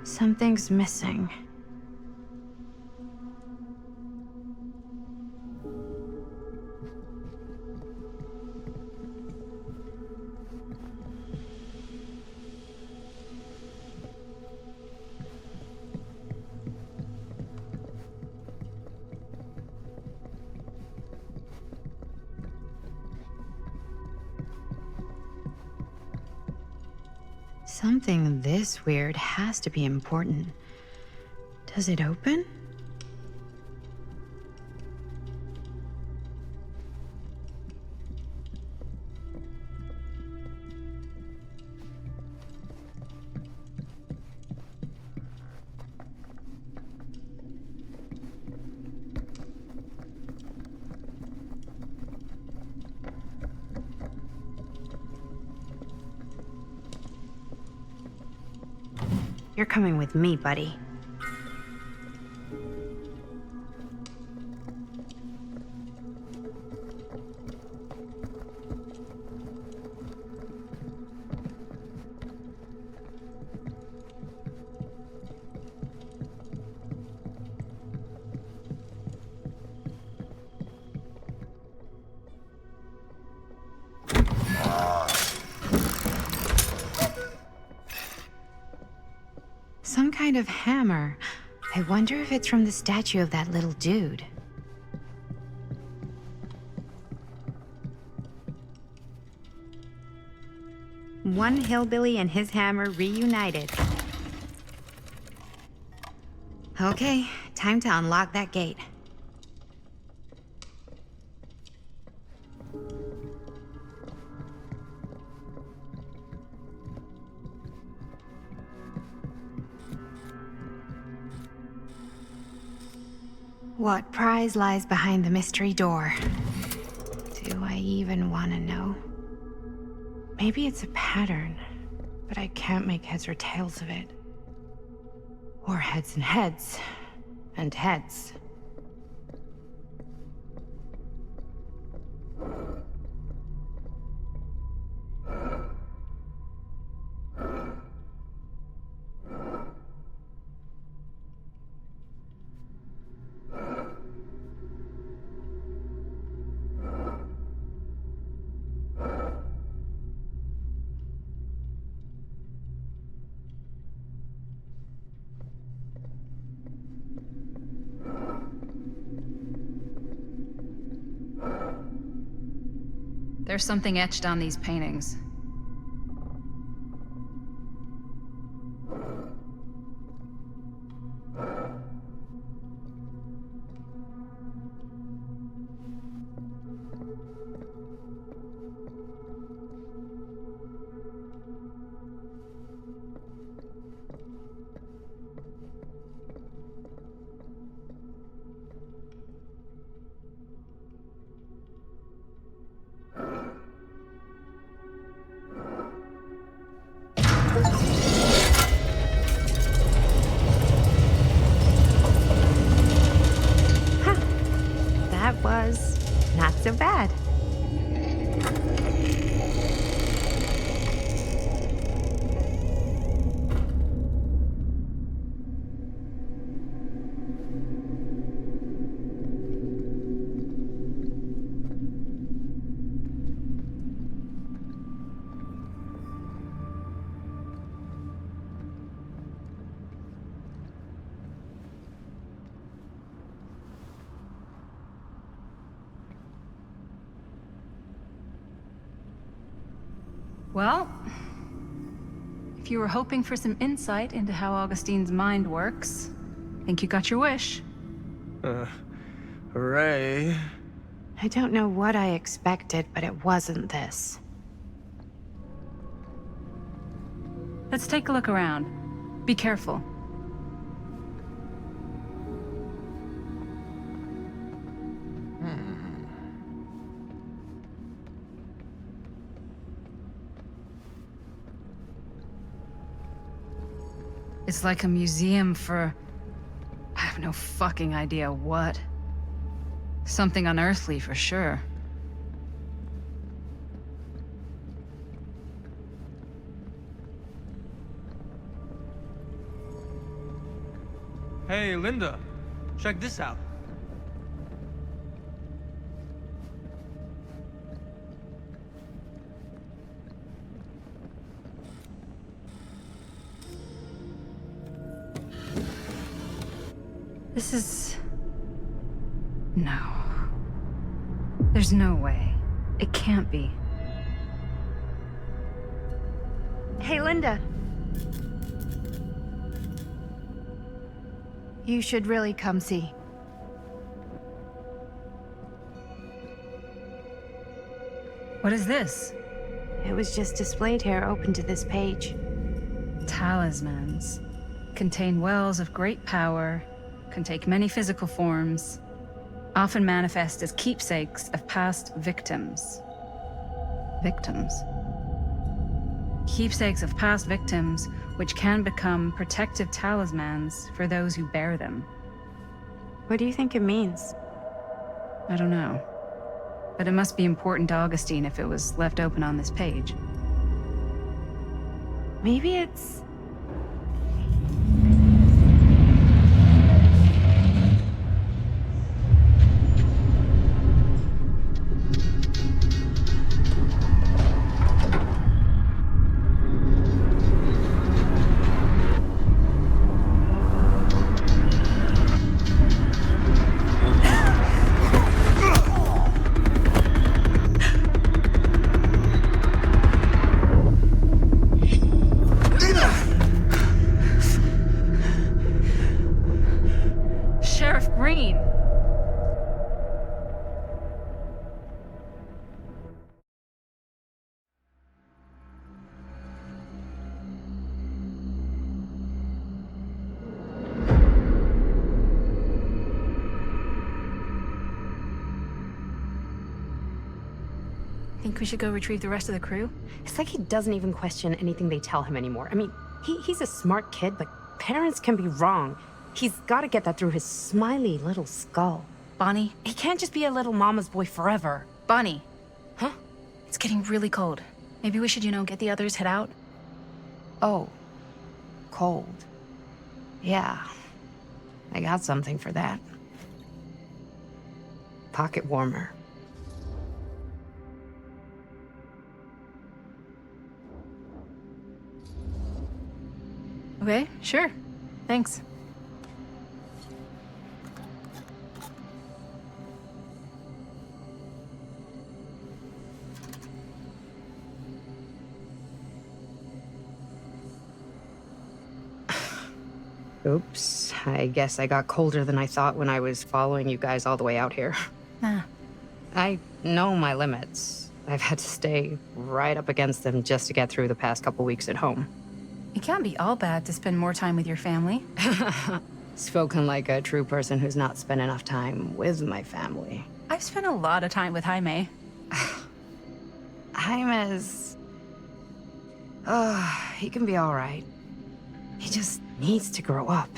Something's missing. Something this weird has to be important. Does it open? You're coming with me, buddy. Some kind of hammer. I wonder if it's from the statue of that little dude. One hillbilly and his hammer reunited. Okay, time to unlock that gate. What prize lies behind the mystery door? Do I even want to know? Maybe it's a pattern, but I can't make heads or tails of it. Or heads and heads, and heads. There's something etched on these paintings. That was not so bad. Well, if you were hoping for some insight into how Augustine's mind works, I think you got your wish. Hooray. I don't know what I expected, but it wasn't this. Let's take a look around. Be careful. It's like a museum for... I have no fucking idea what. Something unearthly for sure. Hey, Linda. Check this out. This is... No. There's no way. It can't be. Hey, Linda. You should really come see. What is this? It was just displayed here, open to this page. Talismans. Contain wells of great power, can take many physical forms, often manifest as keepsakes of past victims. Victims? Keepsakes of past victims, which can become protective talismans for those who bear them. What do you think it means? I don't know. But it must be important to Augustine if it was left open on this page. Maybe it's... Think we should go retrieve the rest of the crew? It's like he doesn't even question anything they tell him anymore. I mean, he's a smart kid, but parents can be wrong. He's got to get that through his smiley little skull. Bonnie? He can't just be a little mama's boy forever. Bonnie. Huh? It's getting really cold. Maybe we should, get the others, head out? Oh. Cold. Yeah. I got something for that. Pocket warmer. Okay, sure. Thanks. Oops. I guess I got colder than I thought when I was following you guys all the way out here. Nah. I know my limits. I've had to stay right up against them just to get through the past couple weeks at home. It can't be all bad to spend more time with your family. Spoken like a true person who's not spent enough time with my family. I've spent a lot of time with Jaime. Jaime's... he can be all right. He just needs to grow up.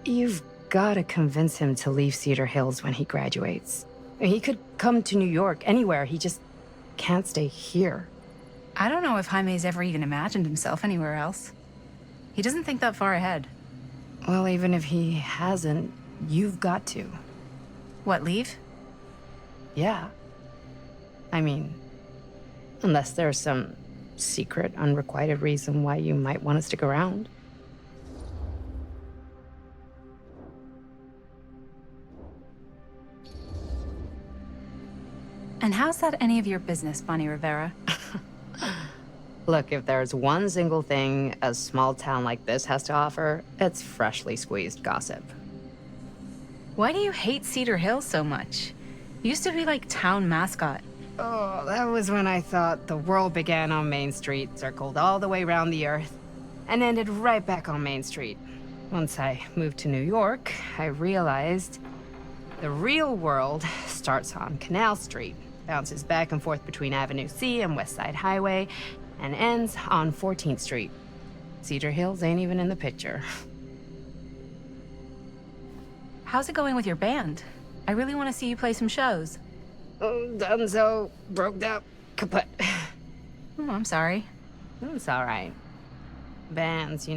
You've got to convince him to leave Cedar Hills when he graduates. He could come to New York, anywhere. He just can't stay here. I don't know if Jaime's ever even imagined himself anywhere else. He doesn't think that far ahead. Well, even if he hasn't, you've got to. What, leave? Yeah. I mean, unless there's some secret, unrequited reason why you might want to stick around. And how's that any of your business, Bonnie Rivera? Look, if there's one single thing a small town like this has to offer, it's freshly squeezed gossip. Why do you hate Cedar Hills so much? You used to be like town mascot. Oh, that was when I thought the world began on Main Street, circled all the way around the earth, and ended right back on Main Street. Once I moved to New York, I realized the real world starts on Canal Street, bounces back and forth between Avenue C and West Side Highway, and ends on 14th Street. Cedar Hills ain't even in the picture. How's it going with your band? I really want to see you play some shows. Oh, done so. Broke up. Kaput. Oh, I'm sorry. It's all right. Bands,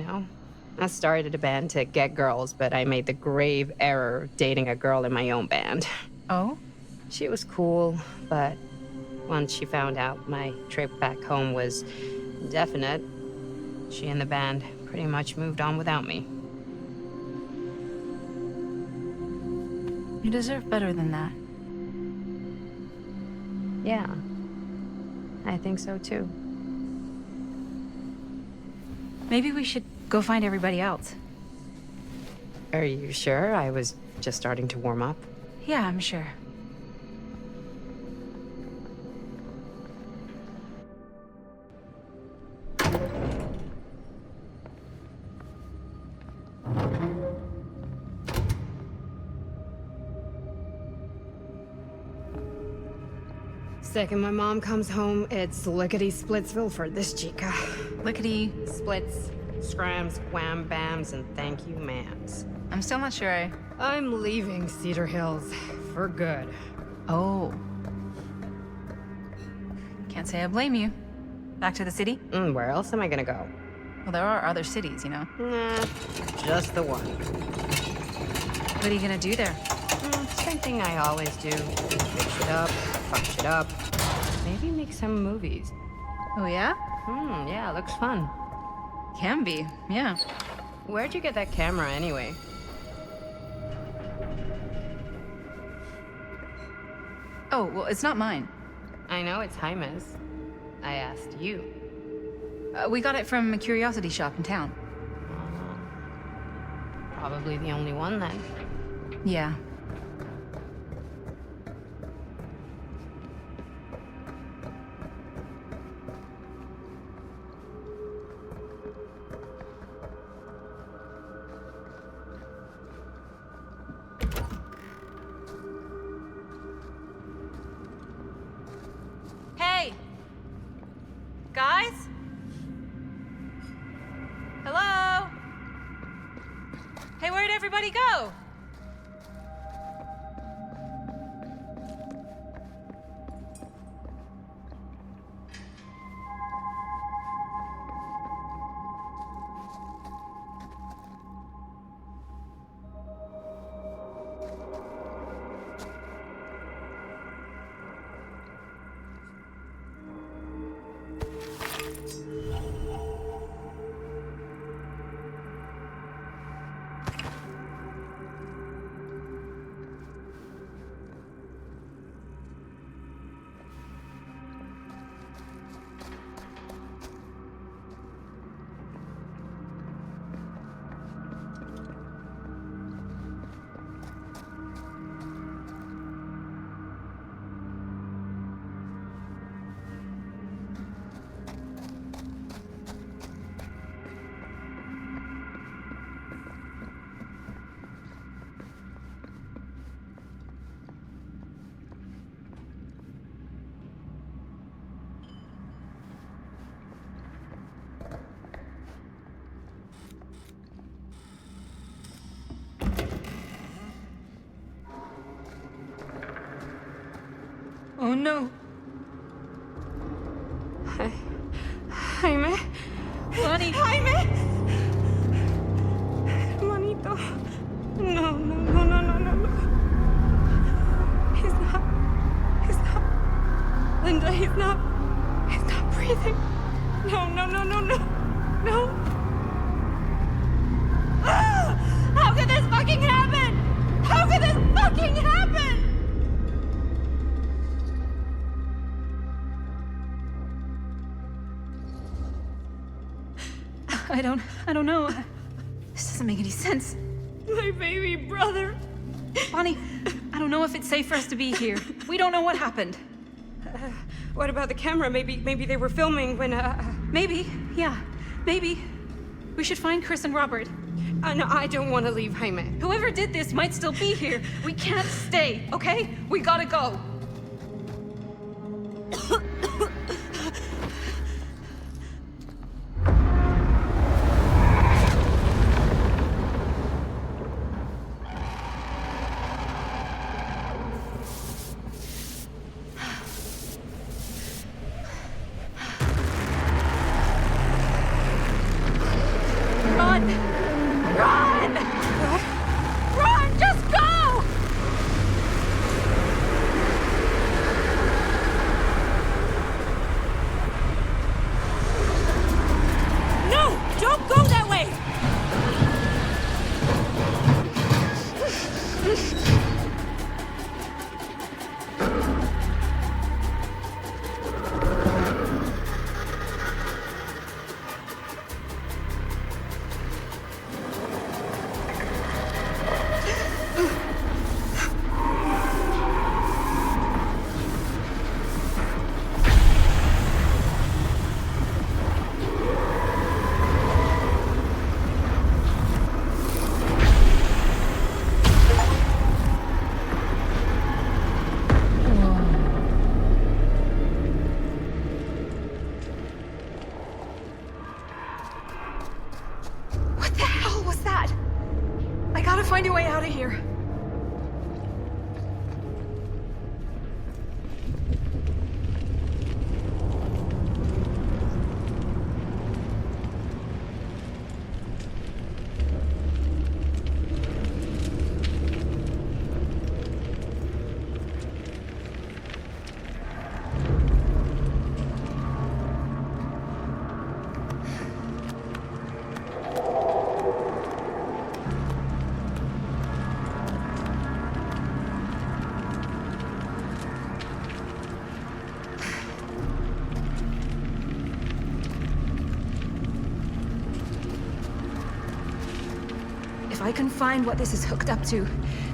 I started a band to get girls, but I made the grave error of dating a girl in my own band. Oh? She was cool, but once she found out my trip back home was definite, she and the band pretty much moved on without me. You deserve better than that. Yeah, I think so too. Maybe we should go find everybody else. Are you sure? I was just starting to warm up. Yeah, I'm sure. Second my mom comes home, it's lickety-splitsville for this chica. Lickety-splits. Scrams, wham bams, and thank you ma'ams. I'm still not sure I'm leaving Cedar Hills for good. Oh. Can't say I blame you. Back to the city? Where else am I gonna go? Well, there are other cities, Nah, just the one. What are you gonna do there? Same thing I always do. Fix it up, fuck shit up. Maybe make some movies. Oh, yeah? Yeah, looks fun. Can be, yeah. Where'd you get that camera anyway? Oh, well, it's not mine. I know it's Jaime's. I asked you. We got it from a curiosity shop in town. Probably the only one then. Yeah. Guys? Hello? Hey, where'd everybody go? Oh no. Jaime. Bonnie. Jaime. Manito. No, no, no, no, no, no, no. He's not. Linda, he's not breathing. No, no, no, no, no. No. Ah! How could this fucking happen? How could this fucking happen? I don't know. This doesn't make any sense. My baby brother. Bonnie, I don't know if it's safe for us to be here. We don't know what happened. What about the camera? Maybe they were filming when, Maybe, yeah, maybe. We should find Chris and Robert. No, I don't want to leave Jaime. Whoever did this might still be here. We can't stay, okay? We gotta go. Find a way out of here. If I can find what this is hooked up to,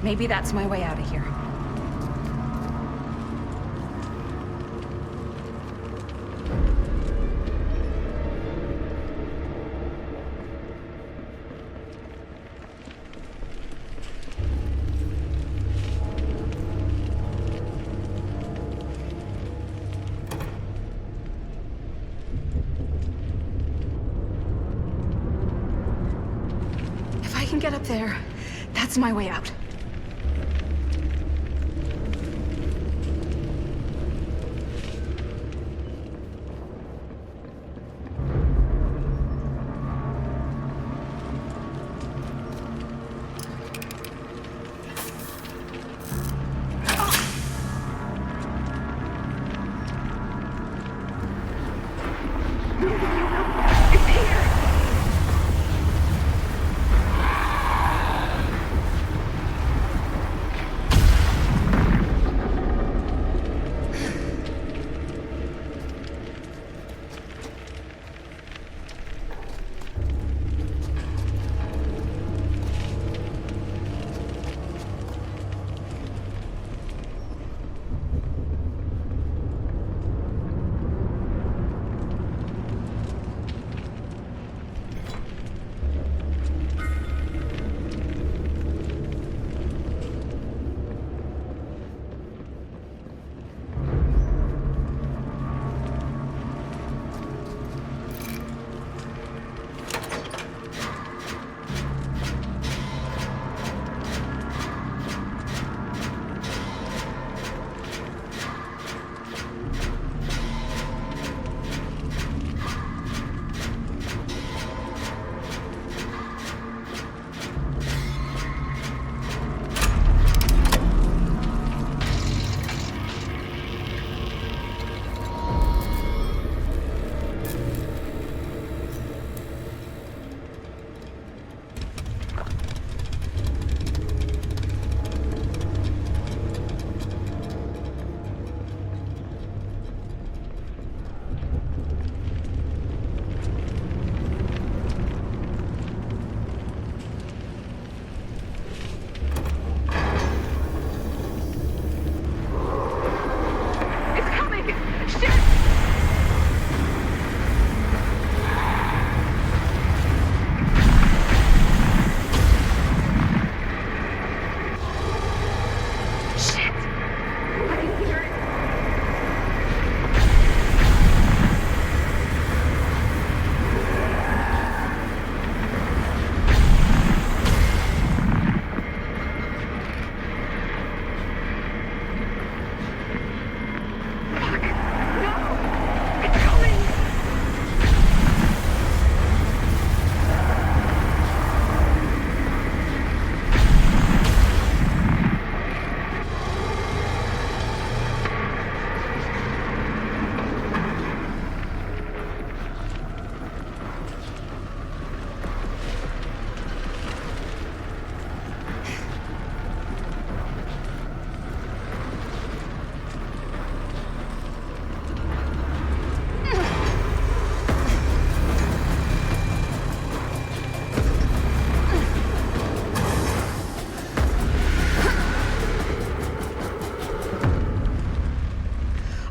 maybe that's my way out of here. can get up there, that's my way out.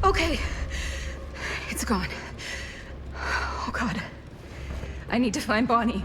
Okay. It's gone. Oh, God. I need to find Bonnie.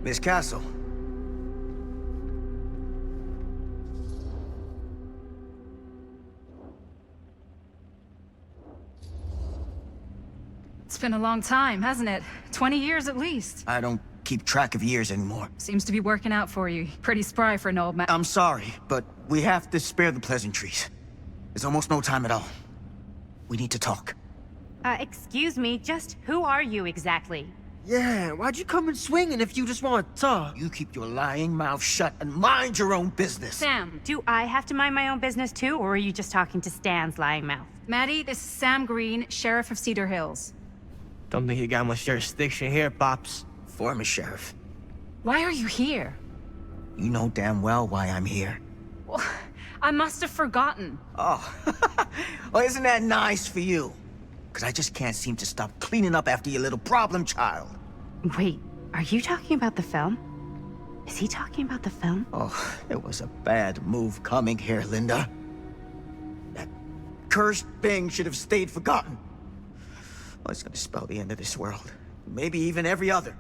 Miss Castle. It's been a long time, hasn't it? 20 years at least. I don't keep track of years anymore. Seems to be working out for you. Pretty spry for an old man. I'm sorry, but we have to spare the pleasantries. There's almost no time at all. We need to talk. Excuse me, just who are you exactly? Yeah, why'd you come in swinging if you just want to talk? You keep your lying mouth shut and mind your own business. Sam, do I have to mind my own business too, or are you just talking to Stan's lying mouth? Maddie, this is Sam Green, Sheriff of Cedar Hills. Don't think you got much jurisdiction here, Pops. Former sheriff. Why are you here? You know damn well why I'm here. Well, I must have forgotten. Oh, well, isn't that nice for you? Because I just can't seem to stop cleaning up after your little problem child. Wait, are you talking about the film? Is he talking about the film? Oh, it was a bad move coming here, Linda. That cursed thing should have stayed forgotten. Oh, it's gonna spell the end of this world. Maybe even every other.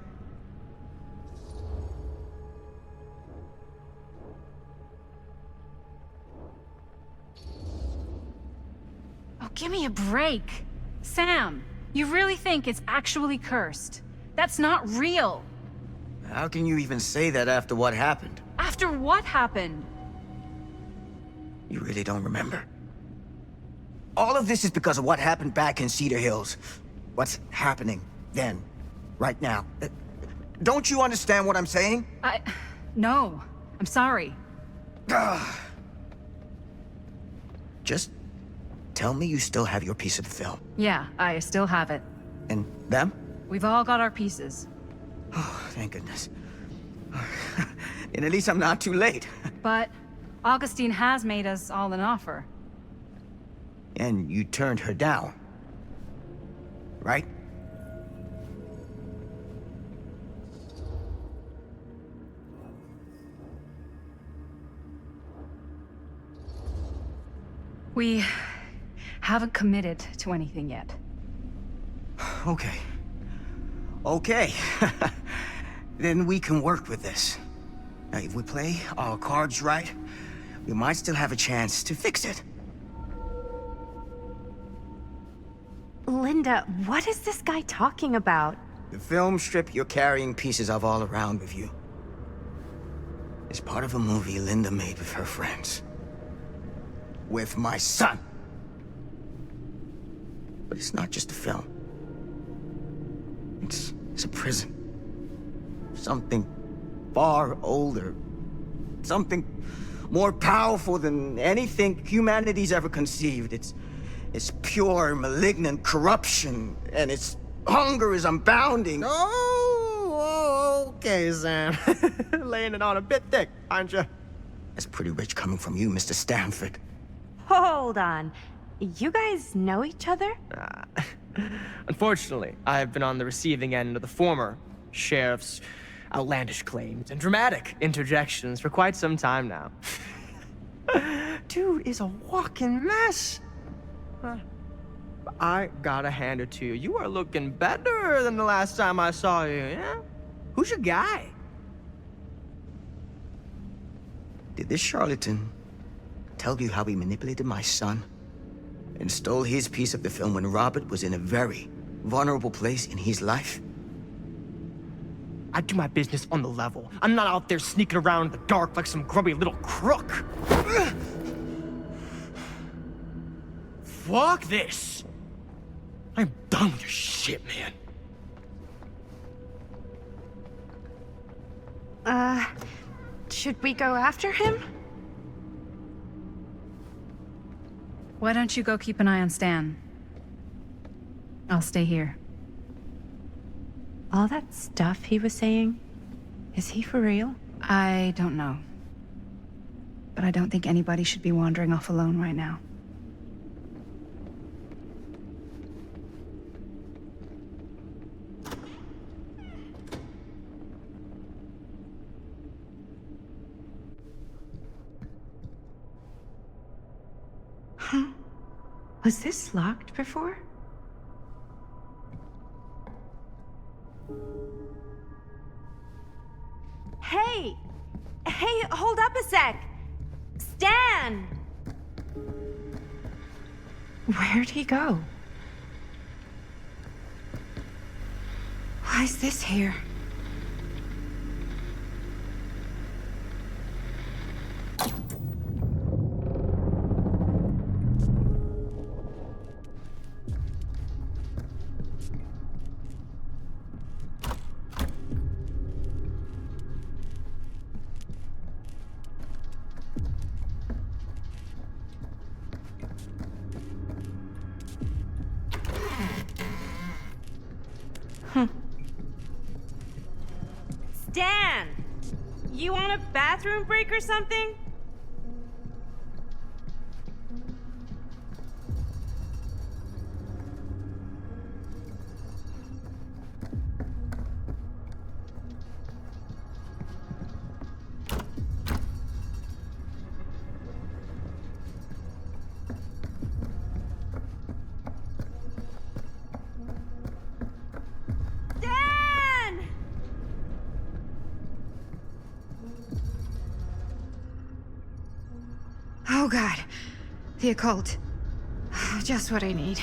Oh, give me a break. Sam, you really think it's actually cursed? That's not real. How can you even say that after what happened? After what happened? You really don't remember. All of this is because of what happened back in Cedar Hills. What's happening then, right now. Don't you understand what I'm saying? No. I'm sorry. Just tell me you still have your piece of the film. Yeah, I still have it. And them? We've all got our pieces. Oh, thank goodness. And at least I'm not too late. But Augustine has made us all an offer. And you turned her down. Right? We haven't committed to anything yet. Okay. Okay. Then we can work with this. Now, if we play our cards right, we might still have a chance to fix it. Linda, what is this guy talking about? The film strip you're carrying pieces of all around with you is part of a movie Linda made with her friends. With my son. But it's not just a film. It's a prison. Something far older. Something more powerful than anything humanity's ever conceived. It's pure, malignant corruption, and its hunger is unbounding. Oh, okay, Sam. Laying it on a bit thick, aren't you? That's pretty rich coming from you, Mr. Stanford. Hold on. You guys know each other? Unfortunately, I've been on the receiving end of the former sheriff's outlandish claims and dramatic interjections for quite some time now. Dude is a walking mess. I gotta hand it to you. You are looking better than the last time I saw you, yeah? Who's your guy? Did this charlatan tell you how he manipulated my son and stole his piece of the film when Robert was in a very vulnerable place in his life? I do my business on the level. I'm not out there sneaking around in the dark like some grubby little crook. Fuck this. I'm done with your shit, man. Should we go after him? Why don't you go keep an eye on Stan? I'll stay here. All that stuff he was saying, is he for real? I don't know. But I don't think anybody should be wandering off alone right now. Huh? Was this locked before? Hey! Hey, hold up a sec! Stan! Where'd he go? Why is this here? Stan! You want a bathroom break or something? Oh god. The occult. Just what I need.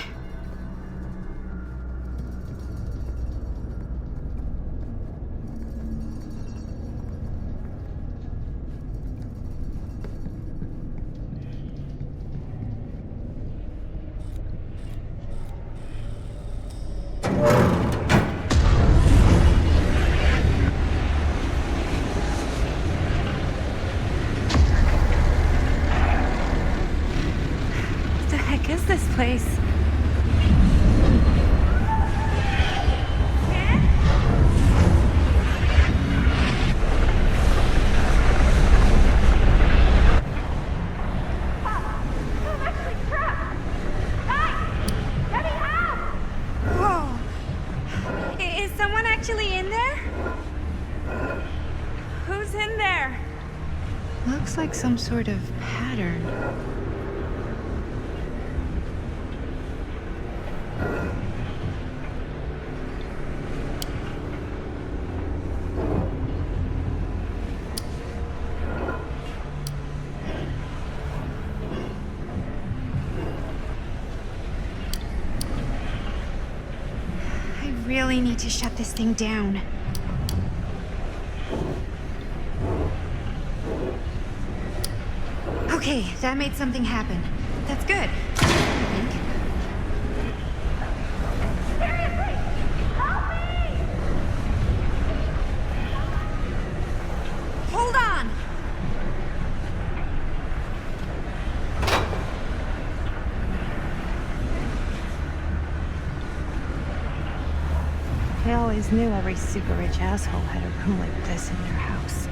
Place. Whoa! Is someone actually in there? Who's in there? Looks like some sort of pattern. Really need to shut this thing down. Okay, that made something happen. That's good. I think. Seriously! Help me! Hold on! I always knew every super rich asshole had a room like this in their house.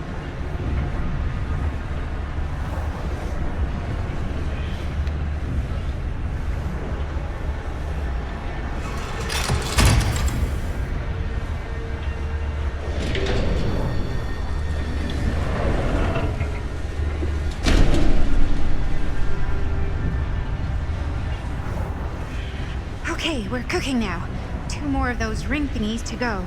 Okay, we're cooking now. 2 more of those ring thingies to go.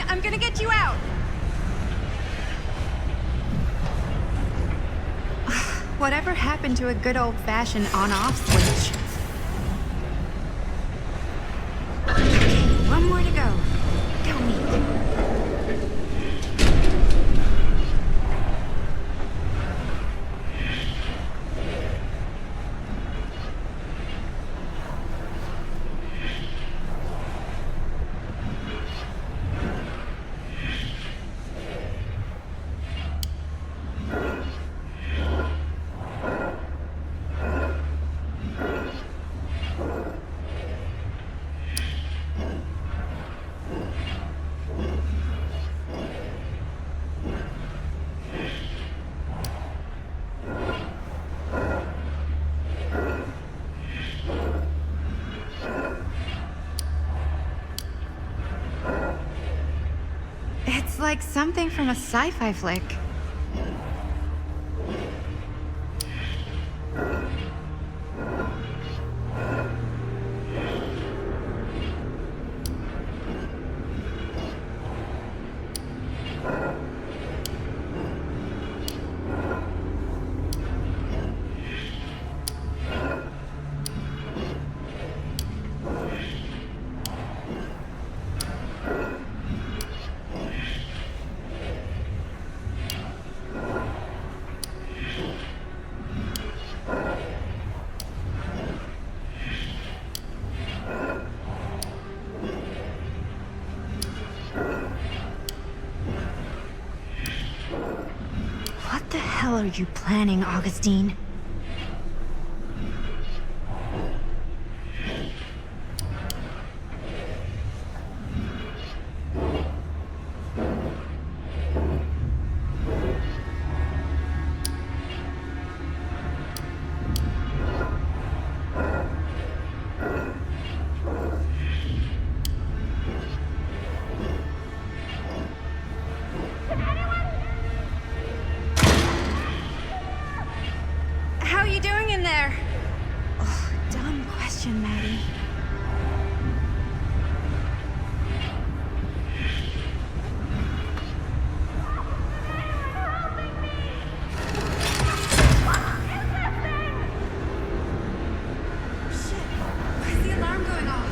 I'm gonna get you out. Whatever happened to a good old-fashioned on-off switch? Okay, 1 more to go. Go me. like something from a sci-fi flick. What the hell are you planning, Augustine? How are you doing in there? Oh, dumb question, Maddie. Shit, why is the alarm going off?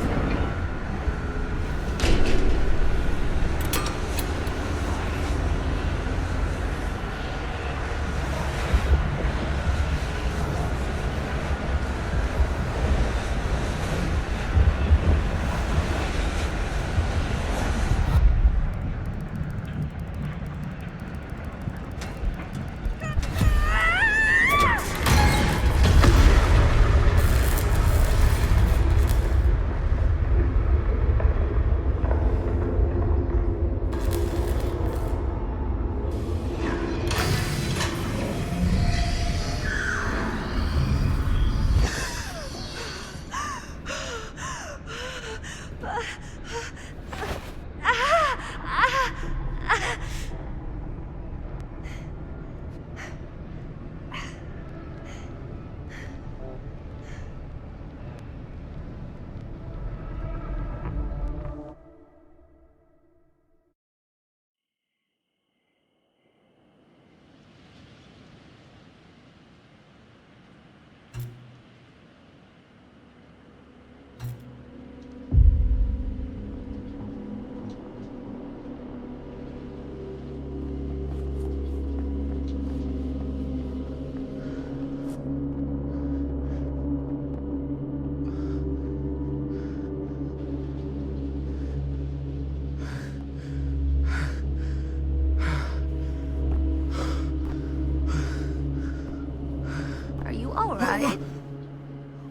Are you all right?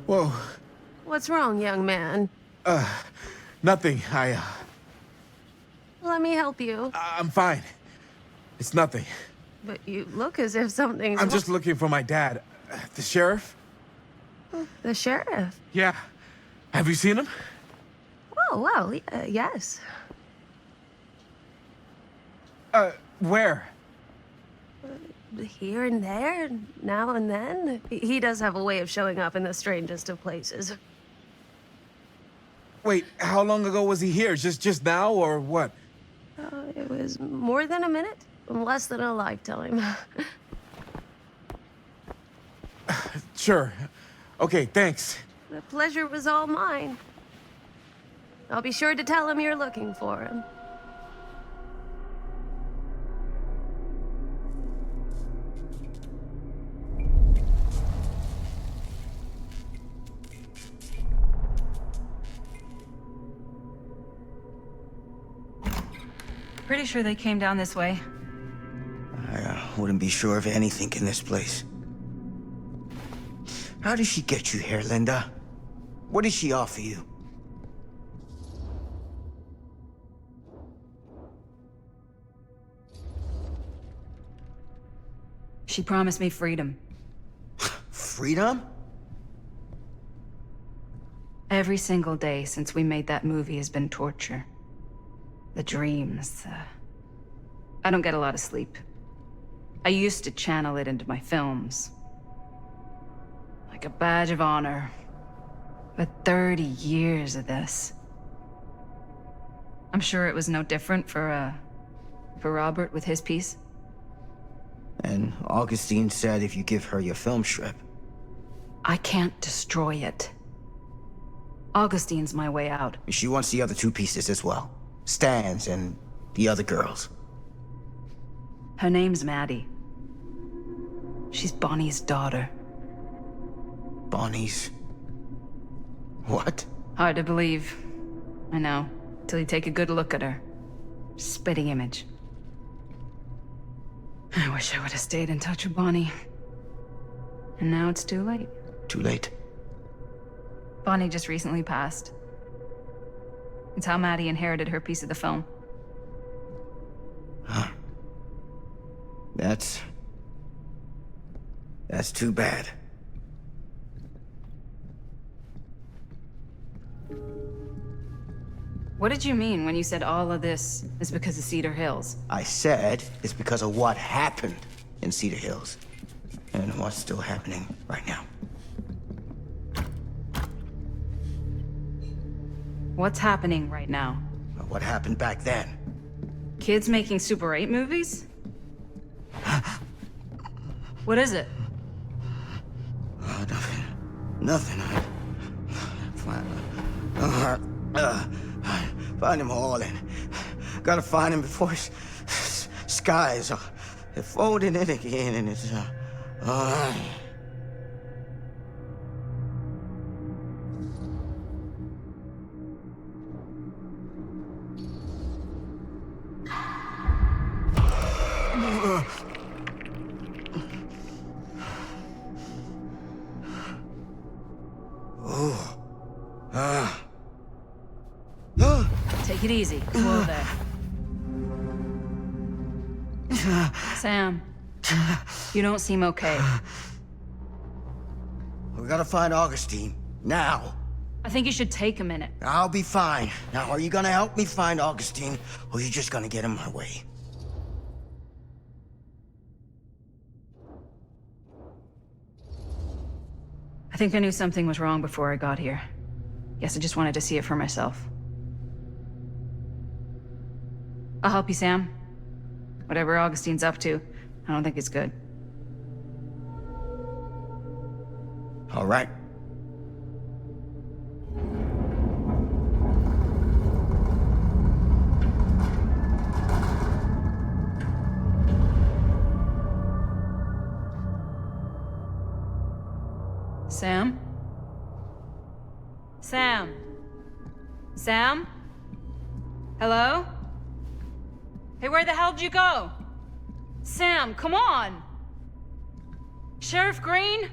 Whoa. What's wrong, young man? Nothing. Let me help you. I'm fine. It's nothing. But you look as if something's I'm just looking for my dad. The sheriff? The sheriff? Yeah. Have you seen him? Oh, well, yes. Where? Here and there, now and then. He does have a way of showing up in the strangest of places. Wait, how long ago was he here? Just now, or what? It was more than a minute, less than a lifetime. Sure. Okay, thanks. The pleasure was all mine. I'll be sure to tell him you're looking for him. Pretty sure they came down this way. I wouldn't be sure of anything in this place. How did she get you here, Linda? What did she offer you? She promised me freedom. Freedom? Every single day since we made that movie has been torture. The dreams, I don't get a lot of sleep. I used to channel it into my films. Like a badge of honor. But 30 years of this. I'm sure it was no different for Robert with his piece. And Augustine said if you give her your film strip. I can't destroy it. Augustine's my way out. She wants the other 2 pieces as well. Stan's and the other girls. Her name's Maddie. She's Bonnie's daughter. Bonnie's... what? Hard to believe. I know. Till you take a good look at her. Spitting image. I wish I would have stayed in touch with Bonnie. And now it's too late. Too late. Bonnie just recently passed. It's how Maddie inherited her piece of the film. Huh. That's too bad. What did you mean when you said all of this is because of Cedar Hills? I said it's because of what happened in Cedar Hills. And what's still happening right now. What's happening right now? What happened back then? Kids making Super 8 movies? What is it? Nothing. Nothing. Find him all and gotta find him before his skies are folding in again and it's Take it easy. Whoa there. Sam, you don't seem okay. We gotta find Augustine now. I think you should take a minute. I'll be fine. Now, are you gonna help me find Augustine, or are you just gonna get in my way? I think I knew something was wrong before I got here. Guess I just wanted to see it for myself. I'll help you, Sam. Whatever Augustine's up to, I don't think it's good. All right. Sam? Sam? Sam? Hello? Hey, where the hell did you go? Sam, come on! Sheriff Green?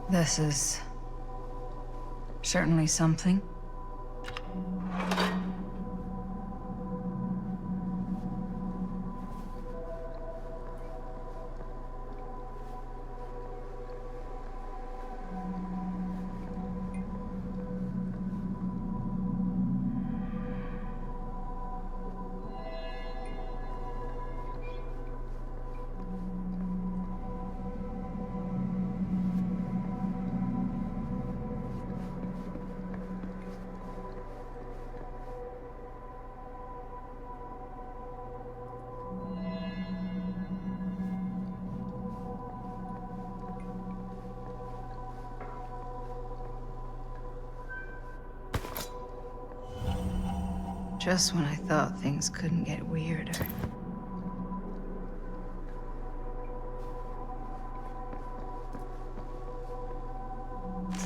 This is certainly something. Just when I thought things couldn't get weirder.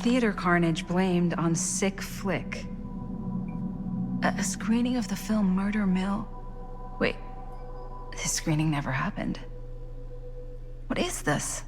Theater carnage blamed on sick flick. A screening of the film Murder Mill? Wait, this screening never happened. What is this?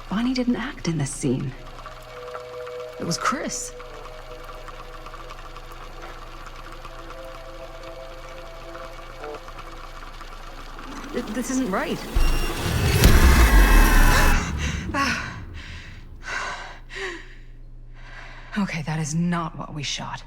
Bonnie didn't act in this scene. It was Chris. This isn't right. Okay, that is not what we shot.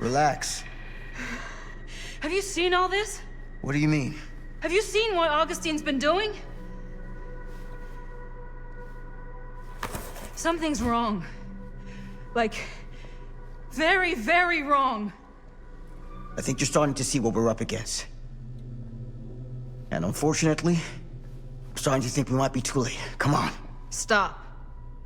Relax. Have you seen all this? What do you mean? Have you seen what Augustine's been doing? Something's wrong. Like, very, very wrong. I think you're starting to see what we're up against. And unfortunately, I'm starting to think we might be too late. Come on. Stop.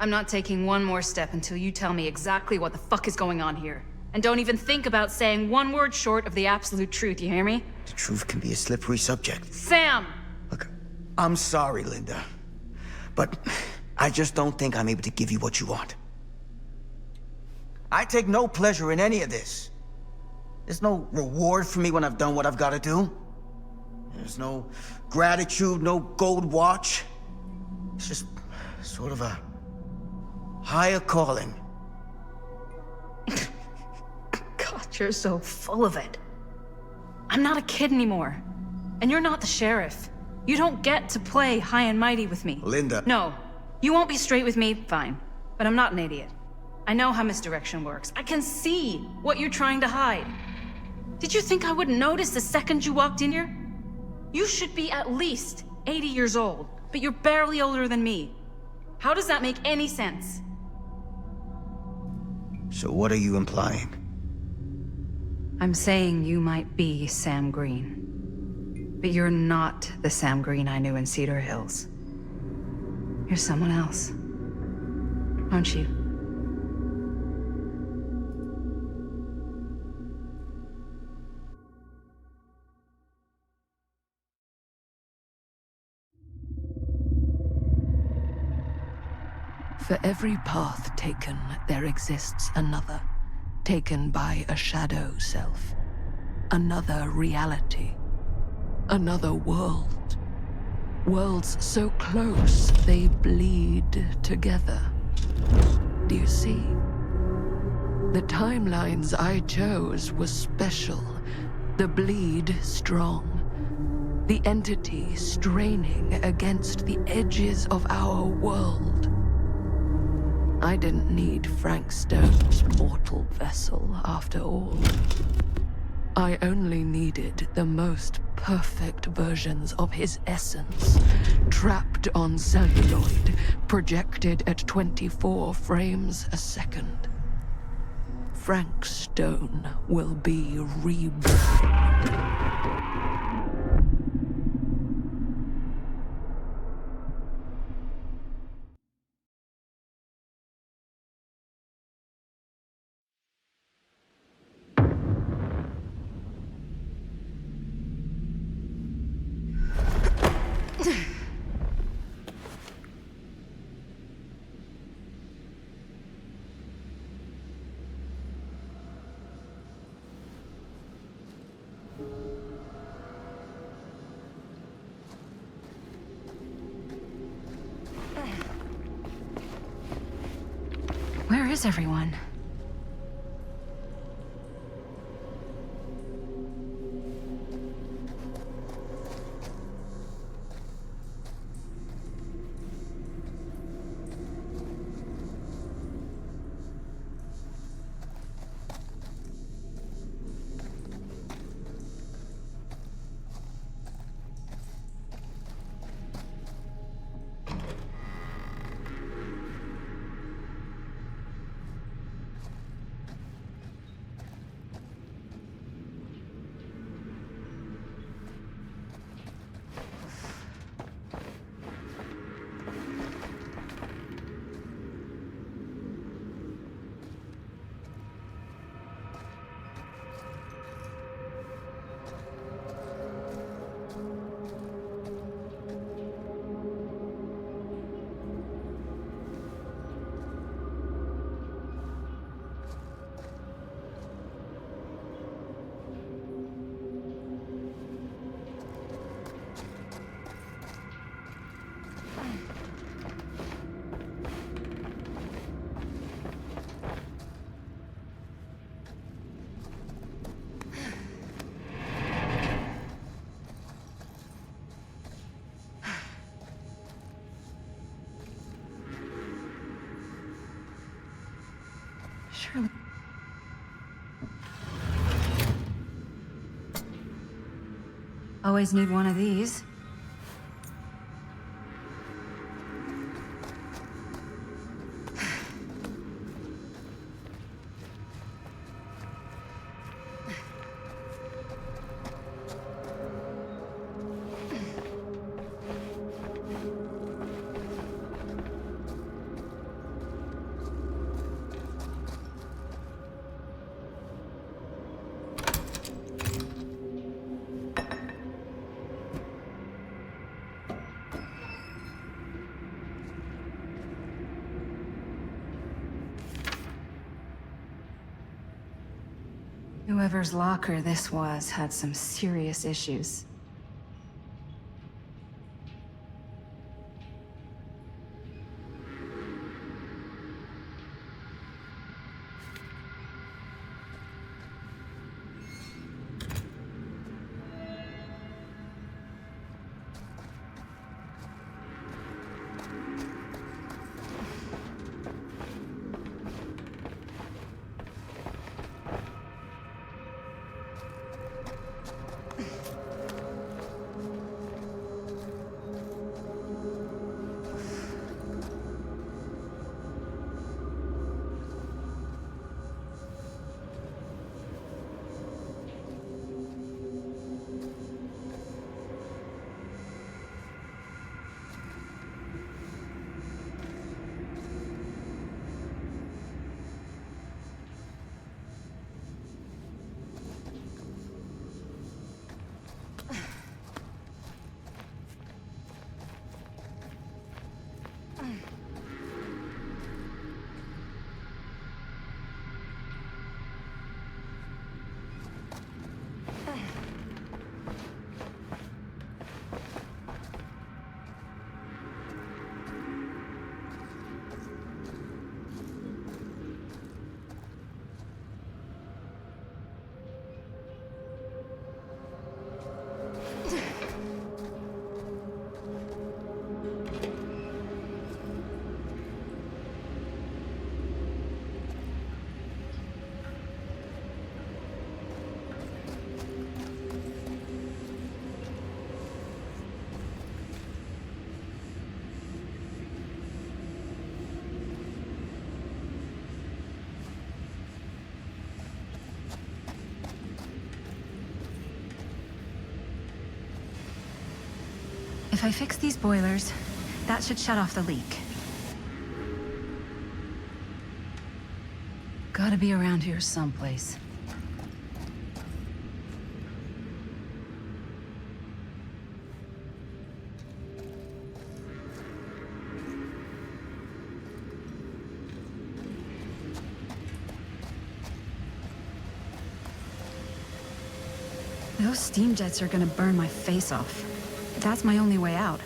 I'm not taking one more step until you tell me exactly what the fuck is going on here. And don't even think about saying one word short of the absolute truth, you hear me? The truth can be a slippery subject. Sam! Look, I'm sorry, Linda. But I just don't think I'm able to give you what you want. I take no pleasure in any of this. There's no reward for me when I've done what I've got to do. There's no gratitude, no gold watch. It's just sort of a Higher calling. God, you're so full of it. I'm not a kid anymore. And you're not the sheriff. You don't get to play high and mighty with me. Linda. No. You won't be straight with me, fine. But I'm not an idiot. I know how misdirection works. I can see what you're trying to hide. Did you think I wouldn't notice the second you walked in here? You should be at least 80 years old, but you're barely older than me. How does that make any sense? So what are you implying? I'm saying you might be Sam Green. But you're not the Sam Green I knew in Cedar Hills. You're someone else. Aren't you? For every path taken, there exists another, taken by a shadow self. Another reality. Another world. Worlds so close, they bleed together. Do you see? The timelines I chose were special. The bleed strong. The entity straining against the edges of our world. I didn't need Frank Stone's mortal vessel, after all. I only needed the most perfect versions of his essence, trapped on celluloid, projected at 24 frames a second. Frank Stone will be reborn. Where is everyone? Surely. Always need one of these. Whoever's locker this was had some serious issues. If I fix these boilers, that should shut off the leak. Gotta be around here someplace. Those steam jets are gonna burn my face off. That's my only way out.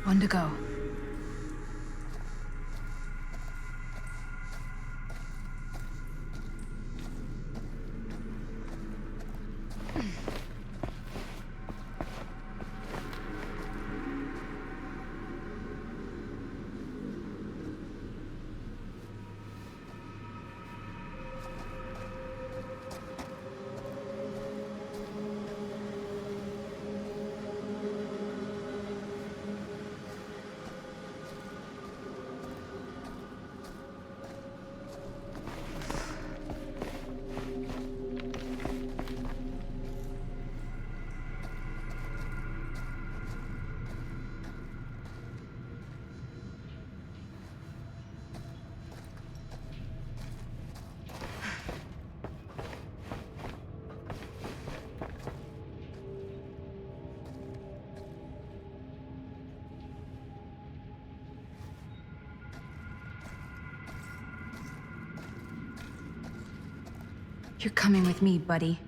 One to go. You're coming with me, buddy.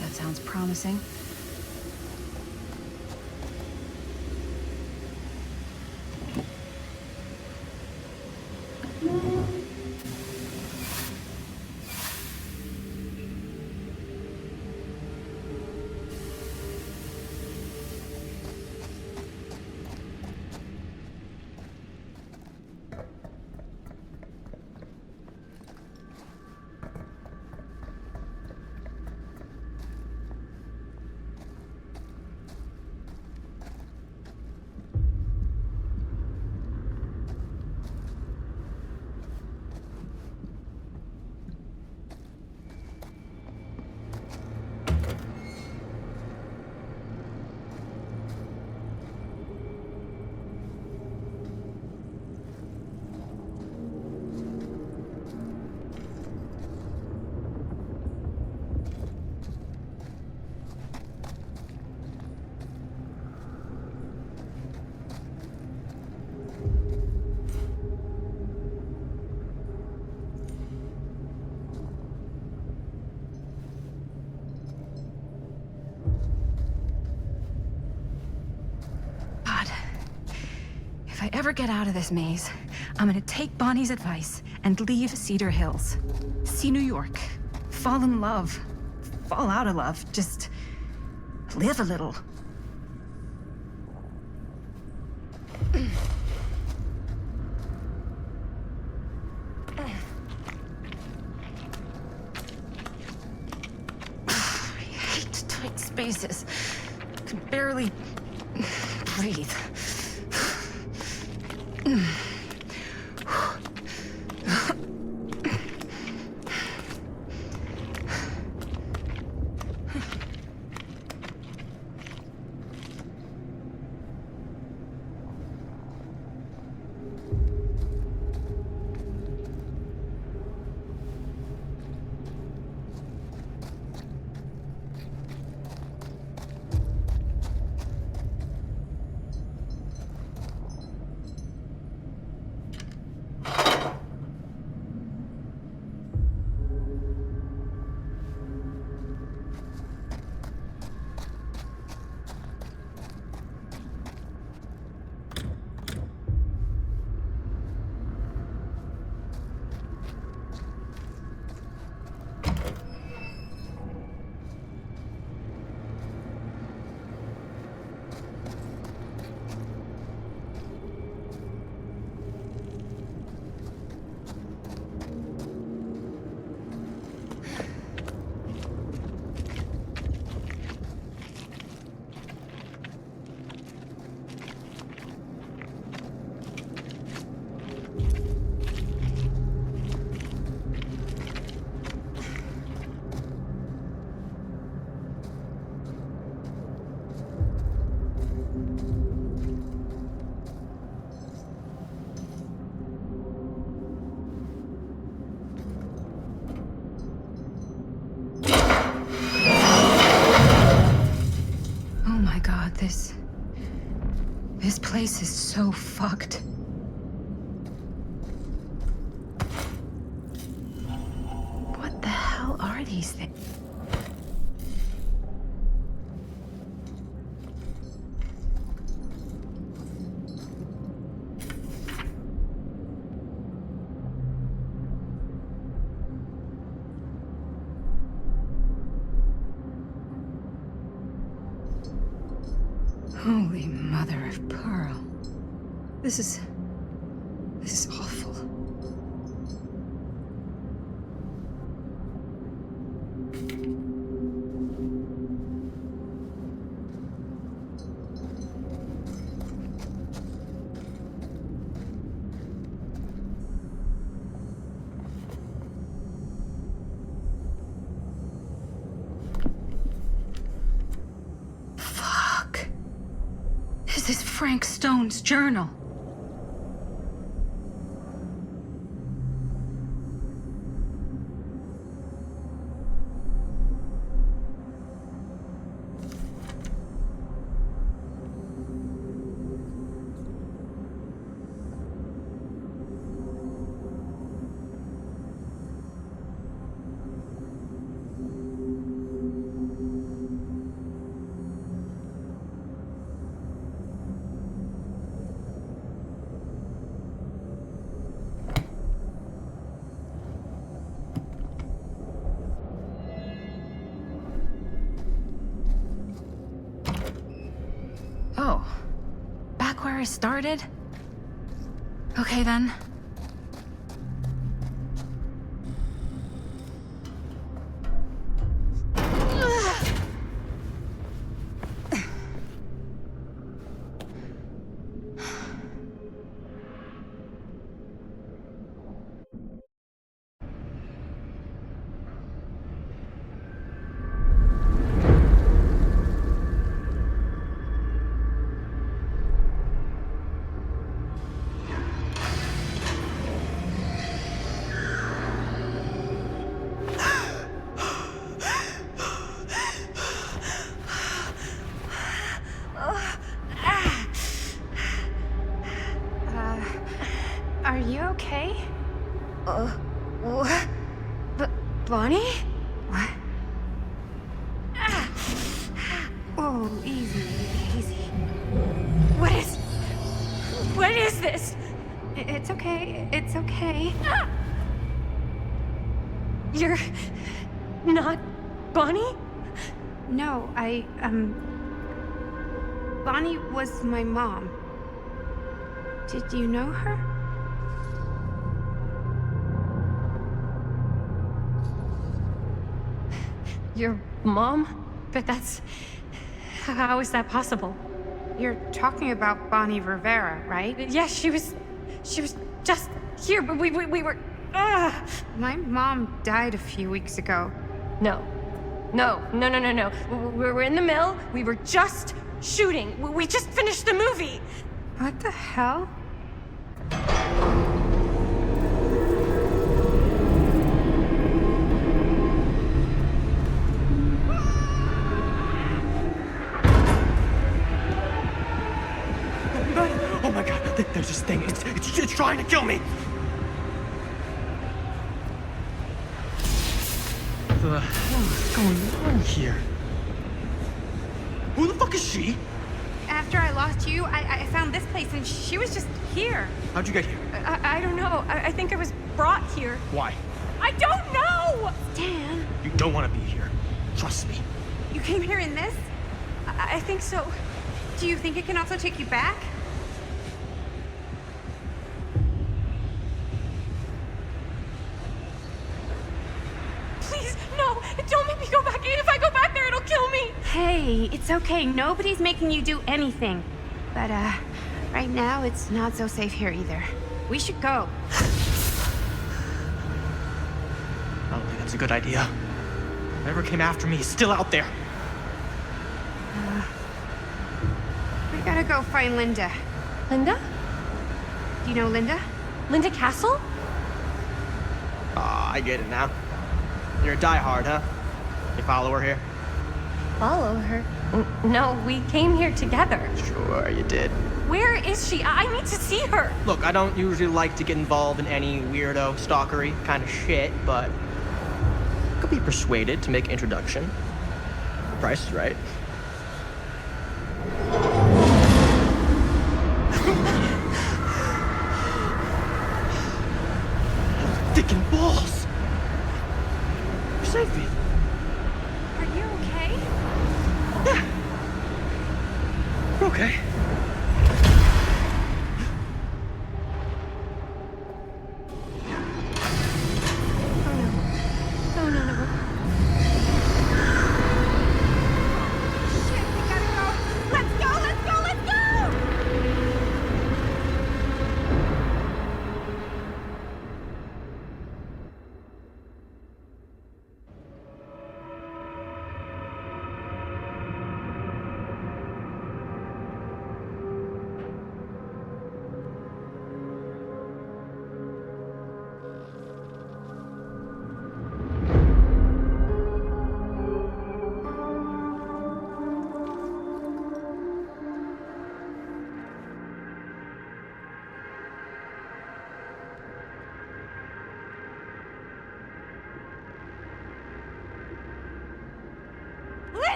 That sounds promising. If I ever get out of this maze, I'm gonna take Bonnie's advice and leave Cedar Hills. See New York. Fall in love. fall out of love. Just live a little. I hate tight spaces. I can barely breathe. This place is so fucked. What the hell are these things? Holy mother of pearl. This is awful. This is Frank Stone's journal. Oh, back where I started? Okay then. Are you okay? What? Bonnie? What? Oh, easy, easy. What is this? It's okay. It's okay. You're not Bonnie? No, Bonnie was my mom. Did you know her? Your mom? But that's... How is that possible? You're talking about Bonnie Rivera, right? Yes, she was just here, but we were... My mom died a few weeks ago. No. We were in the mill. We were just shooting. We just finished the movie. What the hell? Oh my god, there's this thing. It's trying to kill me. What the hell is going on here? Who the fuck is she? After I lost you, I found this place and she was just here. How'd you get here? I don't know. I think I was brought here. Why? I don't know! Dan. You don't want to be here. Trust me. You came here in this? I think so. Do you think it can also take you back? Please, no! Don't make me go back. If I go back there, it'll kill me! Hey, it's okay. Nobody's making you do anything. But, right now, it's not so safe here either. We should go. I don't think that's a good idea. Whoever came after me is still out there. We gotta go find Linda. Linda? Do you know Linda? Linda Castle? Ah, I get it now. You're a diehard, huh? You follow her here? Follow her? No, we came here together. Sure, you did. Where is she? I need to see her. Look, I don't usually like to get involved in any weirdo, stalkery kind of shit, but I could be persuaded to make an introduction. The price is right. Dickin' balls! You saved me. Are you okay? Yeah. We're okay.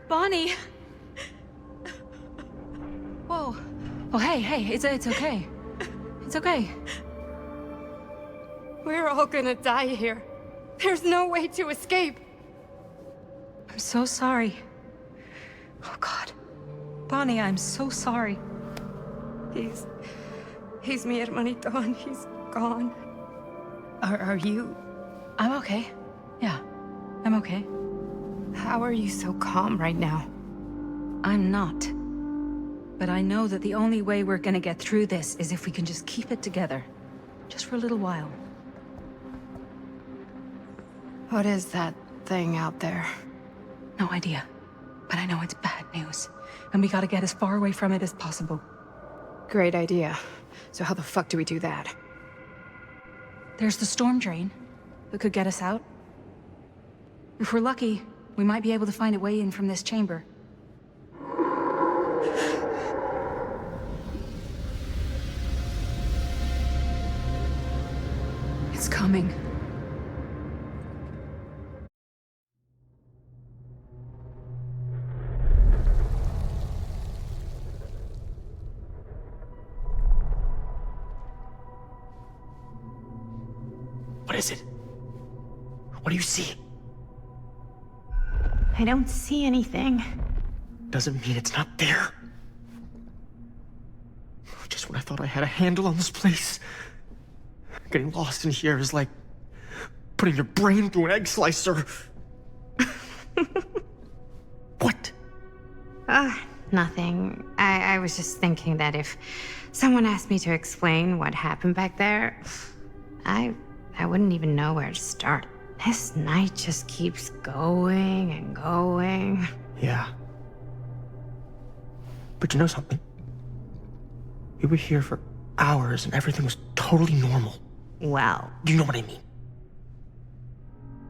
Bonnie! Whoa. Oh, hey, it's okay. It's okay. We're all gonna die here. There's no way to escape. I'm so sorry. Oh, God. Bonnie, I'm so sorry. He's mi hermanito and he's gone. Are you? I'm okay. Yeah, I'm okay. How are you so calm right now? I'm not. But I know that the only way we're gonna get through this is if we can just keep it together. Just for a little while. What is that thing out there? No idea. But I know it's bad news. And we gotta get as far away from it as possible. Great idea. So how the fuck do we do that? There's the storm drain that could get us out. If we're lucky, we might be able to find a way in from this chamber. It's coming. What is it? What do you see? I don't see anything. Doesn't mean it's not there. Just when I thought I had a handle on this place. Getting lost in here is like putting your brain through an egg slicer. What? Nothing. I was just thinking that if someone asked me to explain what happened back there, I wouldn't even know where to start. This night just keeps going and going. Yeah. But you know something? We were here for hours and everything was totally normal. Well. Do you know what I mean?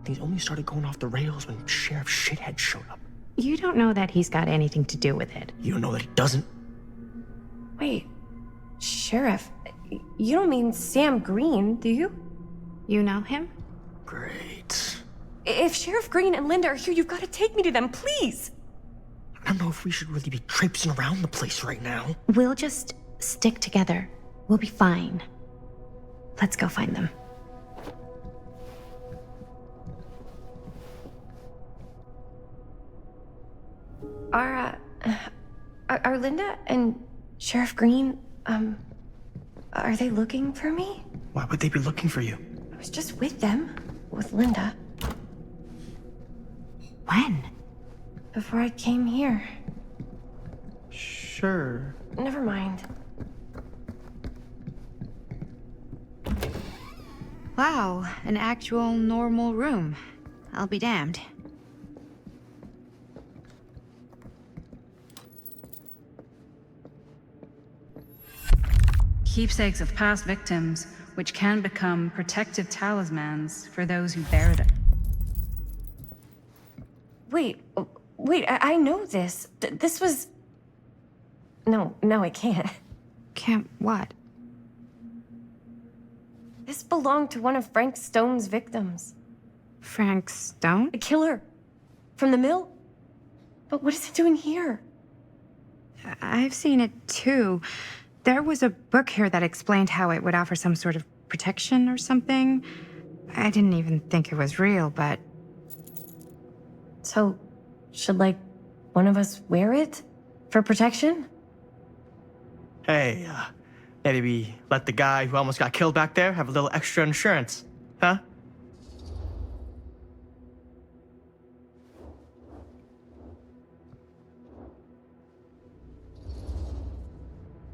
Things only started going off the rails when Sheriff Shithead showed up. You don't know that he's got anything to do with it. You don't know that he doesn't? Wait, Sheriff, you don't mean Sam Green, do you? You know him? Great. If Sheriff Green and Linda are here, you've got to take me to them, please. I don't know if we should really be traipsing around the place right now. We'll just stick together. We'll be fine. Let's go find them. Are Linda and Sheriff Green, are they looking for me? Why would they be looking for you? I was just with them, with Linda. When? Before I came here. Sure. Never mind. Wow, an actual normal room. I'll be damned. Keepsakes of past victims, which can become protective talismans for those who bear them. Wait, I know this. This was... No, I can't. Can't what? This belonged to one of Frank Stone's victims. Frank Stone? The killer. From the mill. But what is it doing here? I've seen it too. There was a book here that explained how it would offer some sort of protection or something. I didn't even think it was real, but... So, should, one of us wear it? For protection? Hey, maybe we let the guy who almost got killed back there have a little extra insurance, huh?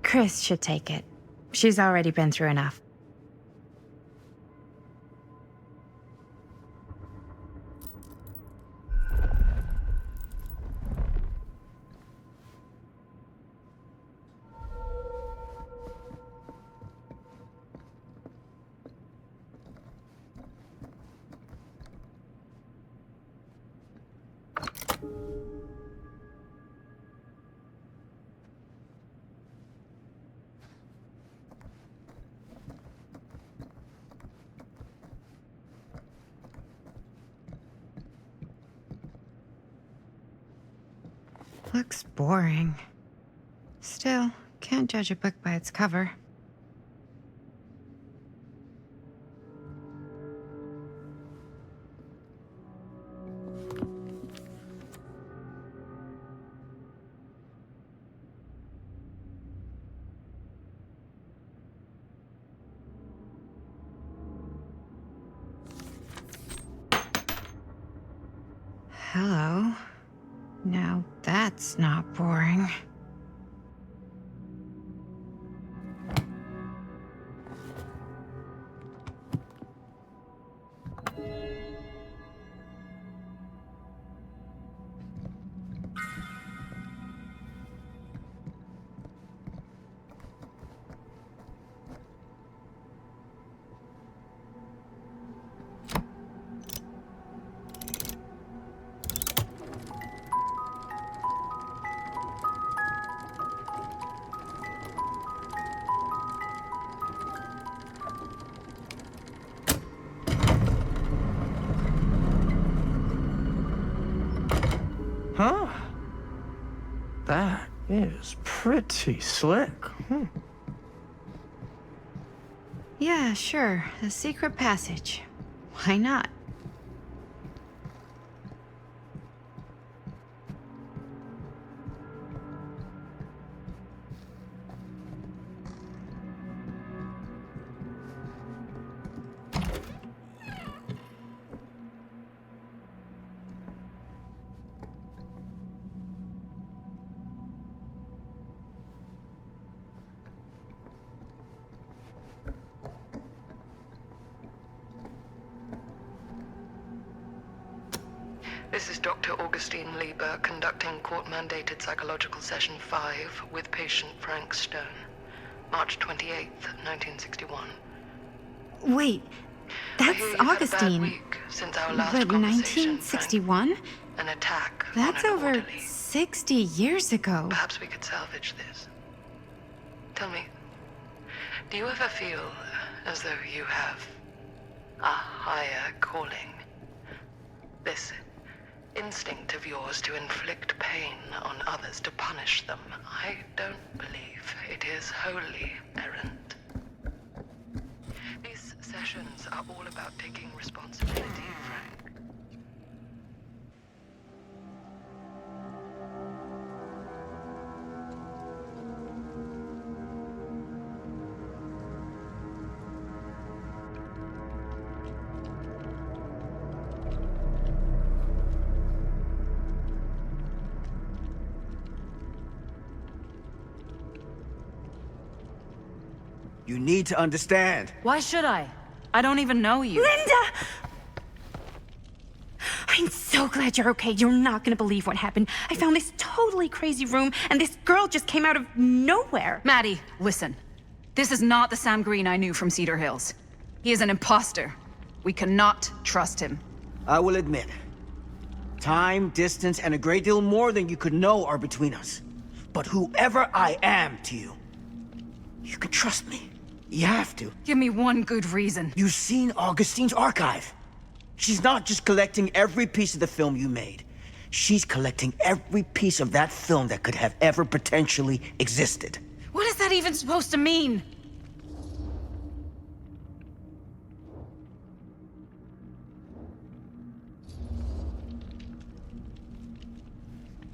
Chris should take it. She's already been through enough. Looks boring. Still, can't judge a book by its cover. Hello. Now that's not boring. Huh? That is pretty slick. Yeah, sure. A secret passage. Why not? This is Dr. Augustine Lieber conducting court-mandated psychological session 5 with patient Frank Stone. March 28th, 1961. Wait, that's Augustine. Week since our last But conversation, 1961? An attack. That's on an over orderly. 60 years ago. Perhaps we could salvage this. Tell me, do you ever feel as though you have a higher calling? This instinct of yours to inflict pain on others, to punish them. I don't believe it is wholly errant. These sessions are all about taking responsibility, Frank. You need to understand. Why should I? I don't even know you. Linda! I'm so glad you're okay. You're not gonna believe what happened. I found this totally crazy room, and this girl just came out of nowhere. Maddie, listen. This is not the Sam Green I knew from Cedar Hills. He is an imposter. We cannot trust him. I will admit, time, distance, and a great deal more than you could know are between us. But whoever I am to you, you can trust me. You have to. Give me one good reason. You've seen Augustine's archive. She's not just collecting every piece of the film you made. She's collecting every piece of that film that could have ever potentially existed. What is that even supposed to mean?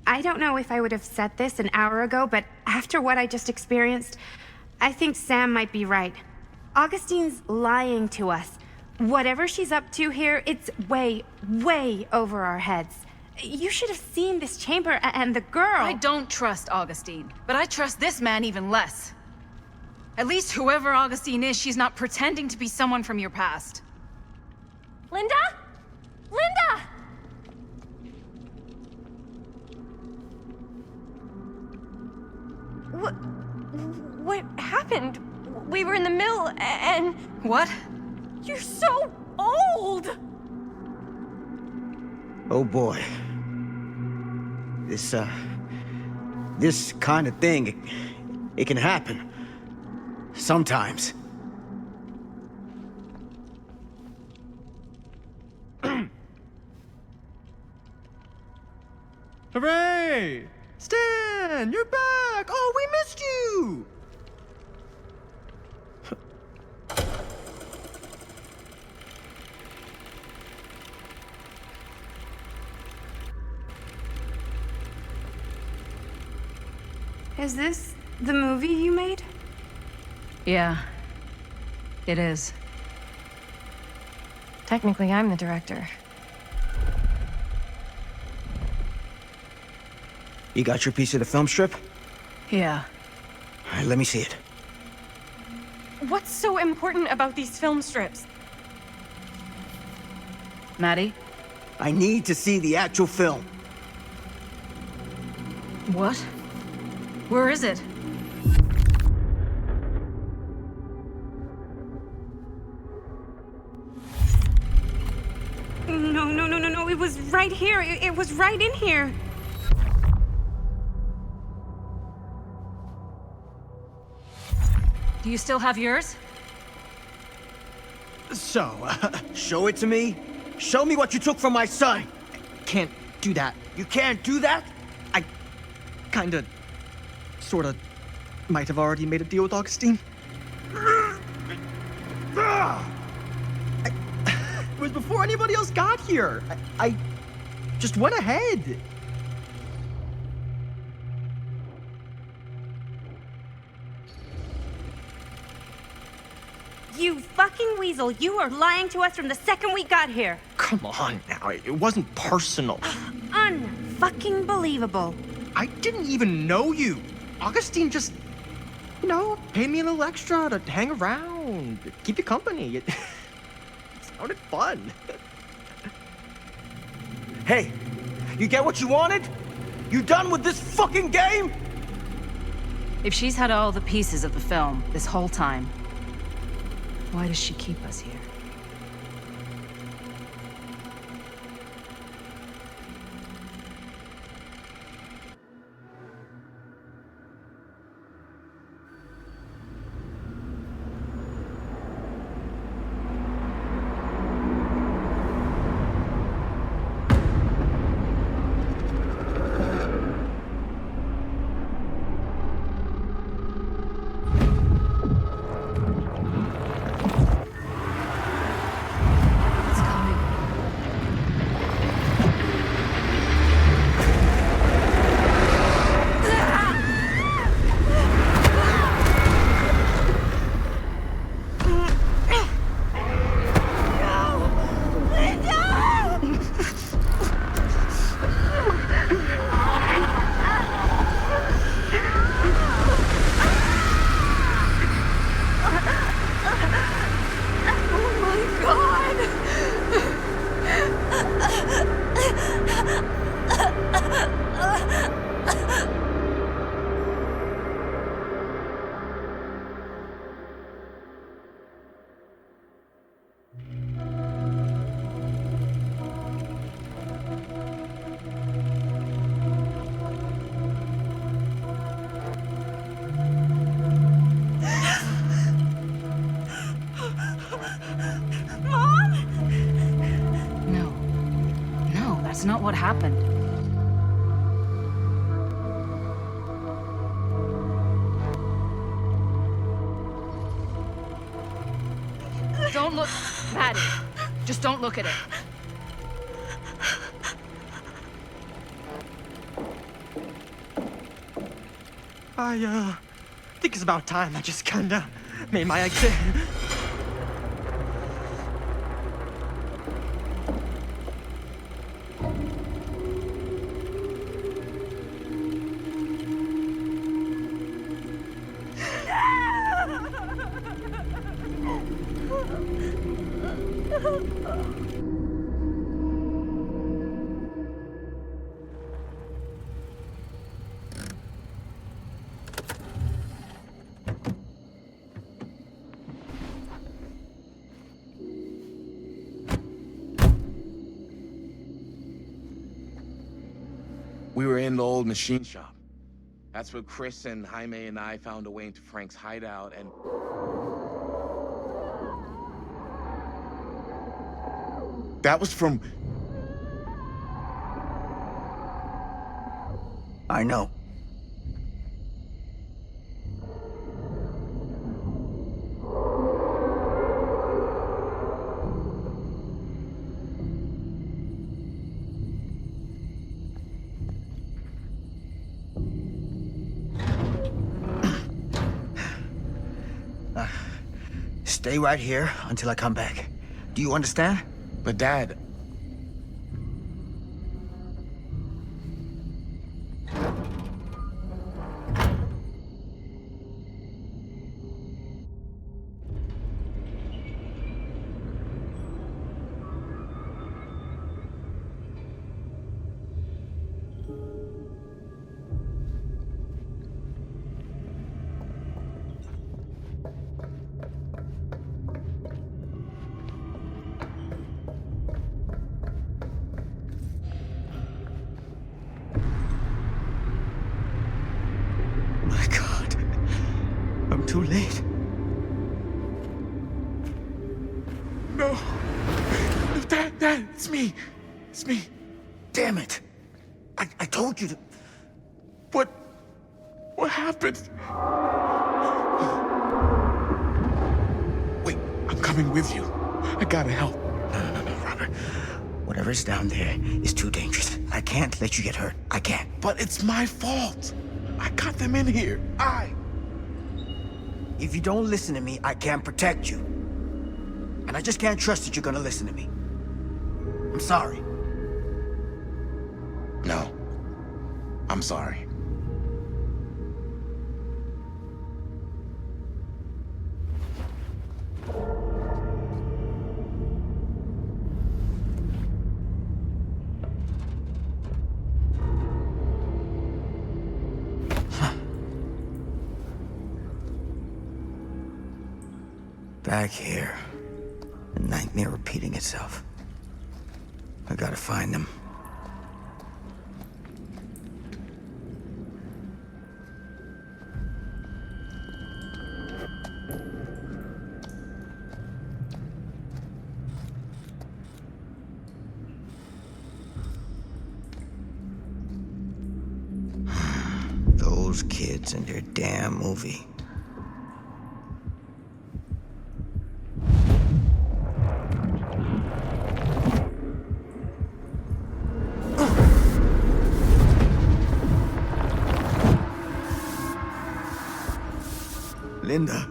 I don't know if I would have said this an hour ago, but after what I just experienced, I think Sam might be right. Augustine's lying to us. Whatever she's up to here, it's way, way over our heads. You should have seen this chamber and the girl. I don't trust Augustine, but I trust this man even less. At least whoever Augustine is, she's not pretending to be someone from your past. Linda? Linda! What happened? We were in the mill and... What? You're so old! Oh boy. This kind of thing, it can happen. Sometimes. Hooray! Stan, you're back! Oh, we missed you! Is this the movie you made? Yeah, it is. Technically, I'm the director. You got your piece of the film strip? Yeah. All right, let me see it. What's so important about these film strips? Maddie? I need to see the actual film. What? Where is it? No. It was right here. It was right in here. Do you still have yours? So, show it to me. Show me what you took from my son. Can't do that. You can't do that? I kinda, sorta, might have already made a deal with Augustine. It was before anybody else got here. I just went ahead. You fucking weasel. You are lying to us from the second we got here. Come on now, it wasn't personal. Unfucking believable. I didn't even know you. Augustine just, paid me a little extra to hang around, keep you company. It sounded fun. Hey, You get what you wanted? You done with this fucking game? If she's had all the pieces of the film this whole time, why does she keep us here? That's not what happened. Don't look, Maddie. Just don't look at it. I think it's about time I just kinda made my exit. We were in the old machine shop. That's where Chris and Jaime and I found a way into Frank's hideout and... That was from... I know. Stay right here until I come back. Do you understand? But Dad... Too late. No. Dad, it's me. It's me. Damn it. I told you to... What happened? Wait, I'm coming with you. I gotta help. No, Robert. Whatever's down there is too dangerous. I can't let you get hurt. I can't. But it's my fault. I got them in here. If you don't listen to me, I can't protect you. And I just can't trust that you're gonna listen to me. I'm sorry. No. I'm sorry. Back here. A nightmare repeating itself. I gotta find them. Those kids and their damn movie. Linda.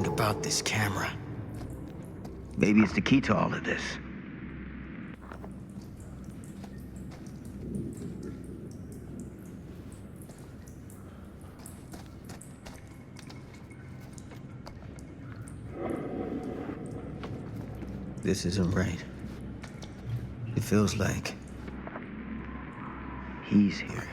About this camera. Maybe it's the key to all of this. This isn't right. It feels like he's here.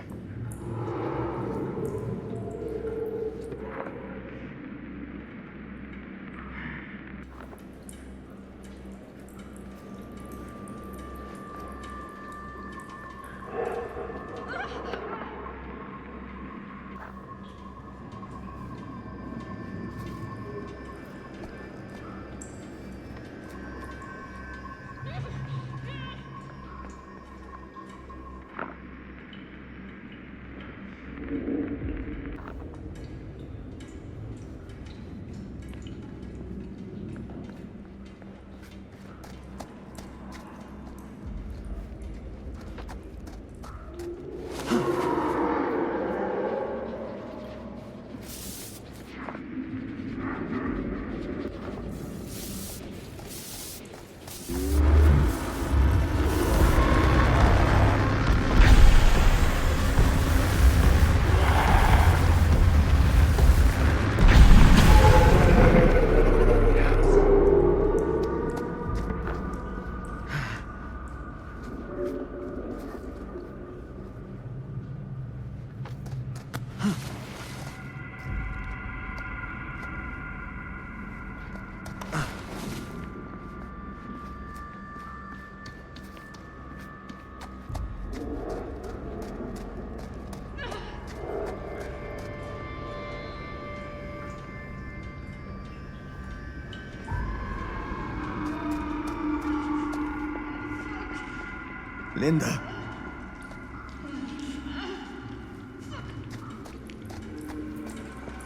Linda.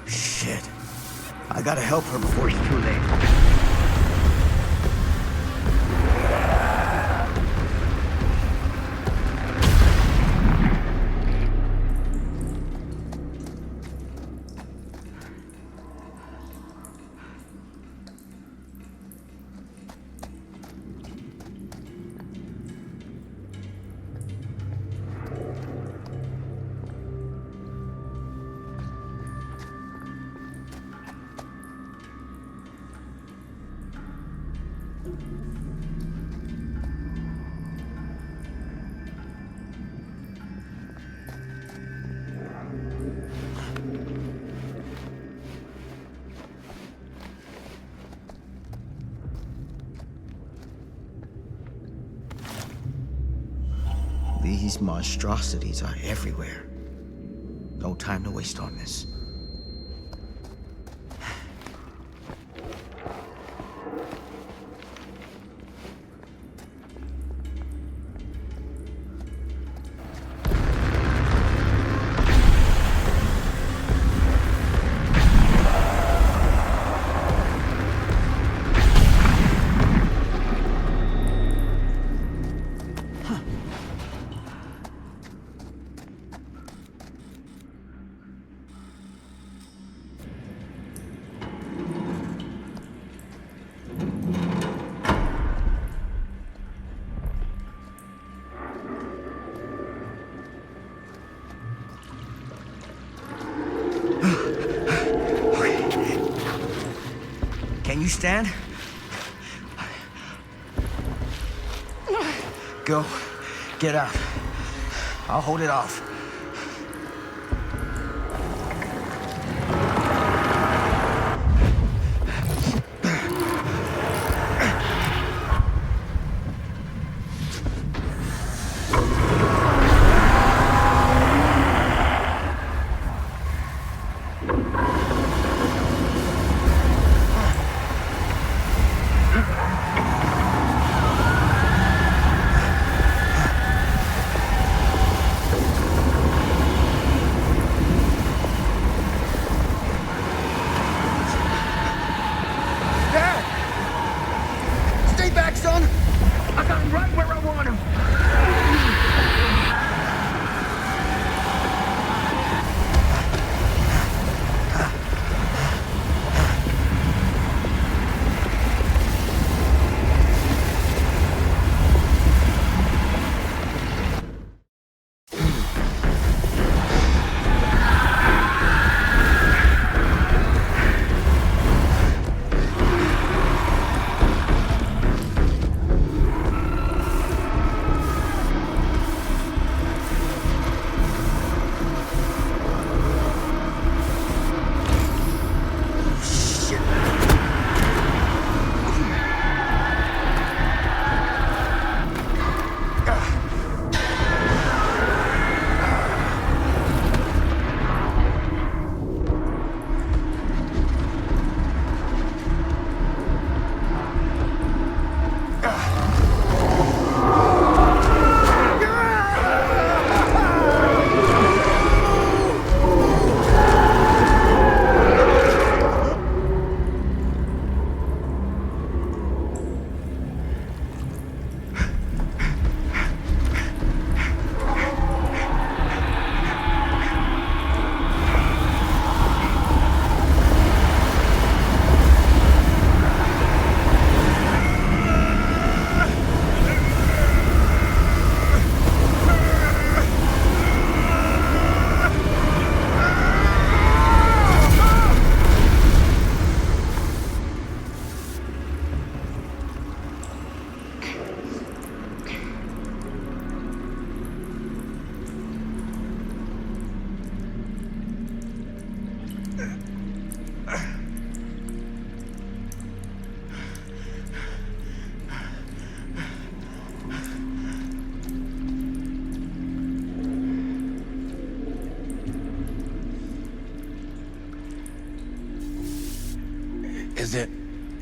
Shit. I gotta help her before it's too late. These monstrosities are everywhere. No time to waste on this. Can you stand? Go. Get out. I'll hold it off.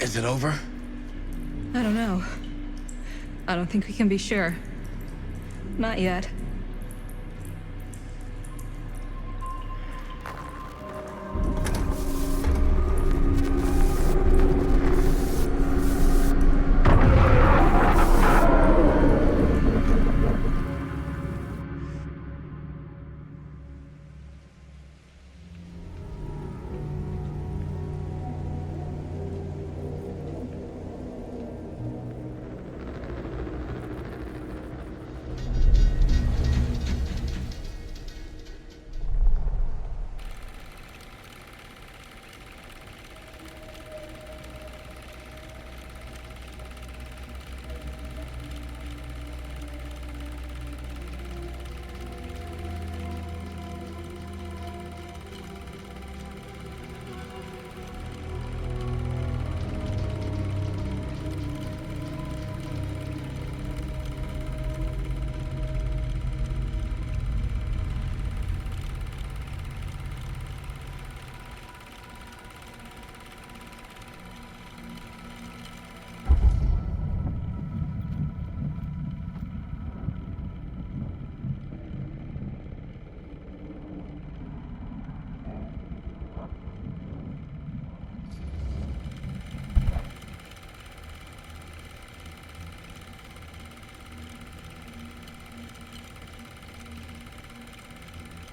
Is it over? I don't know. I don't think we can be sure. Not yet.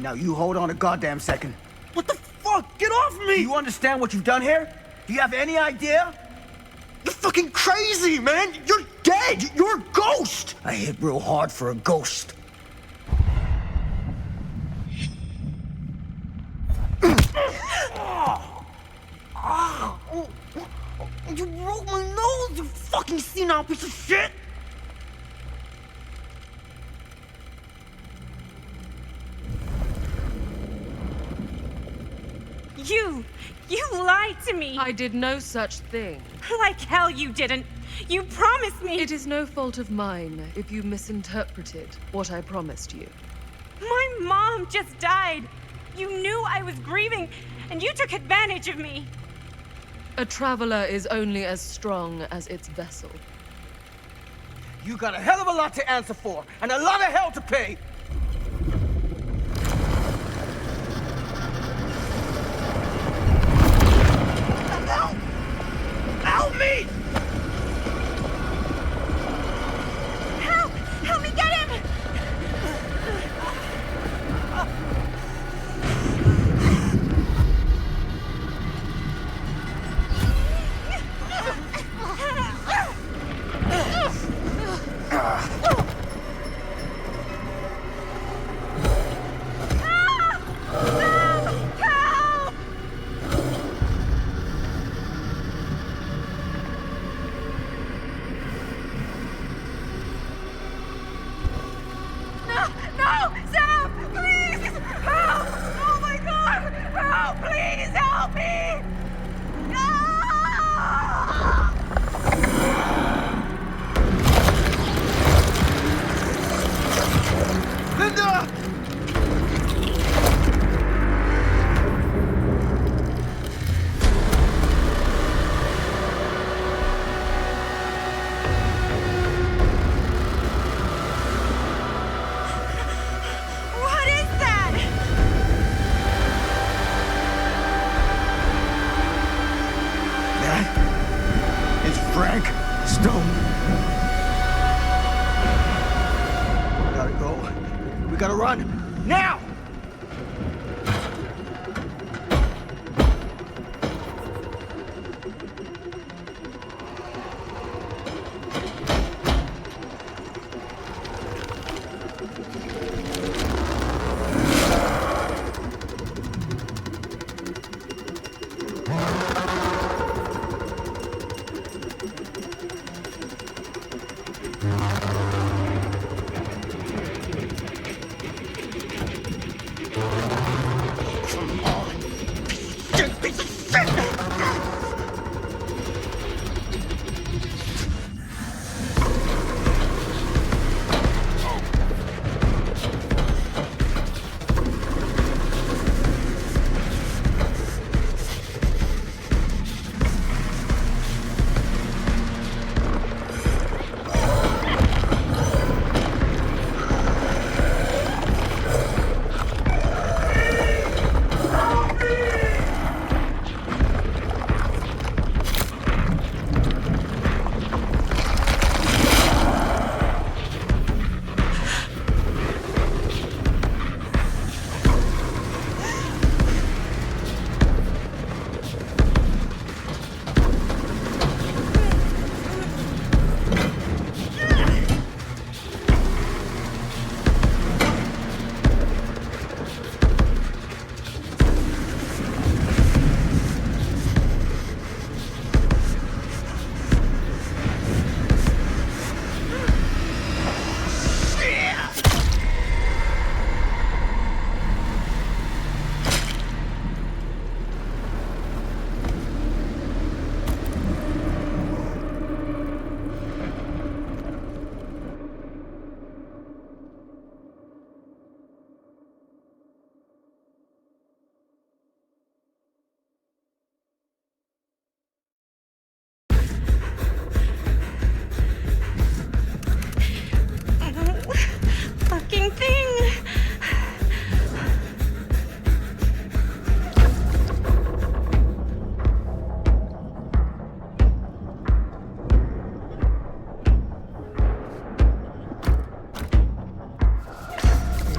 Now you hold on a goddamn second. What the fuck? Get off me! Do you understand what you've done here? Do you have any idea? You're fucking crazy, man! You're dead! You're a ghost! I hit real hard for a ghost. You broke my nose, you fucking senile piece of shit! You lied to me! I did no such thing. Like hell you didn't! You promised me! It is no fault of mine if you misinterpreted what I promised you. My mom just died! You knew I was grieving, and you took advantage of me! A traveler is only as strong as its vessel. You got a hell of a lot to answer for, and a lot of hell to pay! Help me! Help! Help me get him! Gotta run! Now!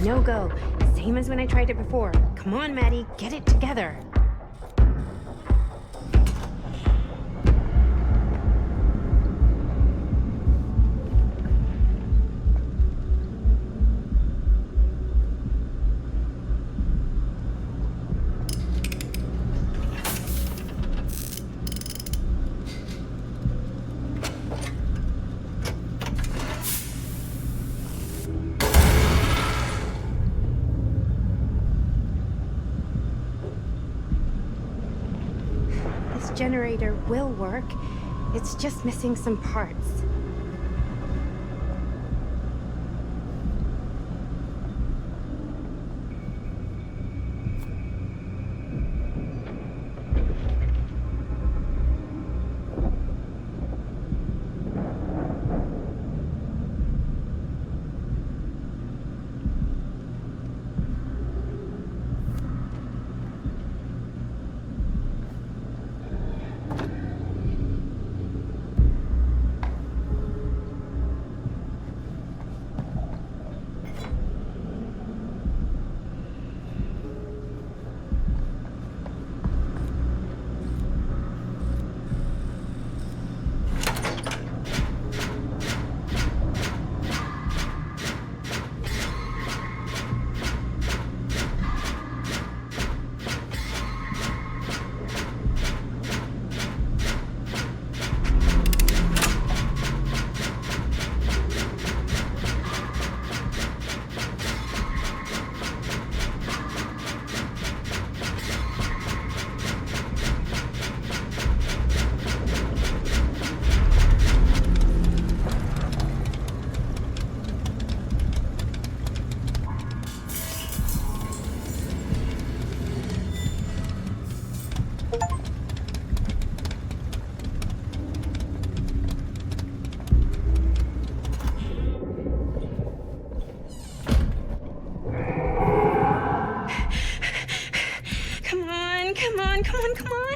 No-go. same as when I tried it before. Come on, Maddie, get it together. Generator will work. It's just missing some parts. Come on.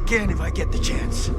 Again if I get the chance.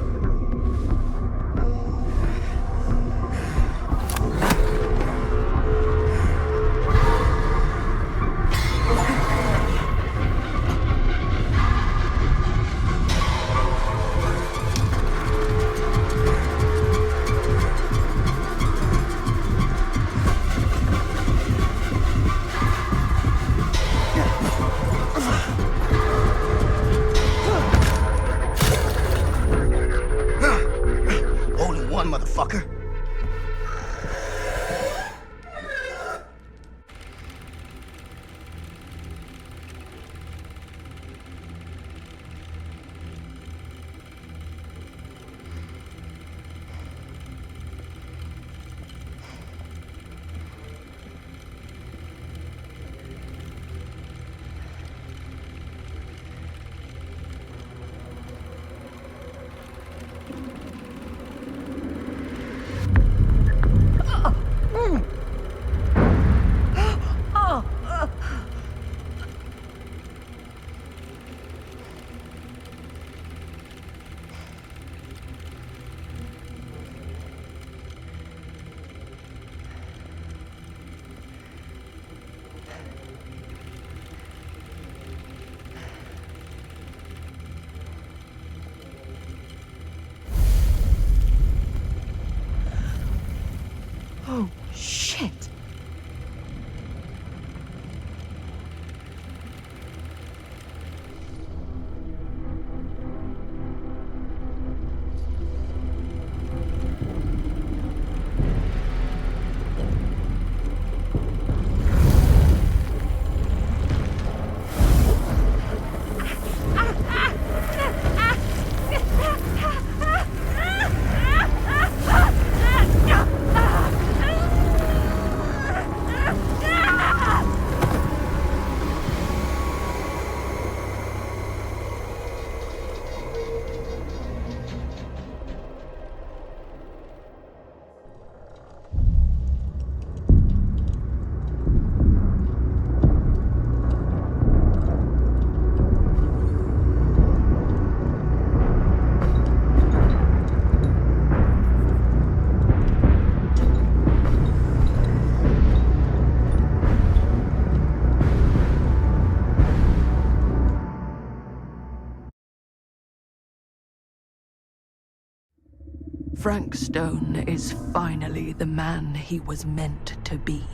Frank Stone is finally the man he was meant to be.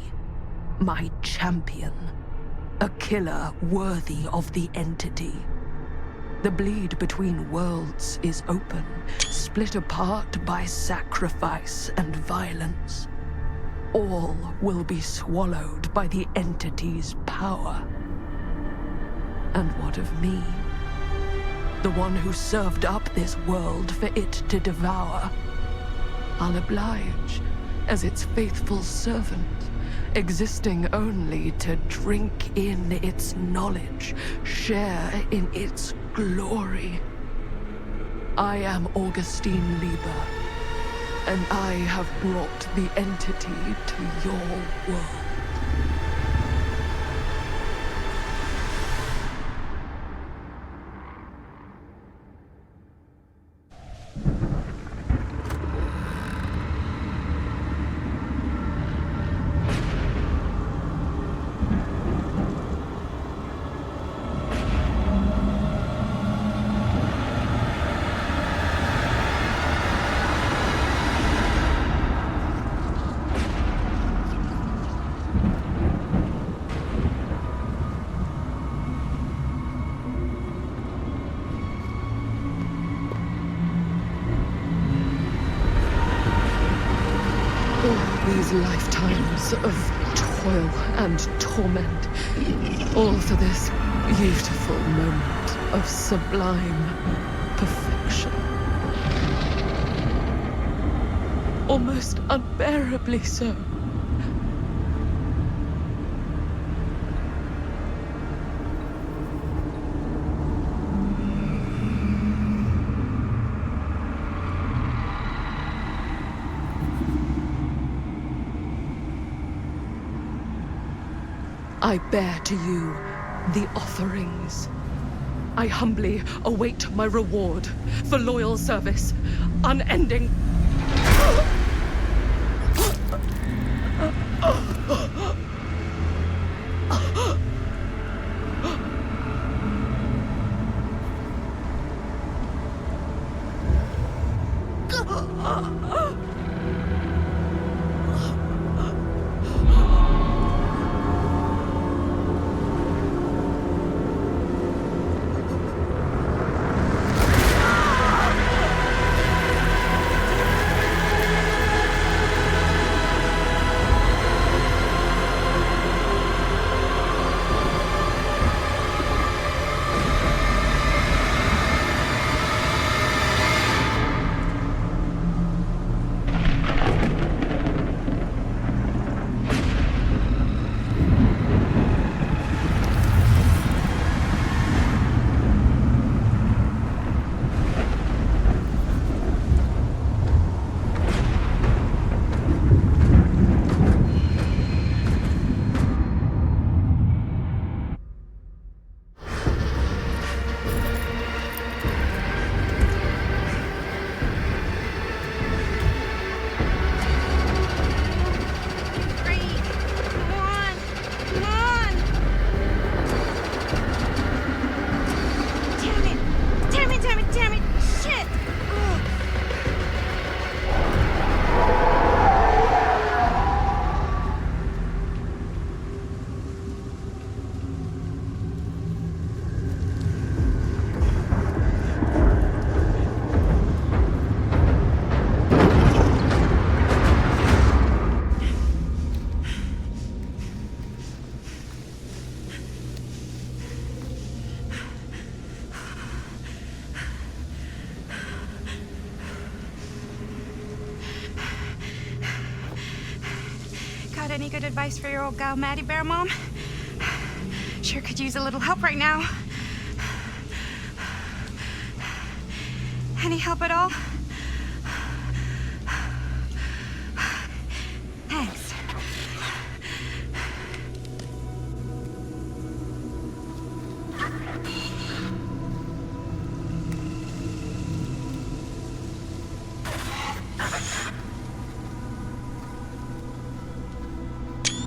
My champion. A killer worthy of the entity. The bleed between worlds is open, split apart by sacrifice and violence. All will be swallowed by the entity's power. And what of me? The one who served up this world for it to devour. I'll oblige as its faithful servant, existing only to drink in its knowledge, share in its glory. I am Augustine Lieber, and I have brought the entity to your world. Lifetimes of toil and torment, all for this beautiful moment of sublime perfection. Almost unbearably so. I bear to you the offerings. I humbly await my reward for loyal service, unending. Any good advice for your old gal Maddie Bear, Mom? Sure could use a little help right now. Any help at all? Thanks.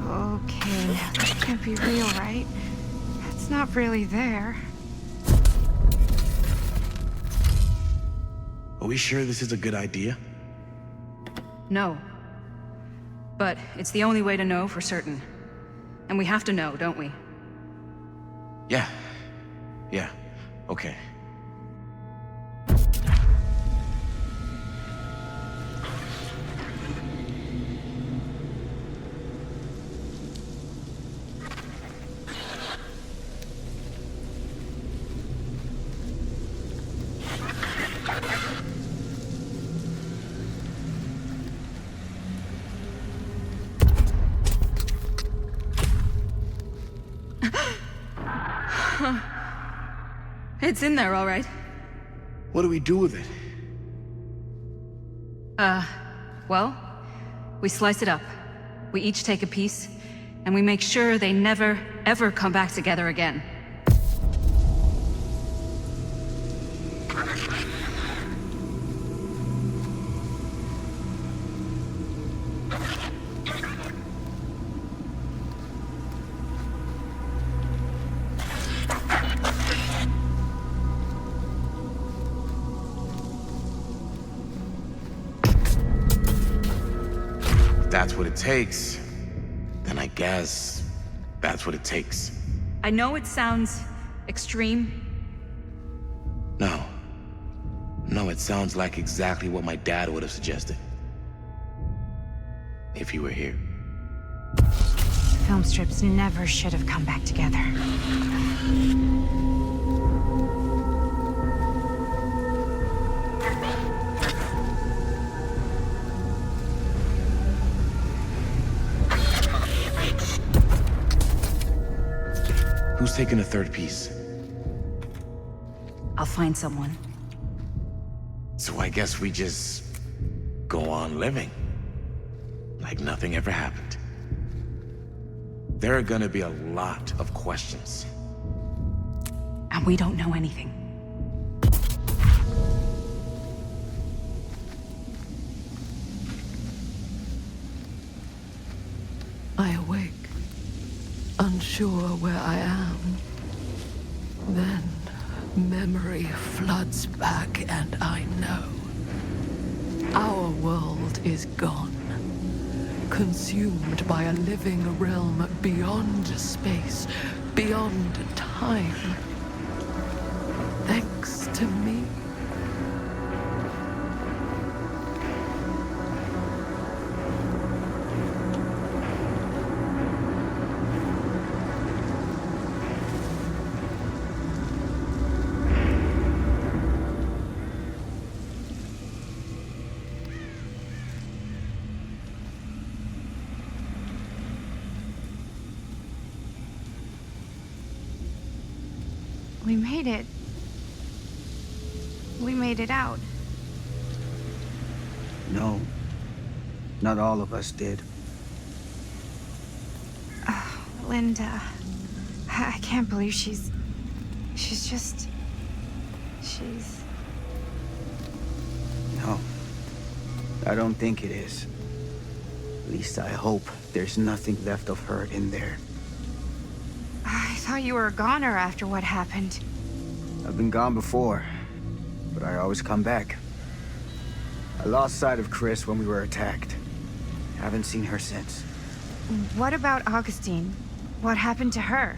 Okay, now that can't be real, right? It's not really there. Are we sure this is a good idea? No. But it's the only way to know for certain. And we have to know, don't we? Yeah. Yeah. Okay. It's in there, all right. What do we do with it? Well, we slice it up. We each take a piece, and we make sure they never, ever come back together again. That's what it takes, then I guess that's what it takes. I know it sounds extreme. No. No, it sounds like exactly what my dad would have suggested. If he were here. Film strips never should have come back together. Who's taking the third piece? I'll find someone. So I guess we just go on living. Like nothing ever happened. There are gonna be a lot of questions. And we don't know anything. I awake, unsure where I am. Then memory floods back and I know. Our world is gone, consumed by a living realm beyond space, beyond time. Thanks to me. We made it. We made it out. No. Not all of us did. Oh, Linda. I can't believe she's just... She's... No. I don't think it is. At least I hope there's nothing left of her in there. I thought you were a goner after what happened. I've been gone before, but I always come back. I lost sight of Chris when we were attacked. Haven't seen her since. What about Augustine? What happened to her?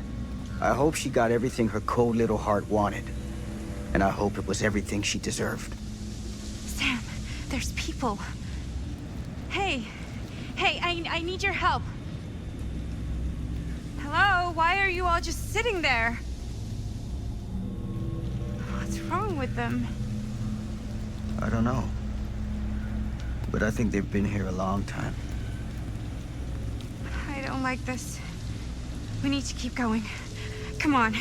I hope she got everything her cold little heart wanted. And I hope it was everything she deserved. Sam, there's people. Hey, I need your help. Hello, why are you all just sitting there? What's wrong with them? I don't know. But I think they've been here a long time. I don't like this. We need to keep going. Come on.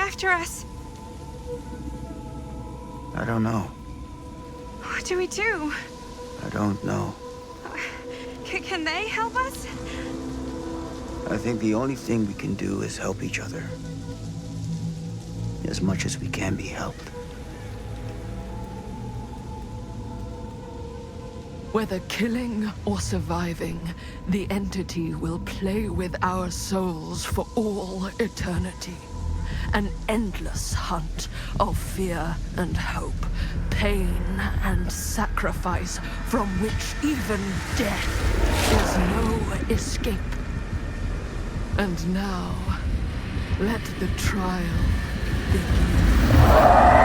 after us? I don't know. What do we do? I don't know. Can they help us? I think the only thing we can do is help each other. As much as we can be helped. Whether killing or surviving, the entity will play with our souls for all eternity. An endless hunt of fear and hope, pain and sacrifice, from which even death is no escape. And now, let the trial begin.